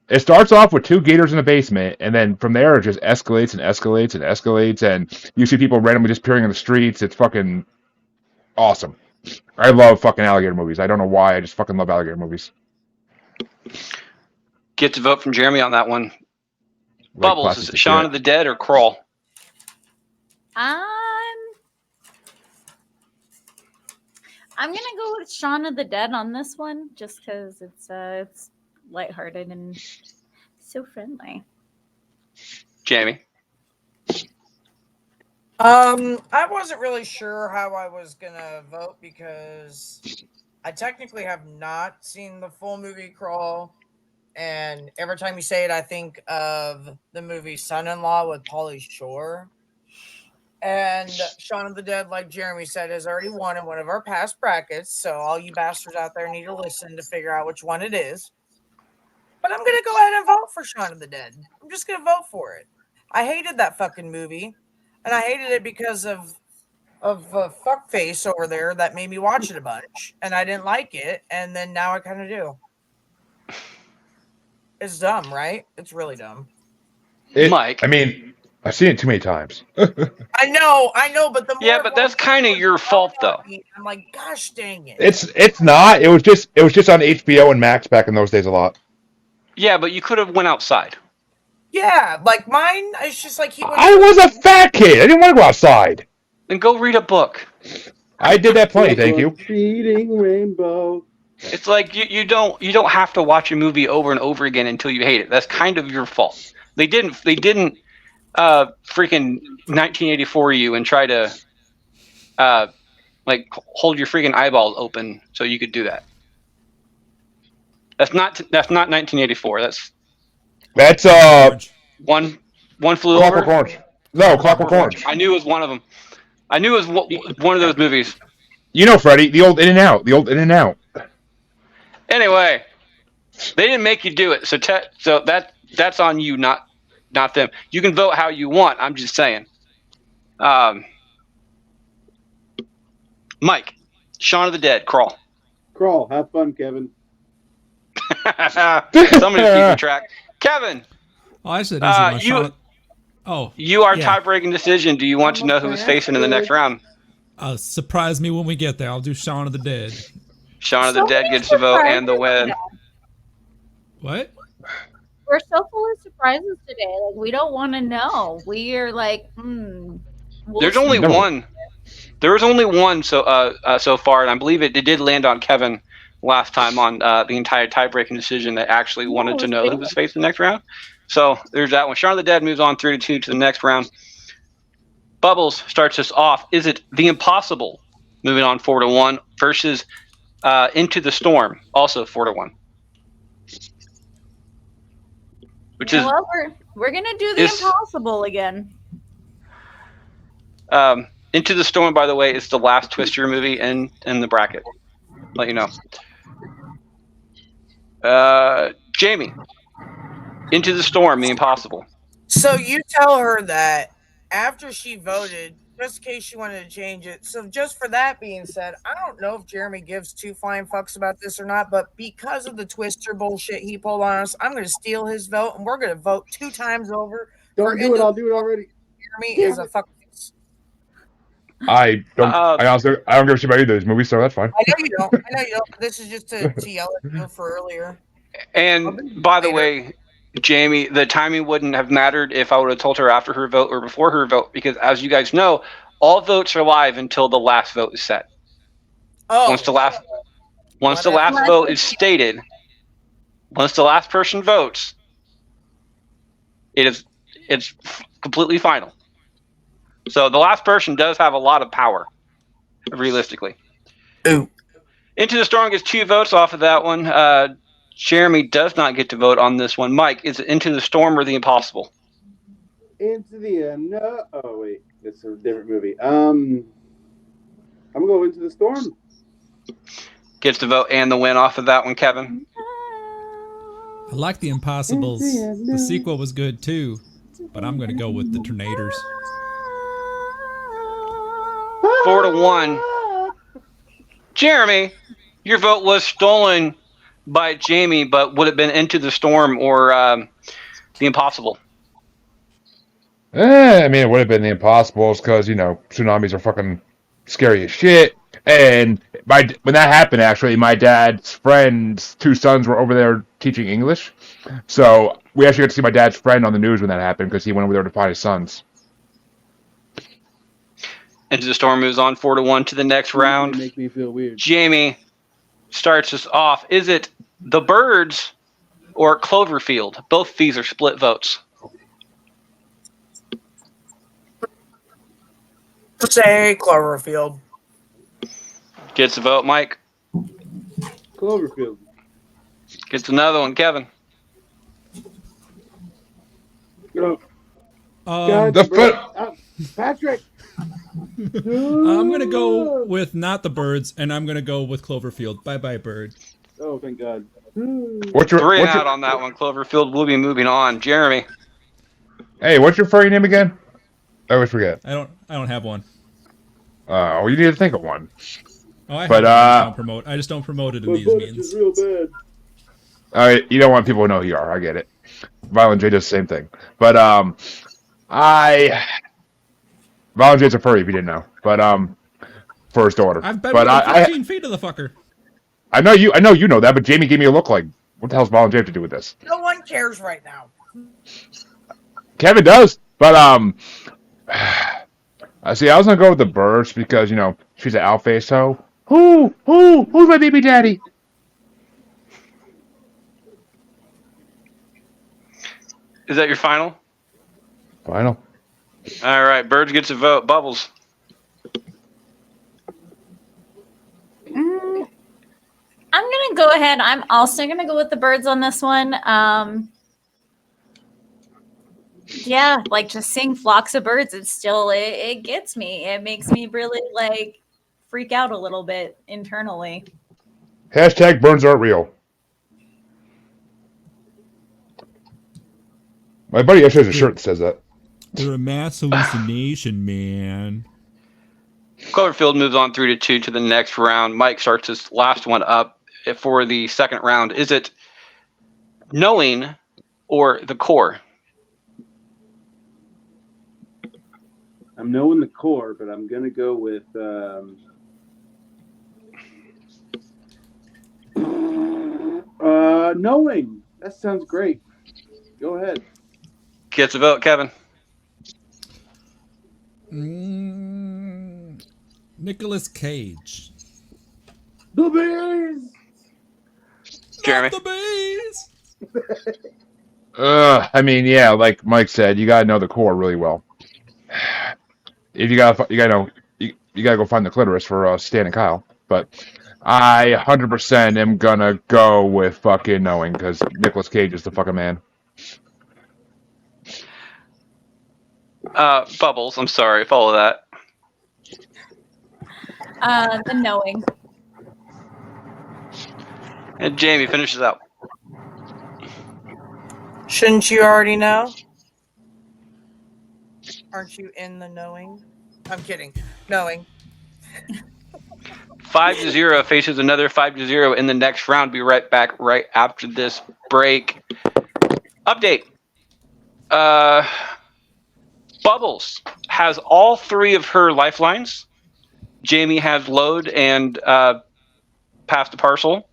it starts off with two gators in a basement, and then from there it just escalates and escalates and escalates, and you see people randomly just appearing in the streets. It's fucking awesome. I love fucking alligator movies. I don't know why. I just fucking love alligator movies. Get to vote from Jeremy on that one. Like Bubbles, classic is it Shaun of the Dead or Crawl? I'm gonna go with Shaun of the Dead on this one, just because it's lighthearted and so friendly. Jamie. I wasn't really sure how I was gonna vote because I technically have not seen the full movie Crawl, and every time you say it, I think of the movie Son-in-Law with Pauly Shore. And Shaun of the Dead, like Jeremy said, has already won in one of our past brackets. So all you bastards out there need to listen to figure out which one it is. But I'm gonna go ahead and vote for Shaun of the Dead. I'm just gonna vote for it. I hated that fucking movie, and I hated it because of fuckface over there that made me watch it a bunch, and I didn't like it, and then now I kind of do. It's dumb, right? It's really dumb. Mike. I mean, I've seen it too many times. I know, but the more Yeah, but that's kind of your fault, though. I'm like, gosh dang it. It's not. It was just on HBO and Max back in those days a lot. Yeah, but you could have went outside. Yeah, like mine. It's just like I was a fat kid. I didn't want to go outside. Then go read a book. I did that plenty. Thank you. Treating rainbow. It's like you don't have to watch a movie over and over again until you hate it. That's kind of your fault. They didn't freaking 1984 you and try to like hold your freaking eyeball open so you could do that. That's not 1984. That's one flew over. Clockwork Orange. No, Clockwork Orange. I knew it was one of them. I knew it was one of those movies. You know, Freddie, the old In and Out. Anyway, they didn't make you do it, so that's on you, not them. You can vote how you want. I'm just saying. Mike, Shaun of the Dead, Crawl. Crawl. Have fun, Kevin. Somebody's keeping track. Kevin. Oh, I said easy one. You are tie-breaking decision. Do you want to know who is facing in the next round? Surprise me when we get there. I'll do Shaun of the Dead. Shaun of the Dead gets the vote and the win. What? We're so full of surprises today. Like, we don't want to know. We are like, There's only one. There was only one so far, and I believe it did land on Kevin last time on the entire tie-breaking decision that actually wanted to know who was facing the next round. So there's that one. Shaun of the Dead moves on 3-2 to the next round. Bubbles starts us off. Is it The Impossible, moving on 4-1, versus Into the Storm, also 4-1. Which is we're gonna do The Impossible again. Into the Storm, by the way, is the last Twister movie in the bracket. Let you know. Jamie, Into the Storm, The Impossible. So you tell her that after she voted, just in case she wanted to change it. So just for that being said, I don't know if Jeremy gives two flying fucks about this or not, but because of the Twister bullshit he pulled on us, I'm going to steal his vote, and we're going to vote 2 times over. Don't do it. I'll do it already. Jeremy is a fuck face. I don't. I honestly, I don't give a shit about either of those movies, so that's fine. I know you don't. This is just to yell at you for earlier. And by the way, Jamie, the timing wouldn't have mattered if I would have told her after her vote or before her vote, because as you guys know, all votes are live until the last vote is set. Oh. Once the last vote is stated, once the last person votes, it's completely final. So the last person does have a lot of power, realistically. Ooh. Into the Storm gets 2 votes off of that one. Jeremy does not get to vote on this one. Mike, is it Into the Storm or The Impossible? Into the no. Oh wait, it's a different movie. I'm gonna go Into the Storm. Gets the vote and the win off of that one, Kevin. I like The Impossibles. The sequel was good too, but I'm gonna go with the Tornadoes. 4-1. Jeremy, your vote was stolen by Jamie, but would have been Into the Storm or The Impossible. I mean, it would have been The Impossibles because, tsunamis are fucking scary as shit. And when that happened, actually, my dad's friend's 2 sons were over there teaching English. So we actually got to see my dad's friend on the news when that happened because he went over there to find his sons. Into the Storm moves on 4-1 to the next round. They make me feel weird. Jamie starts us off. Is it the Birds or Cloverfield? Both these are split votes. Say Cloverfield. Gets a vote, Mike. Cloverfield. Gets another one, Kevin. God, Patrick. I'm gonna go with not the Birds, and I'm gonna go with Cloverfield. Bye bye, Bird. Oh, thank God. What's your Three out on that one. Cloverfield will be moving on. Jeremy. Hey, what's your furry name again? I always forget. I don't have one. Oh, you need to think of one. Oh, I But, don't promote. I just don't promote it in these means. Real bad. You don't want people to know who you are. I get it. Violent J does the same thing. But Violent J's a furry if you didn't know. But for his daughter. I've been but within 15 feet of the fucker. I know you know that, but Jamie gave me a look like, what the hell's Violent J have to do with this? No one cares right now. Kevin does, but I see. I was gonna go with the Birds because she's an out-face hoe. Who's my baby daddy? Is that your final? Final. All right. Birds gets a vote. Bubbles. I'm gonna go ahead. I'm also gonna go with the Birds on this one. Yeah, like just seeing flocks of birds, it gets me. It makes me really like freak out a little bit internally. Hashtag Burns aren't real. My buddy actually has a shirt that says that. They're a mass hallucination, man. Cloverfield moves on 3-2 to the next round. Mike starts his last one up for the second round. Is it Knowing or The Core? I'm knowing the core, but I'm gonna go with knowing. That sounds great. Go ahead. Gets a vote, Kevin. Nicolas Cage. The bees. Jeremy. Not the bees. I mean, yeah, like Mike said, you gotta know the core really well. If you gotta go find the clitoris for Stan and Kyle. But I 100% am gonna go with fucking Knowing because Nicolas Cage is the fucking man. Bubbles, I'm sorry. Follow that. The Knowing. And Jamie finishes out. Shouldn't you already know? Aren't you in the knowing? I'm kidding. Knowing. 5-0 faces another 5-0 in the next round. Be right back right after this break. Update. Bubbles has all three of her lifelines. Jamie has load and pass the parcel.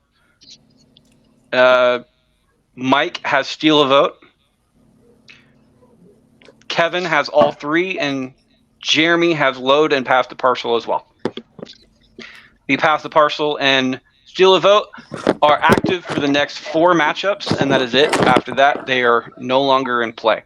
Mike has steal a vote. Kevin has all three, and Jeremy has load and pass the parcel as well. The pass the parcel and steal a vote are active for the next 4 matchups, and that is it. After that, they are no longer in play.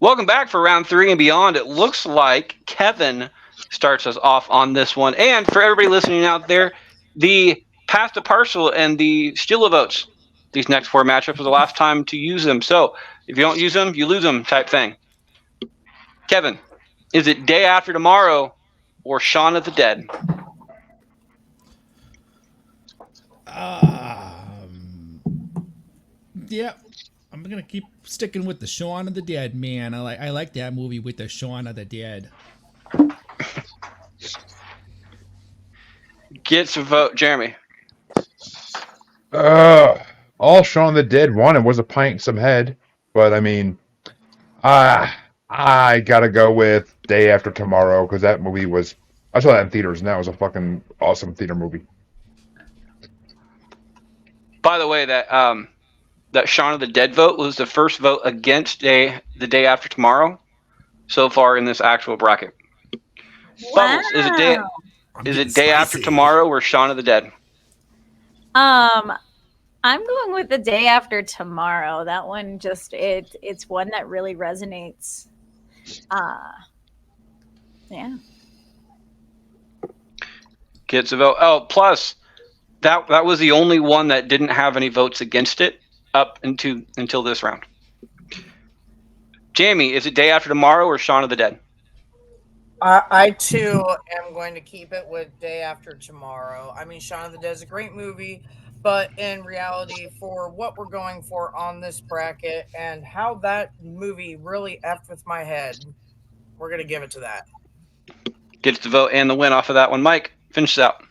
Welcome back for round 3 and beyond. It looks like Kevin starts us off on this one. And for everybody listening out there, the pass the parcel and the steal a votes, these next 4 matchups are the last time to use them. So if you don't use them, you lose them type thing. Kevin, is it Day After Tomorrow or Shaun of the Dead? Yeah, I'm gonna keep sticking with the Shaun of the Dead, man. I like that movie with the Shaun of the Dead. Gets a vote, Jeremy. All Shaun of the Dead wanted was a pint and some head, but I mean, I gotta go with Day After Tomorrow because that movie was. I saw that in theaters, and that was a fucking awesome theater movie. By the way, that Shaun of the Dead vote was the first vote against the Day After Tomorrow. so far in this actual bracket. Bubbles, is it day I'm is getting it day after spicy. tomorrow or Shaun of the Dead? I'm going with the day after tomorrow. That one it's one that really resonates. Yeah. Gets a vote. Oh, plus that was the only one that didn't have any votes against it up until this round. Jamie, is it day after tomorrow or Shaun of the Dead? I too am going to keep it with day after tomorrow. I mean, Shaun of the Dead is a great movie, but in reality, for what we're going for on this bracket and how that movie really effed with my head, we're going to give it to that. Gets the vote and the win off of that one. Mike, finish this out.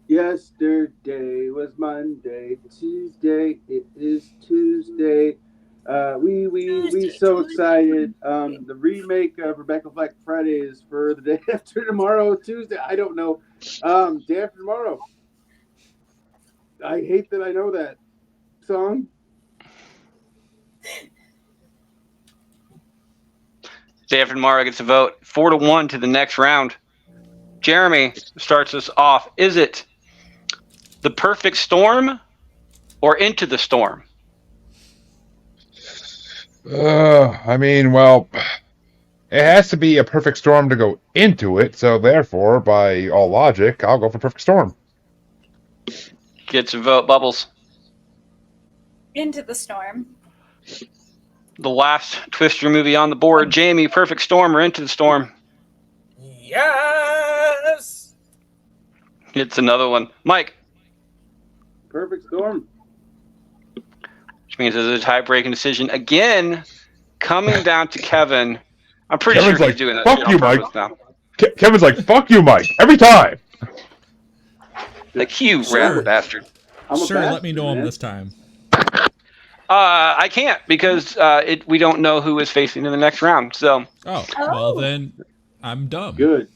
Yesterday was Monday. Tuesday, it is Tuesday. We so excited. The remake of Rebecca Black Friday is for the day after tomorrow, Tuesday. I don't know. Day after tomorrow. I hate that I know that song. Day after tomorrow gets a vote 4-1 to the next round. Jeremy starts us off. Is it The Perfect Storm or Into the Storm? I mean, well, it has to be a perfect storm to go into it, so therefore, by all logic, I'll go for Perfect Storm. Gets a vote. Bubbles. Into the Storm. The last Twister movie on the board. Jamie, Perfect Storm or Into the Storm? Yes! It's another one. Mike. Perfect Storm. Which means there's a tie-breaking decision again, coming down to Kevin. I'm pretty Kevin's sure like, he's doing that fuck shit you, on purpose Mike. now. Kevin's like, fuck you, Mike, every time. Like, you Sure. rat bastard. Sure, let me know him this time. I can't because we don't know who is facing in the next round. So, Oh, well then, I'm dumb. Good.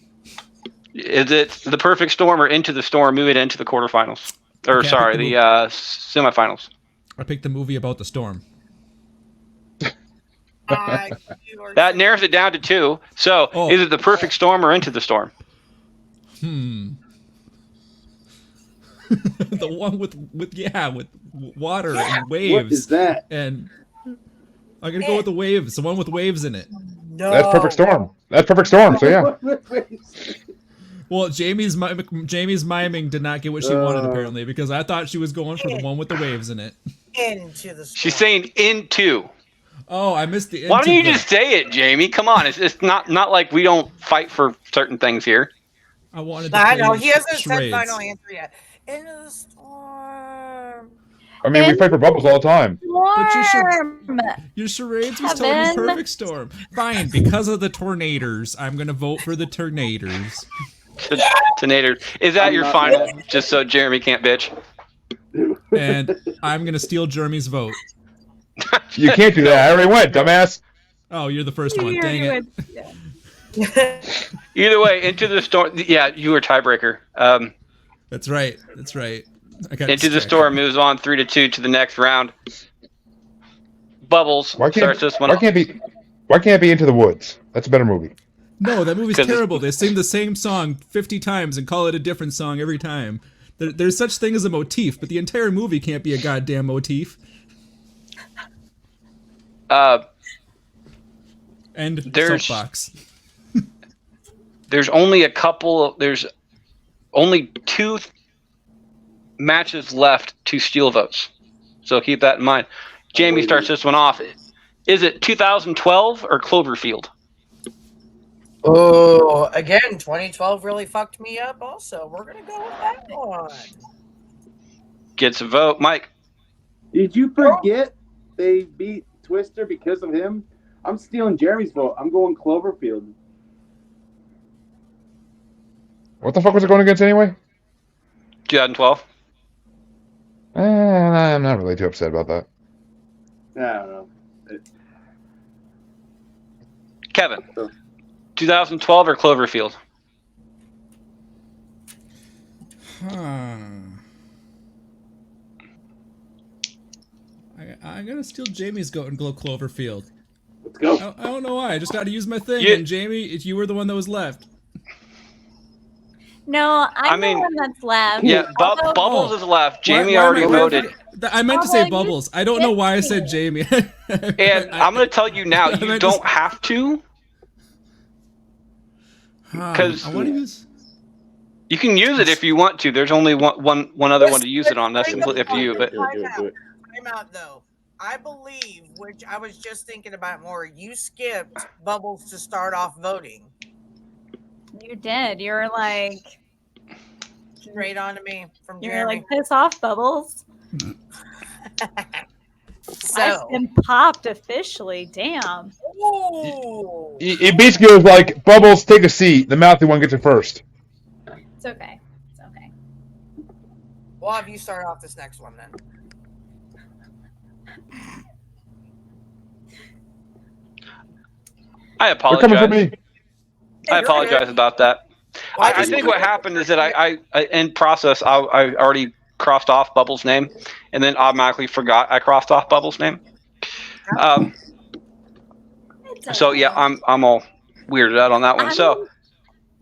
is it The Perfect Storm or Into the Storm? Move it into the quarterfinals, or Okay, I sorry, picked the semifinals. I picked the movie about the storm. That narrows it down to 2. So, Oh. is it The Perfect Storm or Into the Storm? The one with water and waves. What is that? And I'm gonna go with the waves. The one with waves in it. No. That's Perfect Storm. That's Perfect Storm, so yeah. Well, Jamie's miming did not get what she wanted apparently because I thought she was going for the one with the waves in it. Into the Storm. She's saying into. Oh, I missed the. Why don't you into the- just say it, Jamie? Come on, it's not like we don't fight for certain things here. I wanted to I play know, he hasn't said charades. final answer yet. Into the Storm. I mean, we fight for Bubbles all the time. But Storm. your charades was telling me Kevin. perfect storm. Fine, because of the tornadoes, I'm gonna vote for the tornadoes. Tornado. Is that your not final? Just so Jeremy can't bitch. And I'm gonna steal Jeremy's vote. You can't do that. I already went, dumbass. Oh, you're the first one. Dang it. Either way, Into the Storm. Yeah, you were tiebreaker. That's right. That's right. I got Into the distracted. Storm moves on 3-2 to the next round. Bubbles starts this one. Why can't it be Into the Woods? That's a better movie. No, that movie's 'Cause it's- terrible. They sing the same song 50 times and call it a different song every time. There's such thing as a motif, but the entire movie can't be a goddamn motif. And There's- soapbox. There's only a couple. There's only 2 matches left to steal votes, so keep that in mind. Jamie starts this one off. Is it 2012 or Cloverfield? Oh, again, 2012 really fucked me up also. We're going to go with that one. Gets a vote. Mike. Did you forget they beat Twister because of him? I'm stealing Jeremy's vote. I'm going Cloverfield. What the fuck was it going against anyway? 2012. I'm not really too upset about that. I don't know. Kevin. 2012 or Cloverfield? I'm gonna steal Jamie's goat and go Cloverfield. Let's go. I don't know why. I just had to use my thing, You- and Jamie, you were the one that was left. No, I'm mean, the one that's left. Yeah, Although- Bubbles is left. Jamie Why am already I- voted. I meant to Although say you Bubbles. I don't know why I said skipped Jamie. And I'm going to tell you now, you meant don't to- have to. Because I want to use. you can use it if you want to. There's only one other one to use it on. That's completely up to you. But Do it. Time out though. I believe, which I was just thinking about more, you skipped Bubbles to start off voting. You did. You were like, Straight on to me from you were Jeremy. like, piss off, Bubbles. So, I've been popped officially. Damn. ooh. It basically was like, Bubbles, take a seat. The mouthy one gets it first. It's okay. It's okay. We'll have you start off this next one then. I They're coming for apologize. me. I apologize about that. I think what happened is that I in process, I already crossed off Bubbles' name, and then automatically forgot I crossed off Bubbles' name. It's So okay. yeah, I'm all weirded out on that one. So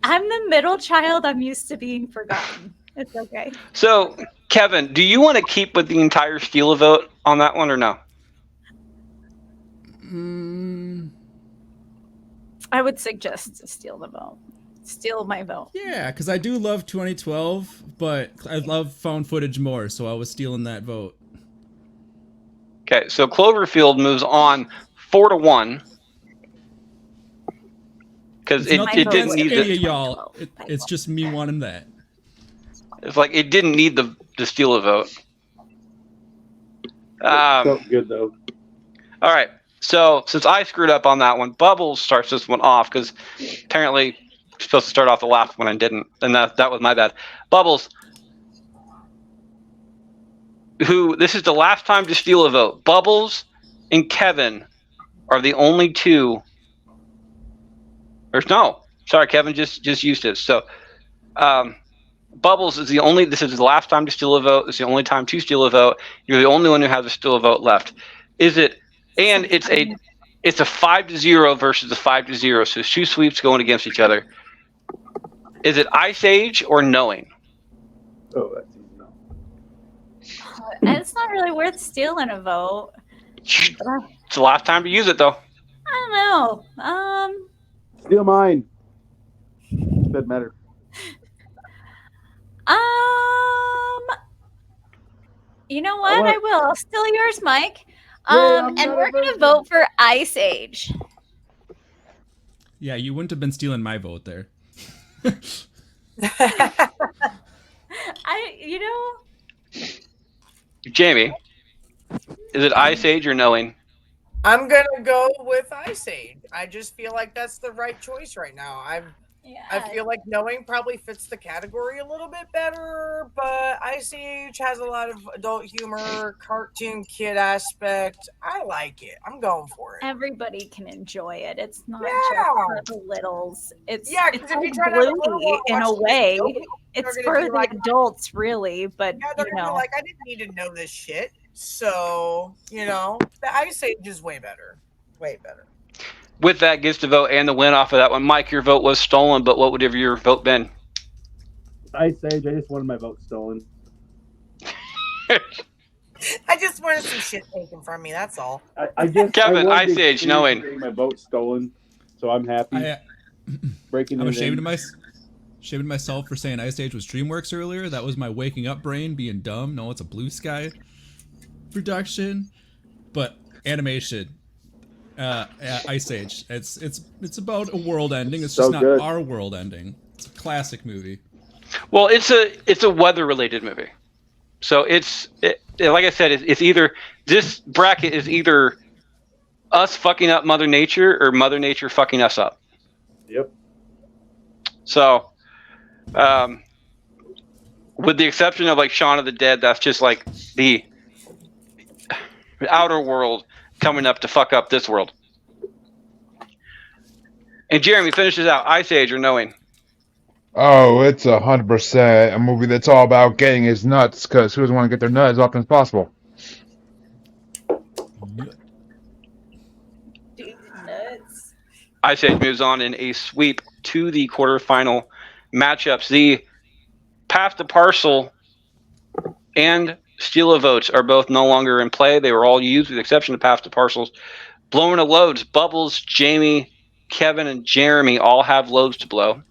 I'm the middle child. I'm used to being forgotten. It's okay. so Kevin, do you want to keep with the entire steal a vote on that one or no? I would suggest to steal the vote. Steal my vote. Yeah, because I do love 2012, but I love found footage more, so I was stealing that vote. Okay, so Cloverfield moves on 4-1 because It's nothing it didn't against need any the, of y'all. It's just me wanting that. it's like it didn't need the steal a vote. Felt good though. All right. So since I screwed up on that one, Bubbles starts this one off because apparently you're supposed to start off the last one and didn't, and that was my bad. Bubbles, who this is the last time to steal a vote. Bubbles and Kevin are the only two. Or no, sorry, Kevin just used his. So Bubbles is the only. This is the last time to steal a vote. It's the only time to steal a vote. You're the only one who has a steal a vote left. Is it? And it's a 5-0 versus a 5-0. So two sweeps going against each other. Is it Ice Age or Knowing? Oh, that's easy. No. It's not really worth stealing a vote. It's the last time to use it though. I don't know. Steal mine. Doesn't matter. You know what? What? I will. I'll steal yours, Mike. I'm And not we're a gonna virgin. vote for Ice Age. Yeah, you wouldn't have been stealing my vote there. You know, Jamie, is it Ice Age or Knowing? I'm gonna go with Ice Age. I just feel like that's the right choice right now. I feel like Knowing probably fits the category a little bit better, but Ice Age has a lot of adult humor, cartoon kid aspect. I like it. I'm going for it. everybody can enjoy it. It's not Yeah. just for the littles. It's Yeah, 'cause it's if you like try to have a little Bluey one in a watch way. this, It's they're for gonna the be like- adults, really, but Yeah, they're you gonna be know, like, I didn't need to know this shit. So, the Ice Age is way better. Way better. With that gets the vote and the win off of that one. Mike, your vote was stolen, but what would have your vote been? Ice Age. I just wanted my vote stolen. I just wanted some shit taken from me. That's all. I just Kevin, I wanted Ice the Age, experience Knowing. of getting my vote stolen, so I'm happy. Breaking I'm it ashamed in. of shaming myself for saying Ice Age was DreamWorks earlier. That was my waking up brain being dumb. No, it's a Blue Sky production, but animation. Ice Age. It's about a world ending. It's So just not good. our world ending. It's a classic movie. Well, it's a weather related movie, so like I said, it's either this bracket is either us fucking up Mother Nature or Mother Nature fucking us up. Yep. So, with the exception of like Shaun of the Dead, that's just like the outer world coming up to fuck up this world. And Jeremy finishes out Ice Age or Knowing. Oh, it's 100% a movie that's all about getting his nuts, because who doesn't want to get their nut as often as possible? dude, no. Ice Age moves on in a sweep to the quarterfinal matchups. The Path to Parcel and Steal votes are both no longer in play. They were all used with the exception of Path to Parcels. Blowing of loads. Bubbles, Jamie, Kevin, and Jeremy all have loads to blow.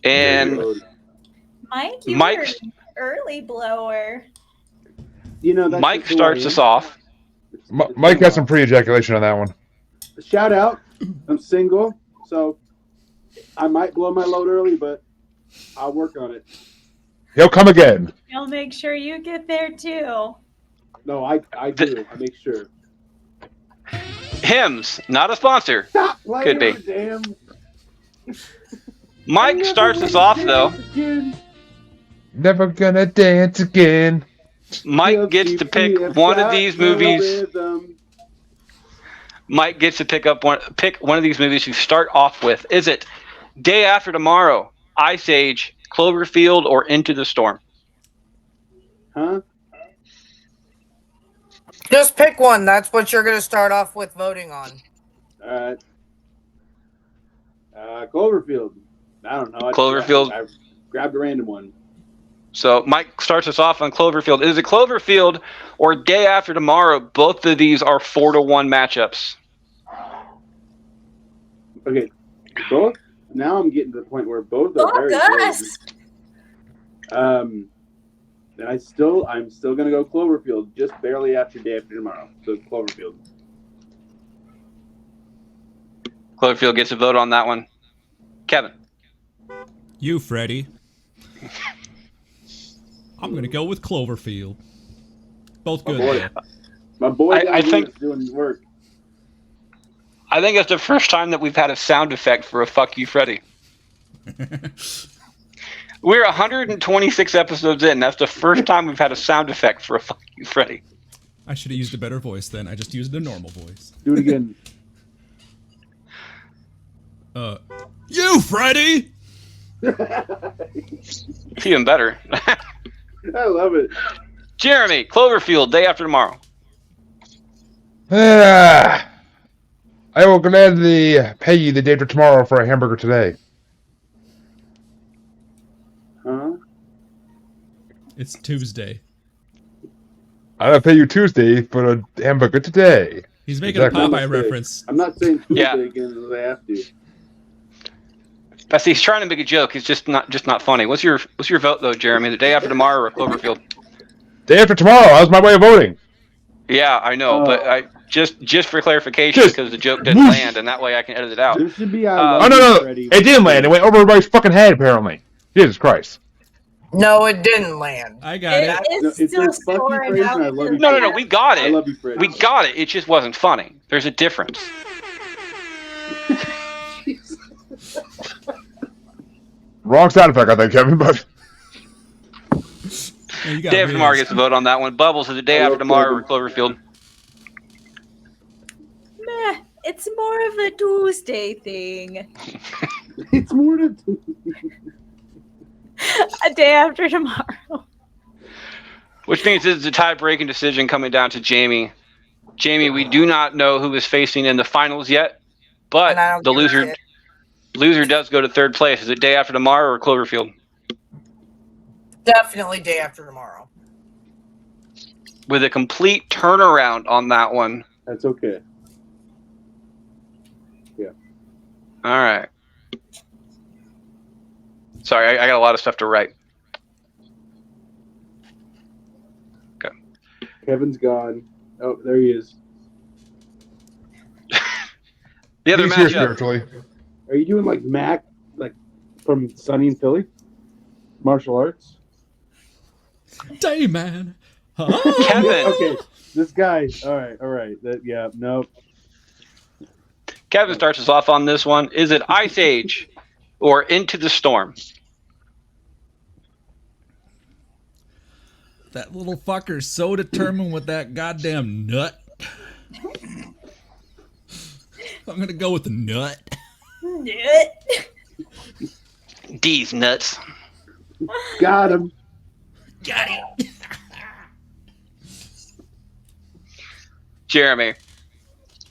And Mike, you Mike's- were an early blower. You know, that's Mike just who starts I us am. off. Mike has some pre-ejaculation on that one. Shout out. I'm single, so I might blow my load early, but I'll work on it. He'll come again. I'll make sure you get there too. No, I do. I make sure. Hymns, not a sponsor. Stop playing. Could be. Damn. Mike starts us off, though. Never gonna dance again. Mike gets to pick one of these movies. Mike gets to pick one of these movies to start off with. Is it Day After Tomorrow, Ice Age, Cloverfield, or Into the Storm? Huh? Just pick one. That's what you're going to start off with voting on. All right. Cloverfield. I don't know. Cloverfield. I grabbed a random one. So Mike starts us off on Cloverfield. Is it Cloverfield or Day After Tomorrow? Both of these are 4-1 matchups. Okay. Both. Now I'm getting to the point where both are very us. good. And I'm still gonna go Cloverfield, just barely after Day After Tomorrow. So Cloverfield. Cloverfield gets a vote on that one. Kevin. You, Freddy. I'm gonna go with Cloverfield. Both good. My boy I think is doing work. I think it's the first time that we've had a sound effect for a "fuck you, Freddy." We're 126 episodes in. That's the first time we've had a sound effect for a "fuck you, Freddy." I should have used a better voice then. I just used a normal voice. Do it again. You, Freddy! Even better. I love it. Jeremy, Cloverfield, Day After Tomorrow. I will gladly pay you the day after tomorrow for a hamburger today. Huh? It's Tuesday. I'll pay you Tuesday for a hamburger today. He's making Exactly. a I'm Popeye not saying- reference. I'm not saying Tuesday Yeah. again unless I have to. I see. He's trying to make a joke. It's just not funny. What's your vote though, Jeremy? The Day After Tomorrow or Cloverfield? Day after tomorrow. That was my way of voting. Yeah, I know, but I just for clarification, Just- because the joke didn't land, and that way I can edit it out. There should be. Oh no, Freddy. it didn't land. It went over everybody's fucking head. Apparently, Jesus Christ. No, it didn't land. I got it. No, It's it still says fuck you, scoring Freddy, out. and I love you. No, we got I it. love you, Freddy. We got it. It just wasn't funny. There's a difference. Wrong sound effect, I think, Kevin. But Yeah, you got Day After Riz. Tomorrow gets a vote on that one. Bubbles, is it Day I After love Tomorrow or Cloverfield? Meh, it's more of a Tuesday thing. It's more to. A Day After Tomorrow. Which means this is a tie-breaking decision coming down to Jamie. Jamie, we do not know who is facing in the finals yet, but And I don't the give a loser does go to third place. Is it Day After Tomorrow or Cloverfield? Definitely Day After Tomorrow. With a complete turnaround on that one. That's okay. All right. Sorry, I got a lot of stuff to write. Kevin's gone. Oh, there he is. The other he's here matchup. spiritually. Are you doing like Mac, like from Sunny in Philly? Martial arts? Day man. Huh? Kevin. Okay, this guy. All right. Nope. Kevin starts us off on this one. Is it Ice Age or Into the Storm? That little fucker's so determined with that goddamn nut. I'm gonna go with the nut. These nuts. Got him. Got it. Jeremy,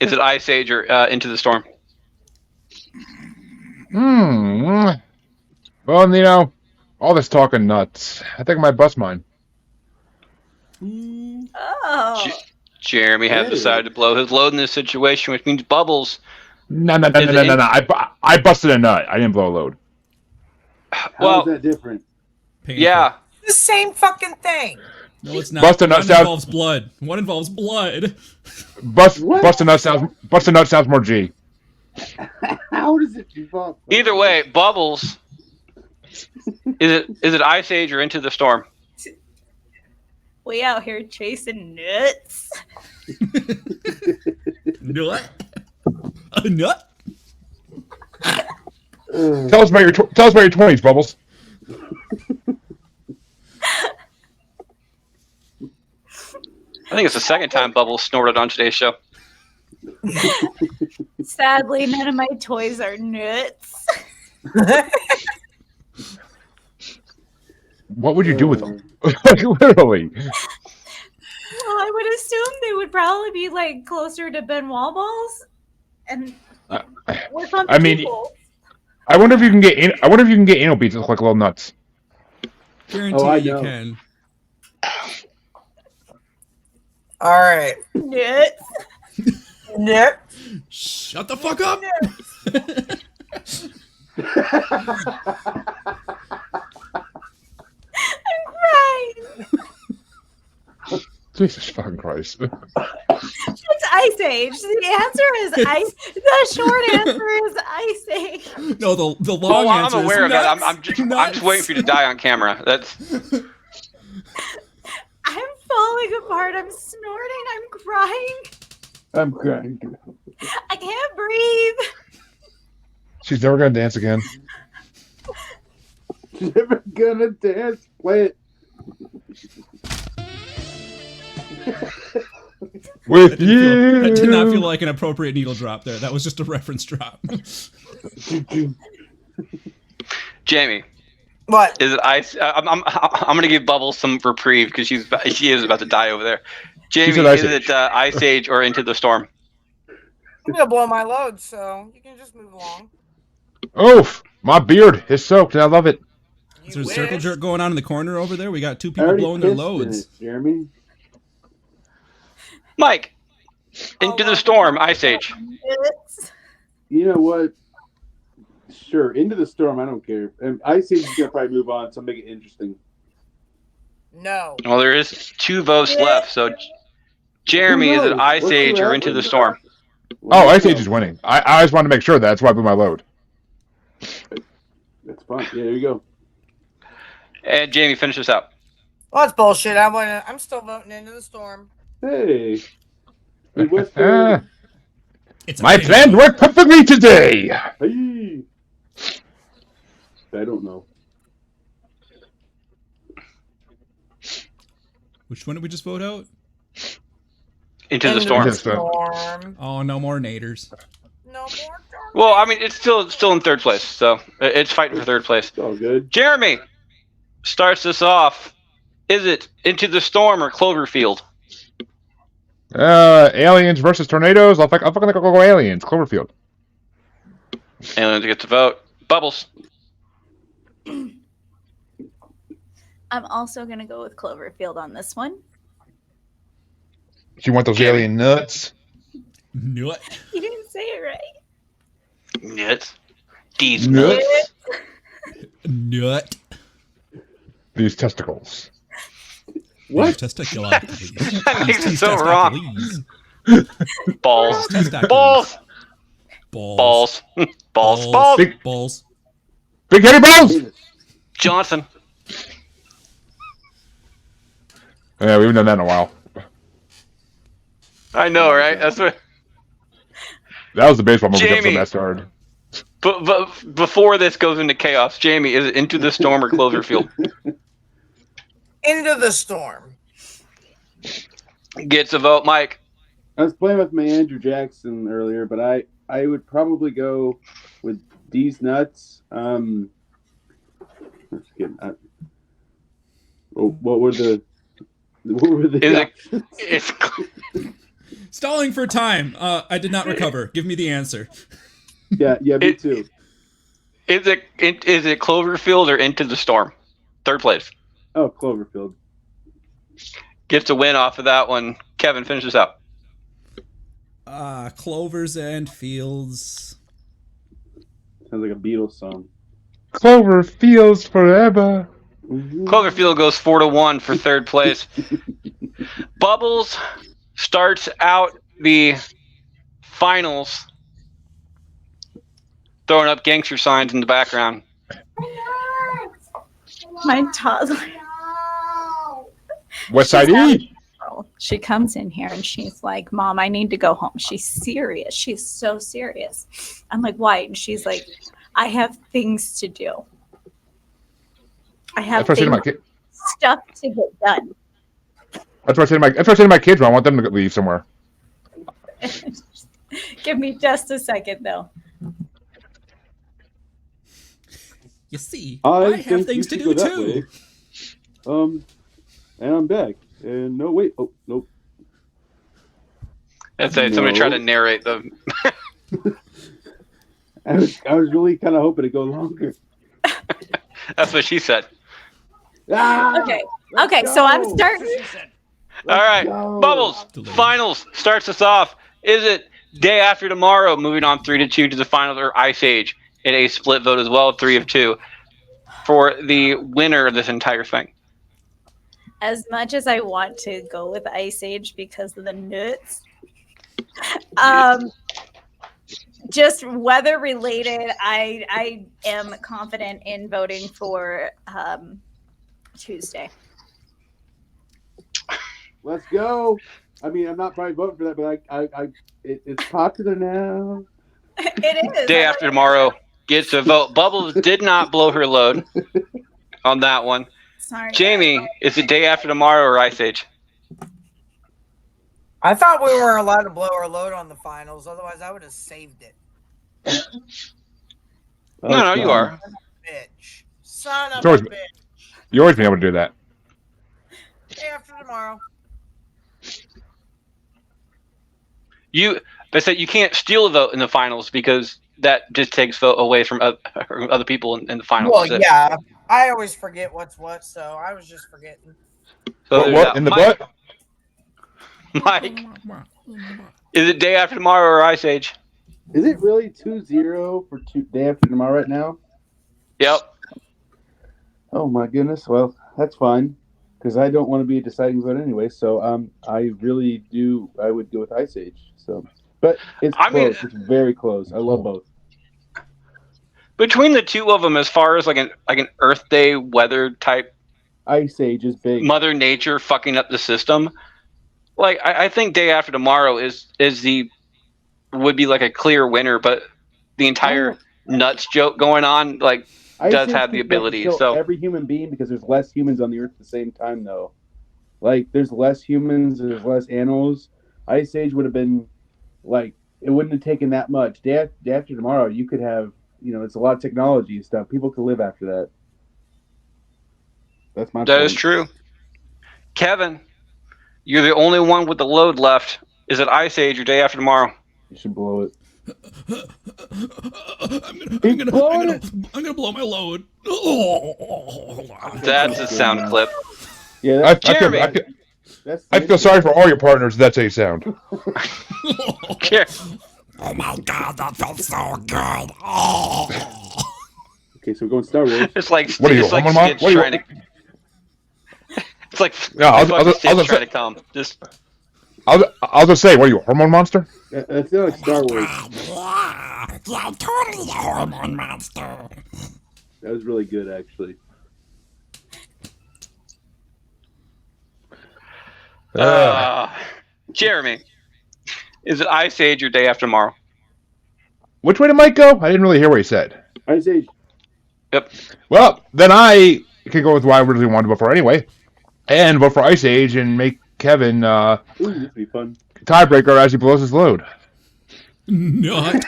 is it Ice Age or Into the Storm? Well, all this talking nuts. I think I might bust mine. Oh. Jeremy has Hey. decided to blow his load in this situation, which means Bubbles. No. Is it I busted a nut. I didn't blow a load. How Well, is that different? Painful. yeah. The same fucking thing. No, it's not. Bust a nut One sounds- involves blood. One involves blood. Bust What? a nut sounds more G. How does it involve? Either way, Bubbles. Is it Ice Age or Into the Storm? We out here chasing nuts. Nut. A nut. Tell us about your 20s, Bubbles. I think it's the second time Bubbles snorted on today's show. Sadly, none of my toys are nuts. What would you do with them? Like, literally. Well, I would assume they would probably be like closer to Benoit balls, and work on the I mean, people. I wonder if you can get anal beads that look like little nuts. Guarantee Oh, I you know. can. All right. Nuts. Nick. Shut the fuck up. I'm crying. Jesus fucking Christ. It's Ice Age. The answer is ice. The short answer is Ice Age. No, the long Oh, I'm answer is aware of that. nuts. I'm just Nuts. waiting for you to die on camera. That's I'm falling apart. I'm snorting. I'm crying. I'm crying. I can't breathe. She's never gonna dance again. She's never gonna dance. Play it. With That you. did not feel like an appropriate needle drop there. That was just a reference drop. Jamie. What? Is it Ice? I'm gonna give Bubbles some reprieve because she is about to die over there. Jamie, said Ice is it Ice Age or Into the Storm? I'm gonna blow my load, so you can just move along. Oof! My beard is soaked and I love it. Is there a You circle wish. jerk going on in the corner over there? We got two I people already blowing their pissed in loads. it, Jeremy. Mike, Into the Storm, Ice Age. Nuts. You know what? Sure, Into the Storm. I don't care. And Ice Age is gonna probably move on, so make it interesting. No. Well, there is 2 votes left. So, Jeremy, is it knows? Ice What's Age gonna or Into happen? the Storm? Oh, Ice Age is winning. I always wanted to make sure that. That's why I blew my load. That's fine. Yeah, there you go. And Jamie, finish this up. Well, that's bullshit. I'm still voting Into the Storm. Hey. Hey, Western. It's a My big plan one. worked perfectly today. Hey. I don't know. Which one did we just vote out? Into the Storm. Into the Storm. Storm. Oh, no more naders. No more storm. Well, I mean, it's still in 3rd place, so it's fighting for 3rd place. It's all good. Jeremy starts this off. Is it Into the Storm or Cloverfield? Aliens versus tornadoes. I'll fucking go aliens. Cloverfield. Aliens get to vote. Bubbles. I'm also gonna go with Cloverfield on this one. You want those alien nuts? Nut. You didn't say it right. Nuts. These Nuts. nuts. Nut. These testicles. What? Testicular. That makes it so wrong. Balls. Testicles. Balls. Balls. Balls. Balls. Balls. Big- Balls. Big heady balls. Johnson. Yeah, we haven't done that in a while. I know, right? That's what. That was the baseball movie Jamie. episode that started. But before this goes into chaos, Jamie, is it Into the Storm or Cloverfield? Into the Storm. Gets a vote, Mike. I was playing with my Andrew Jackson earlier, but I would probably go with D's nuts. Let's get. What were the? What were the? Is it- options? It's Stalling for time. I did not recover. Give me the answer. Yeah, me It- too. Is it Cloverfield or Into the Storm? Third place. Oh, Cloverfield. Gets a win off of that one. Kevin, finish this up. Clovers and fields. Sounds like a Beatles song. Clover feels forever. Cloverfield goes 4-1 for third place. Bubbles starts out the finals throwing up gangster signs in the background. My toddler. West Side E. She comes in here and she's like, Mom, I need to go home. She's serious. She's so serious. I'm like, why? And she's like, I have things to do. I have That's what I say to my stuff to get done. That's what I say to my kids when I want them to leave somewhere. Give me just a second, though. You see, I have think things to you do should go too. that way. And I'm back. And no, wait. Oh, nope. That's it. Somebody try to narrate the. I was really kind of hoping to go longer. That's what she said. Ah, Okay, so I'm starting. All right, go. Bubbles, finals starts us off. Is it Day After Tomorrow, moving on 3-2 to the finals, or Ice Age in a split vote as well, 3 of 2, for the winner of this entire thing? As much as I want to go with Ice Age because of the nuts, just weather related, I am confident in voting for Tuesday. Let's go. I mean, I'm not probably voting for that, but it's popular now. It is. Day After Tomorrow gets a vote. Bubbles did not blow her load on that one. Sorry. Jamie, is it Day After Tomorrow or Ice Age? I thought we were allowed to blow our load on the finals. Otherwise, I would have saved it. No, you are. Bitch. Son of It's always- a bitch. You always been able to do that. Day After Tomorrow. They said you can't steal a vote in the finals because that just takes vote away from other people in the finals. Well, That's it. yeah. I always forget what's what, so I was just forgetting. So What, there's what that. in the Mike, butt? Mike, is it Day After Tomorrow or Ice Age? Is it really 2-0 for Day After Tomorrow right now? Yep. Oh my goodness. Well, that's fine because I don't want to be a deciding vote anyway. So I really do. I would go with Ice Age. So, but it's close. It's very close. I love both. Between the two of them, as far as like an Earth Day weather type, Ice Age is big. Mother Nature fucking up the system. Like I think Day After Tomorrow would be like a clear winner, but the entire nuts joke going on like does have the ability. So every human being, because there's less humans on the Earth at the same time, though. Like there's less humans, there's less animals. Ice Age would have been like it wouldn't have taken that much. Day After Tomorrow, you could have, it's a lot of technology and stuff. People could live after that. That's my. That is true. Kevin, you're the only one with the load left. Is it Ice Age or Day After Tomorrow? You should blow it. I'm gonna blow my load. That's a sound clip. Yeah, Jeremy. I feel sorry for all your partners. That's how you sound. Oh my god, that felt so good. Oh. Okay, so we're going Star Wars. It's like What are you, it's like Homer Stitch Mom? trying to. It's like No, I was Stitch trying to come. Just I'll just say, what are you, a hormone monster? That's not like Star Wars. Yeah, totally a hormone monster. That was really good, actually. Jeremy, is it Ice Age or Day After Tomorrow? Which way did Mike go? I didn't really hear what he said. Ice Age. Yep. Well, then I could go with what I really wanted to vote for anyway, and vote for Ice Age and make Kevin Ooh, this would be fun. tiebreaker as he blows his load. Not.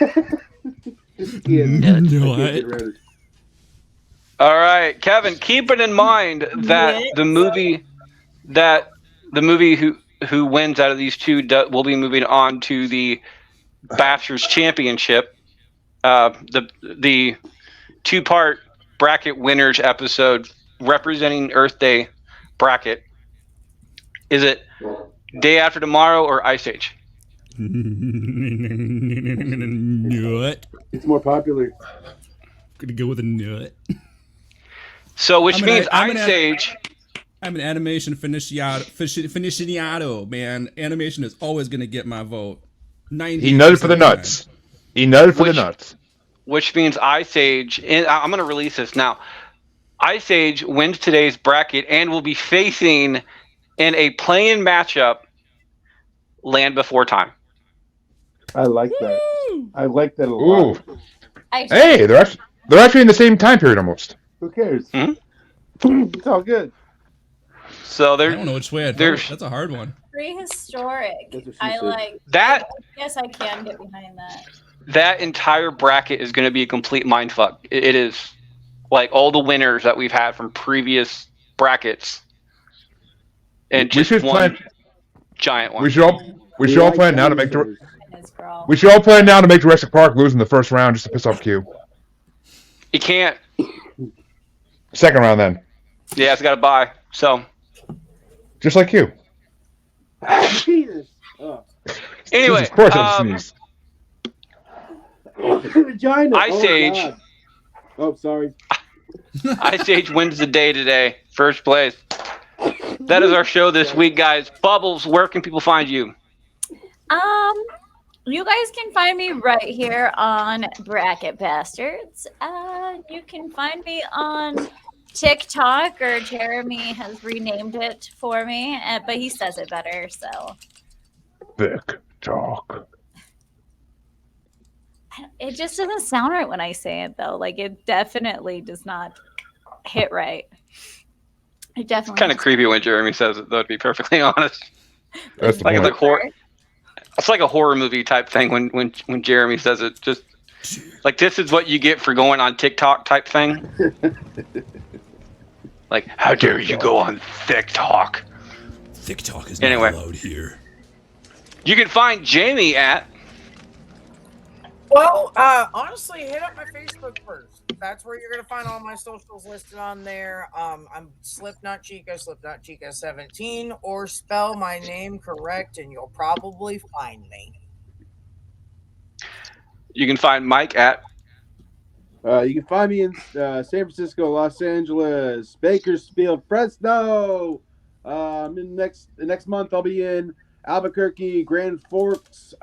All right, Kevin. Keeping in mind that the movie who wins out of these two will be moving on to the Bastards Championship. The 2-part bracket winners episode representing Earth Day bracket. Is it Day After Tomorrow or Ice Age? Nut. It's more popular. Gonna go with a nut. So, which I'm means an Ice Age. I'm an animation aficionado, man. Animation is always gonna get my vote. He nutted for the nuts. He nutted for the nuts. Which means Ice Age. I'm going to release this now. Ice Age wins today's bracket and will be facing in a play-in matchup Land Before Time. I like that. I like that a lot. Ooh. Hey, they're actually in the same time period almost. Who cares? It's all good. So I don't know which way I'd vote. That's a hard one. Prehistoric. I said. like that. Yes, I can get behind that. That entire bracket is going to be a complete mindfuck. It is. Like all the winners that we've had from previous brackets. And just one giant one. We should all plan now to make We should all plan now to make Jurassic Park lose in the first round just to piss off Q. You can't. Second round then. Yeah, it's got to buy. So. Just like you. Jesus. Oh. Anyway. Jesus Christ, I sneezed. Vagina. Ice Age. God. Oh, sorry. Ice Age wins the day today. First place. That is our show this week, guys. Bubbles, where can people find you? You guys can find me right here on Bracket Bastards. You can find me on TikTok, or Jeremy has renamed it for me, but he says it better, so. TikTok. It just doesn't sound right when I say it, though. Like, it definitely does not hit right. It definitely. It's kind of creepy when Jeremy says it, though, to be perfectly honest. That's the Like point. it's like horror. It's like a horror movie type thing when Jeremy says it. Just like, this is what you get for going on TikTok type thing. Like, how dare you go on TikTok? TikTok is not allowed here. You can find Jamie at. Well, honestly, hit up my Facebook first. That's where you're gonna find all my socials listed on there. I'm Slipknot Chica 17, or spell my name correct, and you'll probably find me. You can find Mike at. You can find me in San Francisco, Los Angeles, Bakersfield, Fresno. In the next month, I'll be in Albuquerque, Grand Forks,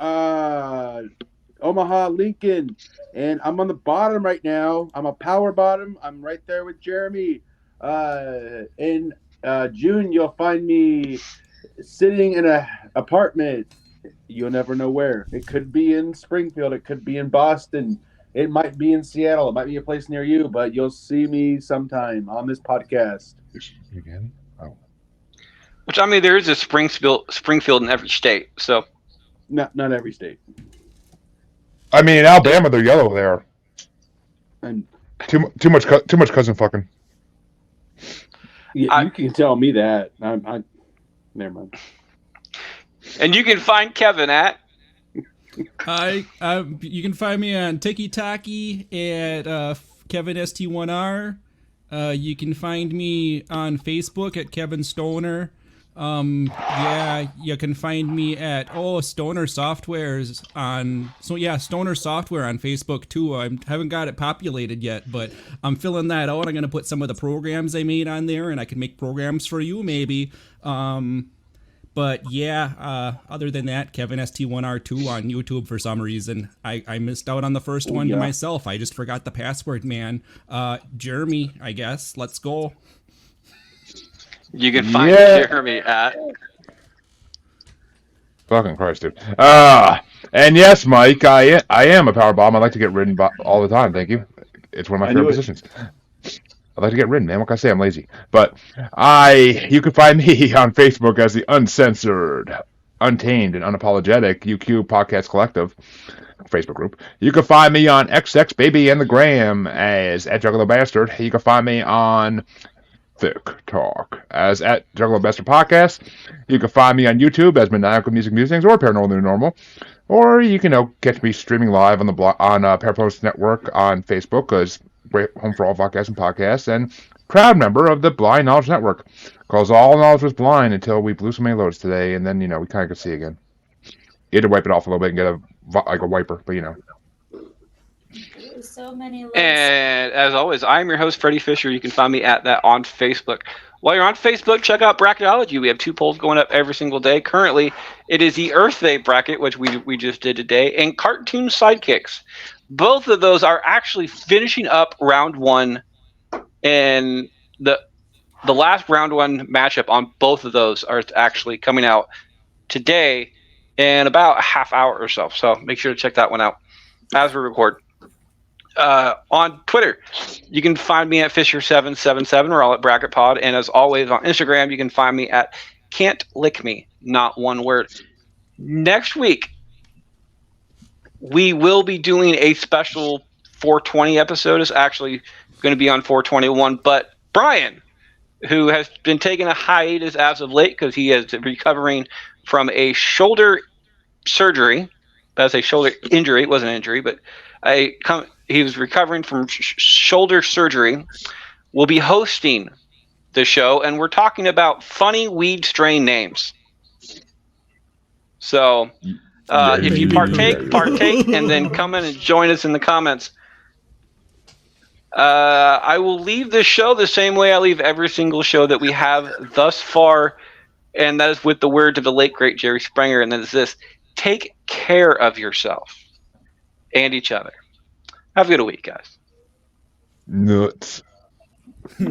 Omaha, Lincoln, and I'm on the bottom right now. I'm a power bottom. I'm right there with Jeremy. In June, you'll find me sitting in an apartment. You'll never know where. It could be in Springfield. It could be in Boston. It might be in Seattle. It might be a place near you, but you'll see me sometime on this podcast. Again? Oh. Which, I mean, there is a Springfield in every state, so. Not every state. I mean, in Alabama, they're yellow there. And too much cousin fucking. Yeah, you can tell me that. I never mind. And you can find Kevin at. You can find me on TikTok at Kevin ST1R. You can find me on Facebook at Kevin Stoner. You can find me at Stoner Softwares on Stoner Software on Facebook too. I haven't got it populated yet, but I'm filling that out. I'm gonna put some of the programs I made on there, and I can make programs for you maybe. But yeah, other than that, Kevin ST1R2 on YouTube for some reason. I missed out on the first one myself. I just forgot the password, man. Jeremy, I guess. Let's go. You can find Jeremy at. Fucking Christ, dude. And yes, Mike, I am a power bomb. I like to get ridden all the time. Thank you. It's one of my favorite positions. I like to get ridden, man. What can I say? I'm lazy. But you can find me on Facebook as the Uncensored, Untamed, and Unapologetic UQ Podcast Collective Facebook group. You can find me on XX Baby and the Gram as at Juggalo Bastard. You can find me on TikTok as at Juggalo Bastard Podcast. You can find me on YouTube as Maniacal Music Musings or Paranormal New Normal. Or you can catch me streaming live on the Parapost Network on Facebook as home for all vodcasts and podcasts, and proud member of the Blind Knowledge Network. Because all knowledge was blind until we blew so many loads today, and then, we kind of could see again. You had to wipe it off a little bit and get a wiper, but So many loads. And as always, I'm your host, Freddie Fisher. You can find me at that on Facebook. While you're on Facebook, check out Bracketology. We have 2 polls going up every single day. Currently, it is the Earth Day bracket, which we just did today, and Cartoon Sidekicks. Both of those are actually finishing up round 1, and the last round 1 matchup on both of those are actually coming out today in about a half hour or so. So make sure to check that one out as we record. On Twitter, you can find me at Fisher777. We're all at Bracket Pod. And as always, on Instagram, you can find me at Can't Lick Me, not one word. Next week, we will be doing a special 420 episode. It's actually going to be on 421. But Brian, who has been taking a hiatus as of late because he is recovering from a shoulder surgery. That's a shoulder injury. It wasn't an injury, but he was recovering from shoulder surgery. We'll be hosting the show, and we're talking about funny weed strain names. So if you partake, and then come in and join us in the comments. I will leave this show the same way I leave every single show that we have thus far, and that is with the words of the late, great Jerry Springer, and that is this: take care of yourself and each other. Have a good week, guys. Nuts. Yeah.